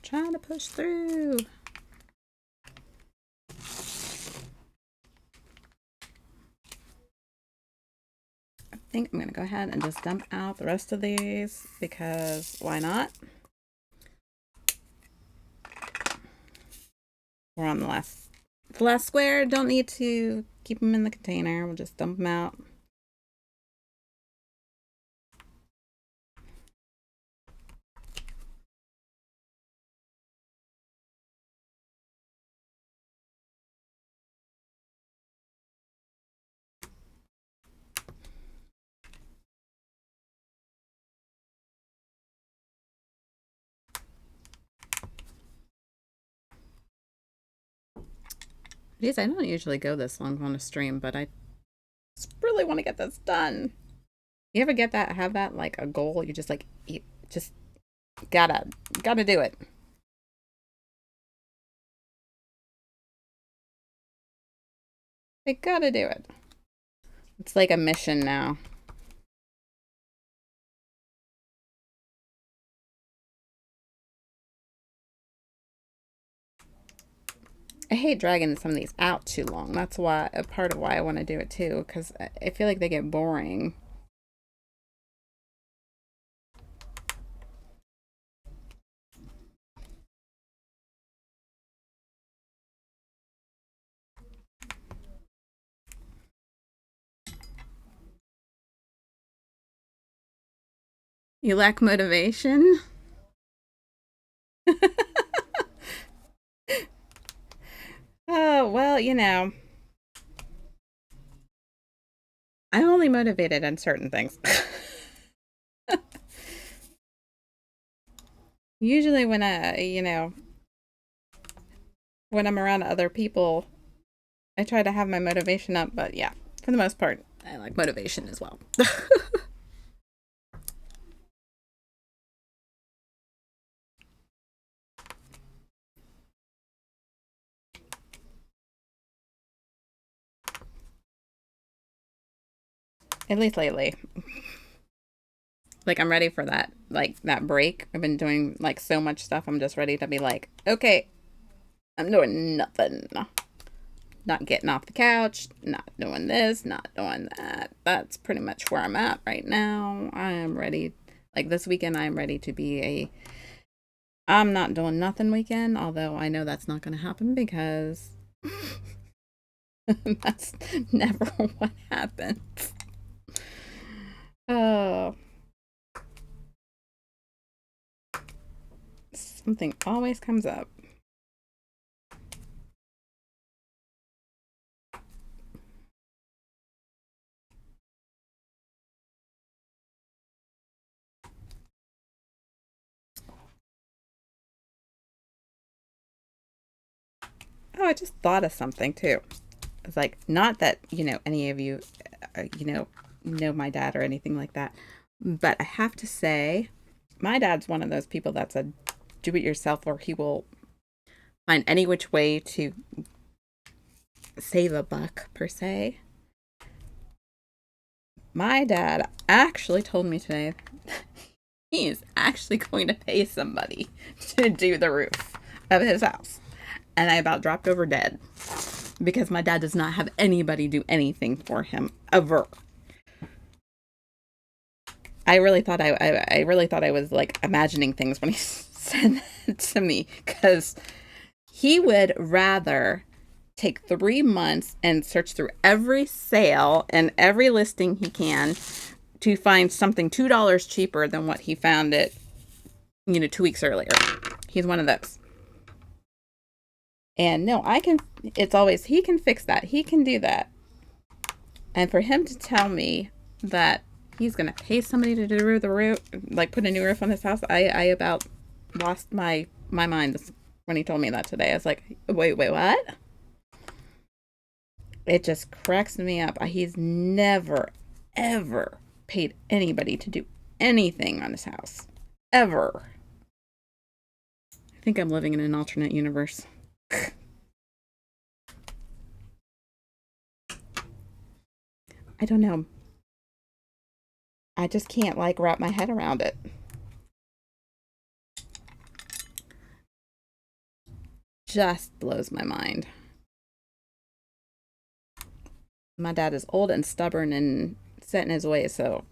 Trying to push through. I think I'm going to go ahead and just dump out the rest of these because why not? We're on the last square. Don't need to keep them in the container. We'll just dump them out. Geez, I don't usually go this long on a stream, but I really want to get this done. You ever get that, have that like a goal? You just like, you just gotta do it. I gotta do it. It's like a mission now. I hate dragging some of these out too long. That's why a part of why I want to do it too, because I feel like they get boring. You lack motivation? Oh, well, I'm only motivated on certain things. Usually when when I'm around other people, I try to have my motivation up, but yeah, for the most part, I like motivation as well. At least lately. Like I'm ready for that, like that break. I've been doing like so much stuff. I'm just ready to be like, okay, I'm doing nothing. Not getting off the couch, not doing this, not doing that. That's pretty much where I'm at right now. I am ready. Like this weekend, I'm ready to be I'm not doing nothing weekend, although I know that's not going to happen because that's never what happens. Oh, something always comes up. Oh, I just thought of something too. It's like, not that, any of you, know my dad or anything like that, but I have to say, my dad's one of those people that's a do it yourself, or he will find any which way to save a buck, per se. My dad actually told me today he is actually going to pay somebody to do the roof of his house. And I about dropped over dead because my dad does not have anybody do anything for him ever. I really thought I really thought I was like imagining things when he said that to me, because he would rather take 3 months and search through every sale and every listing he can to find something $2 cheaper than what he found it, 2 weeks earlier. He's one of those. And no, it's always, he can fix that. He can do that. And for him to tell me that he's going to pay somebody to do the roof, like put a new roof on his house, I about lost my mind when he told me that today. I was like, wait, what? It just cracks me up. He's never, ever paid anybody to do anything on his house. Ever. I think I'm living in an alternate universe. I don't know. I just can't like wrap my head around it. Just blows my mind. My dad is old and stubborn and set in his ways, so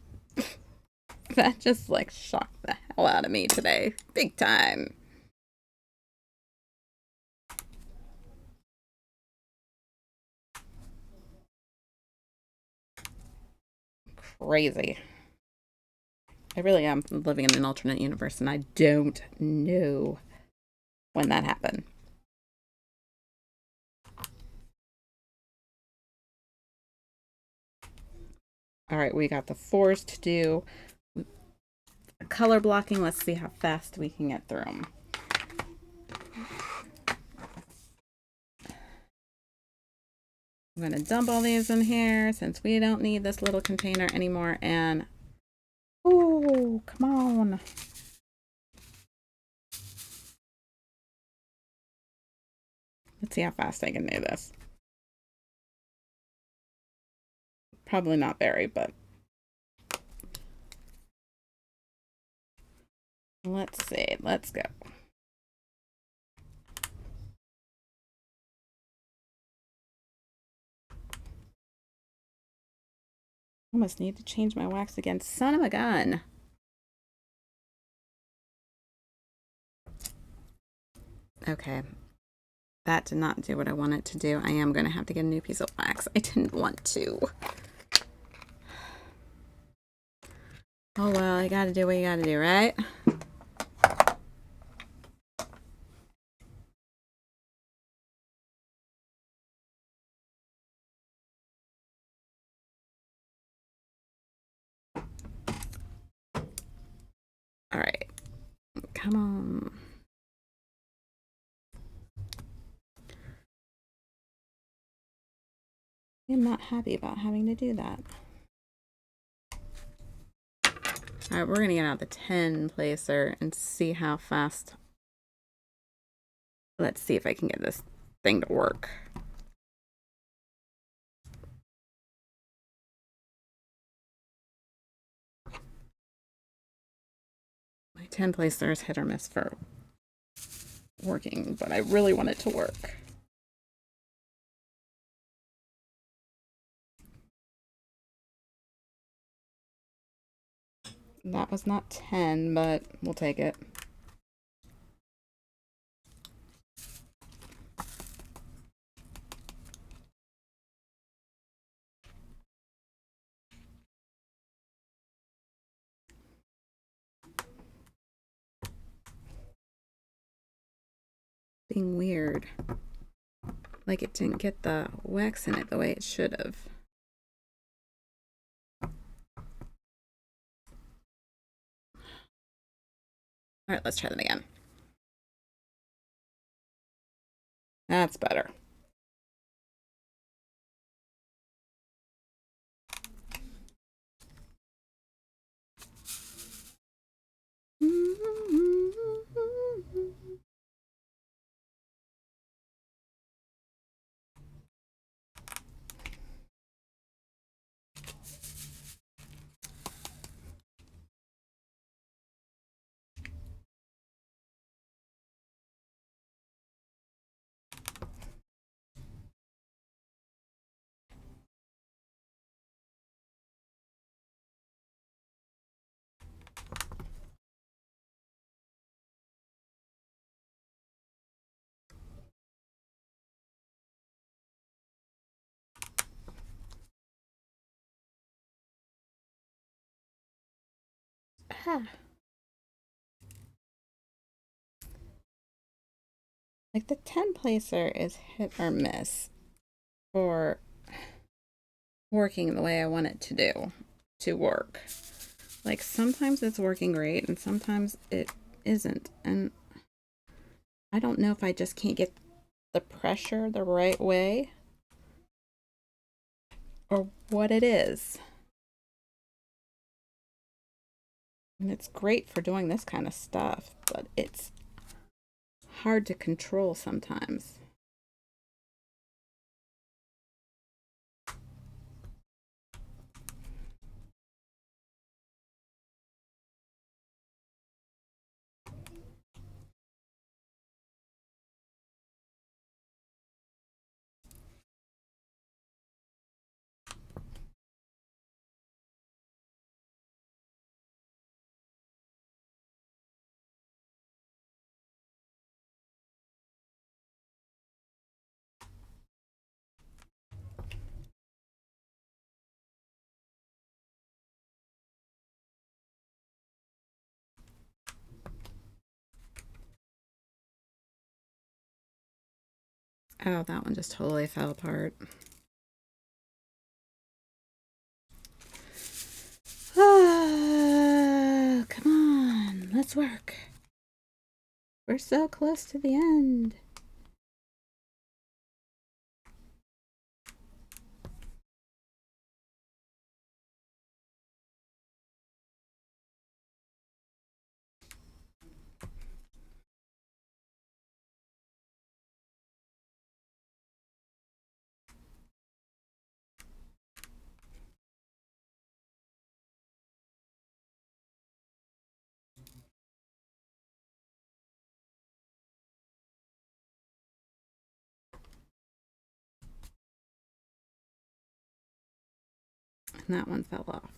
that just like shocked the hell out of me today. Big time. Crazy. I really am living in an alternate universe, and I don't know when that happened. All right, we got the fours to do. Color blocking, let's see how fast we can get through them. I'm going to dump all these in here since we don't need this little container anymore. And, oh, come on. Let's see how fast I can do this. Probably not very, but let's see. Let's go. Almost need to change my wax again. Son of a gun. Okay. That did not do what I wanted to do. I am going to have to get a new piece of wax. I didn't want to. Oh well, you gotta do what you gotta do, right? Alright. Come on. I'm not happy about having to do that. Alright, we're gonna get out the 10 placer and see how fast. Let's see if I can get this thing to work. My 10 placer is hit or miss for working, but I really want it to work. That was not 10, but we'll take it. Being weird. Like it didn't get the wax in it the way it should have. Alright, let's try them again. That's better. Like the 10 placer is hit or miss for working the way I want it to work. Like sometimes it's working great and sometimes it isn't. And I don't know if I just can't get the pressure the right way or what it is. And it's great for doing this kind of stuff, but it's hard to control sometimes. Oh, that one just totally fell apart. Oh, come on, let's work. We're so close to the end. And that one fell off.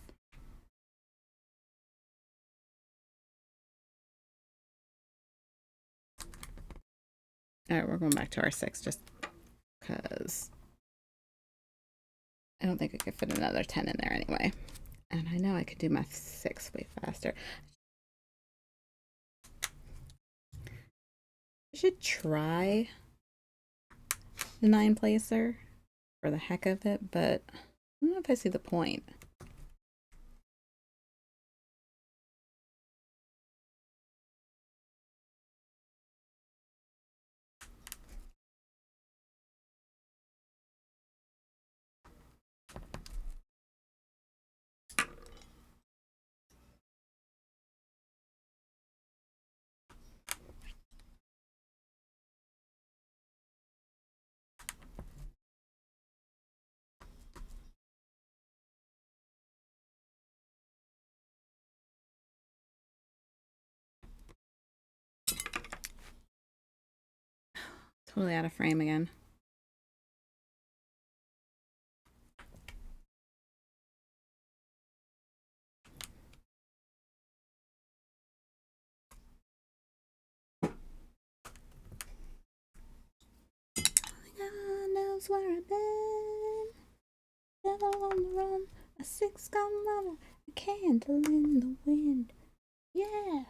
All right, we're going back to our 6 just because I don't think I could fit another 10 in there anyway. And I know I could do my 6 way faster. I should try the 9 placer for the heck of it, but I don't know if I see the point. Totally out of frame again. God knows where I've been. Devil on the run, a 6-gun lover, a candle in the wind. Yeah.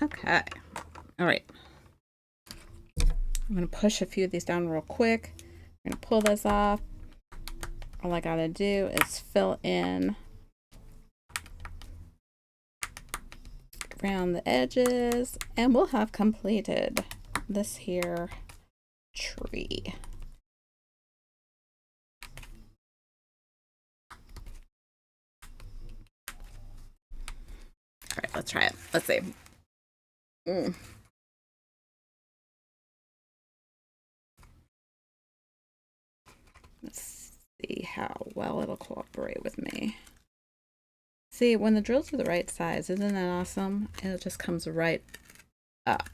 Okay. All right. I'm going to push a few of these down real quick. I'm going to pull this off. All I got to do is fill in around the edges, and we'll have completed this here tree. All right, let's try it. Let's see. Let's see how well it'll cooperate with me. See, when the drills are the right size, isn't that awesome? It just comes right up.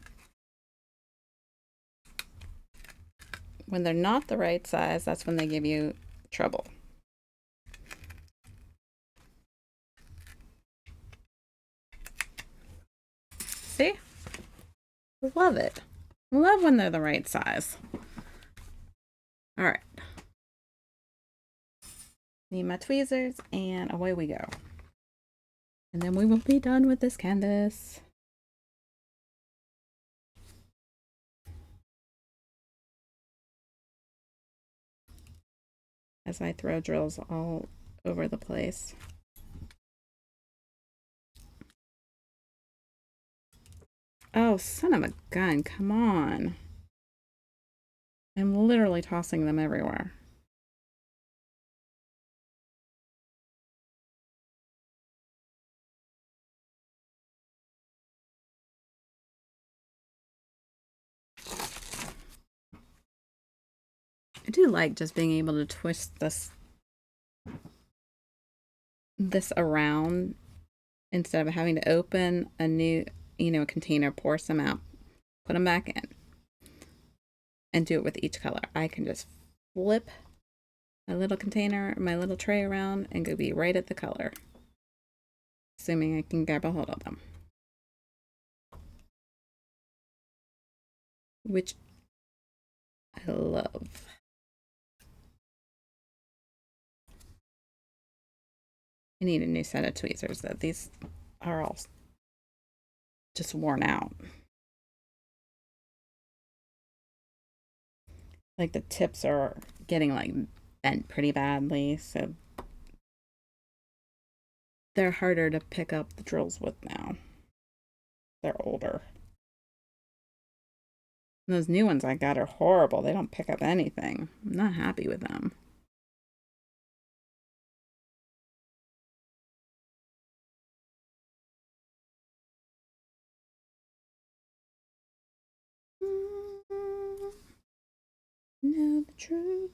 When they're not the right size, that's when they give you trouble. See? Love it. Love when they're the right size. All right. Need my tweezers, and away we go. And then we will be done with this canvas. As I throw drills all over the place. Oh, son of a gun, come on. I'm literally tossing them everywhere. I do like just being able to twist this around instead of having to open a new, a container, pour some out, put them back in, and do it with each color. I can just flip my little container, my little tray around, and go be right at the color, assuming I can grab a hold of them. Which I love. I need a new set of tweezers though. These are all just worn out. Like the tips are getting like bent pretty badly, so they're harder to pick up the drills with now. They're older. And those new ones I got are horrible. They don't pick up anything. I'm not happy with them. know the truth.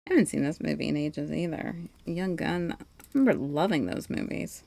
I haven't seen this movie in ages either. Young Gun. I remember loving those movies.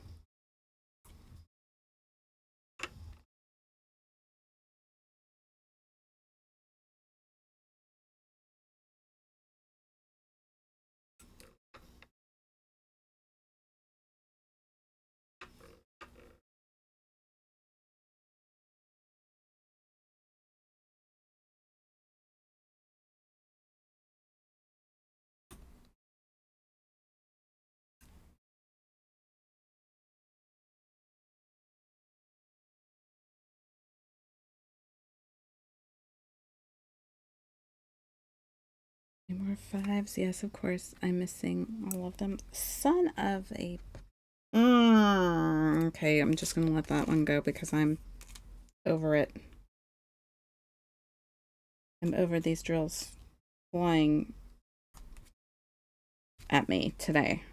Any more fives? Yes, of course. I'm missing all of them. Son of a. Okay, I'm just gonna let that one go because I'm over it. I'm over these drills flying at me today.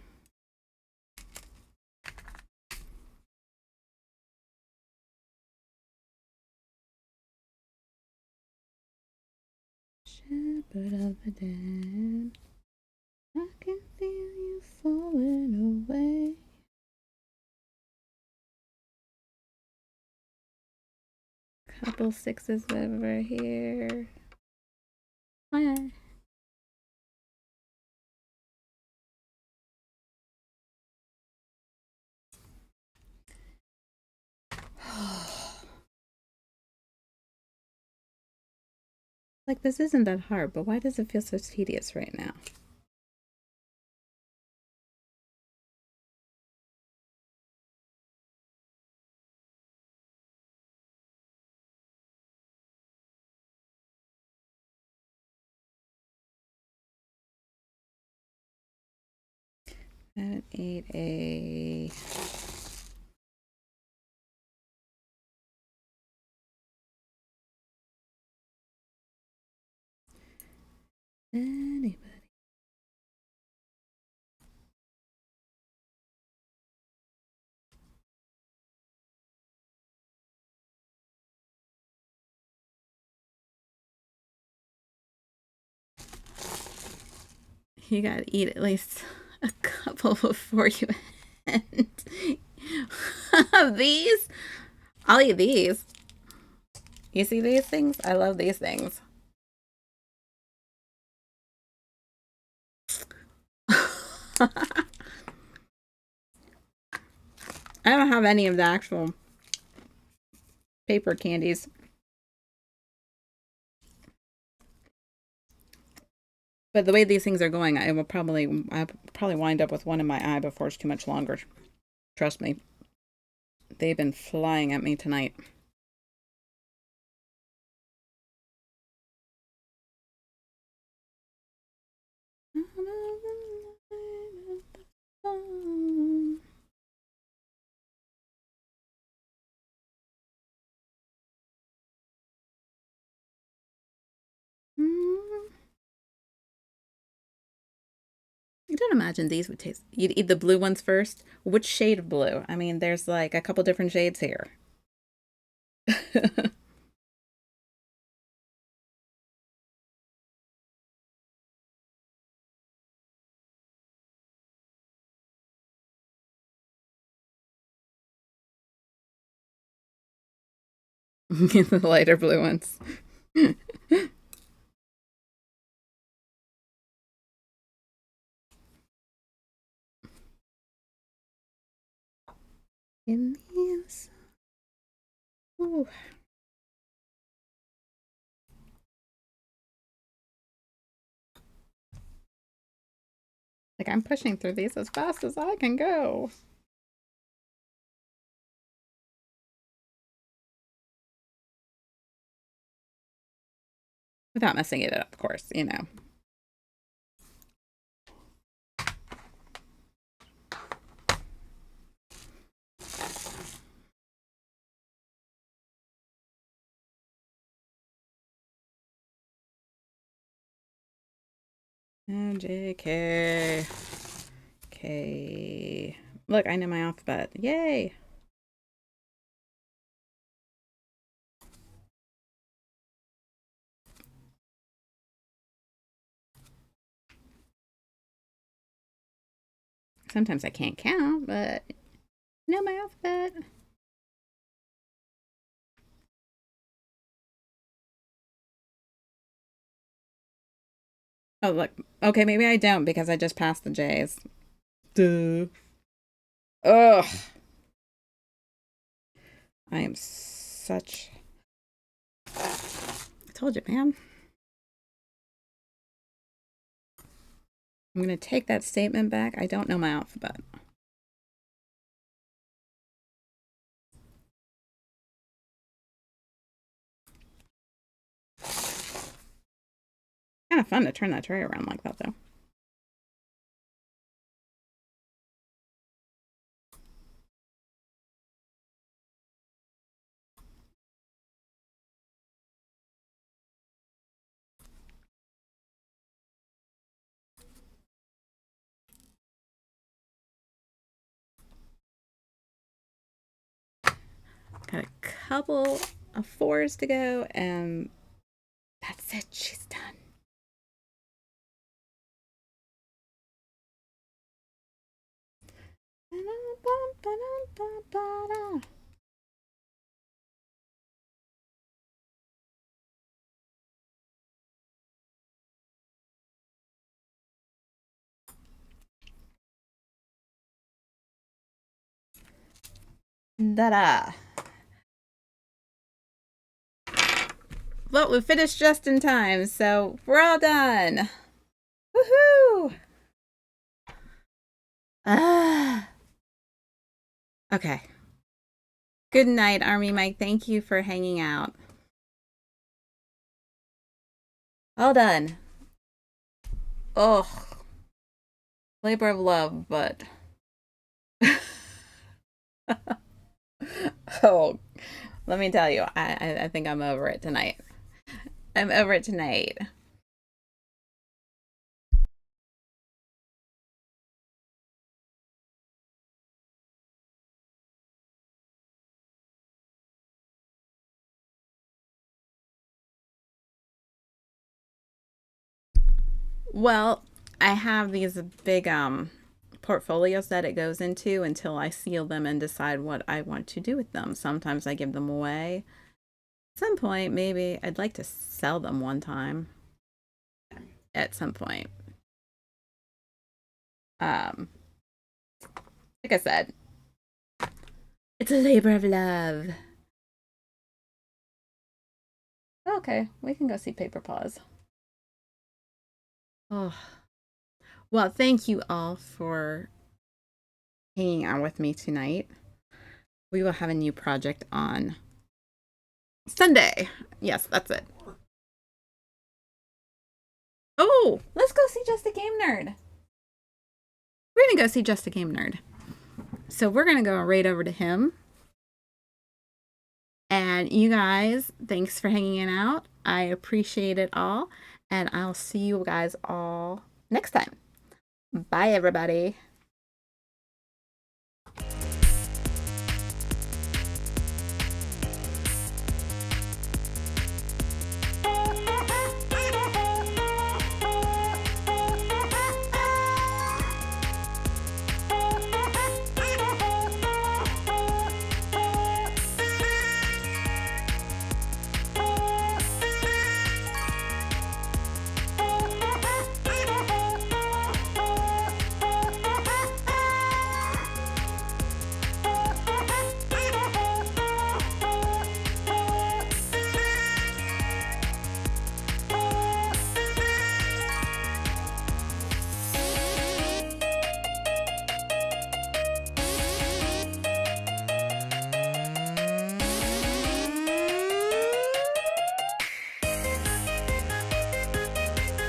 Shepherd of the dead, I can feel you falling away. Couple sixes over here. Hi. Like, this isn't that hard, but why does it feel so tedious right now? That 8A. Anybody. You gotta eat at least a couple before you end. These? I'll eat these. You see these things? I love these things. I don't have any of the actual paper candies. But the way these things are going, I'll probably wind up with one in my eye before it's too much longer. Trust me. They've been flying at me tonight. I don't imagine these would taste. You'd eat the blue ones first. Which shade of blue? I mean, there's like a couple different shades here. The lighter blue ones. In these. Ooh. Like, I'm pushing through these as fast as I can go. Without messing it up, of course, you know. And JK. K. Look, I know my alphabet. Yay! Sometimes I can't count, but I know my alphabet. Oh, look. Okay, maybe I don't because I just passed the J's. Duh. Ugh. I am such. I told you, man. I'm going to take that statement back. I don't know my alphabet. Kind of fun to turn that tray around like that, though. Got a couple of 4s to go, and that's it. She's done. Da-da. Well, we finished just in time, so we're all done. Woohoo! Okay. Good night, Army Mike. Thank you for hanging out. All done. Oh, labor of love, but oh, let me tell you, I think I'm over it tonight. I'm over it tonight. Well, I have these big portfolios that it goes into until I seal them and decide what I want to do with them. Sometimes I give them away. At some point, maybe I'd like to sell them one time. At some point. Um, like I said, it's a labor of love. Okay, we can go see Paper Paws. Oh, well, thank you all for hanging out with me tonight. We will have a new project on Sunday. Yes, that's it. Oh, let's go see Just a Game Nerd. We're going to go see Just a Game Nerd. So we're going to go right over to him. And you guys, thanks for hanging out. I appreciate it all. And I'll see you guys all next time. Bye, everybody.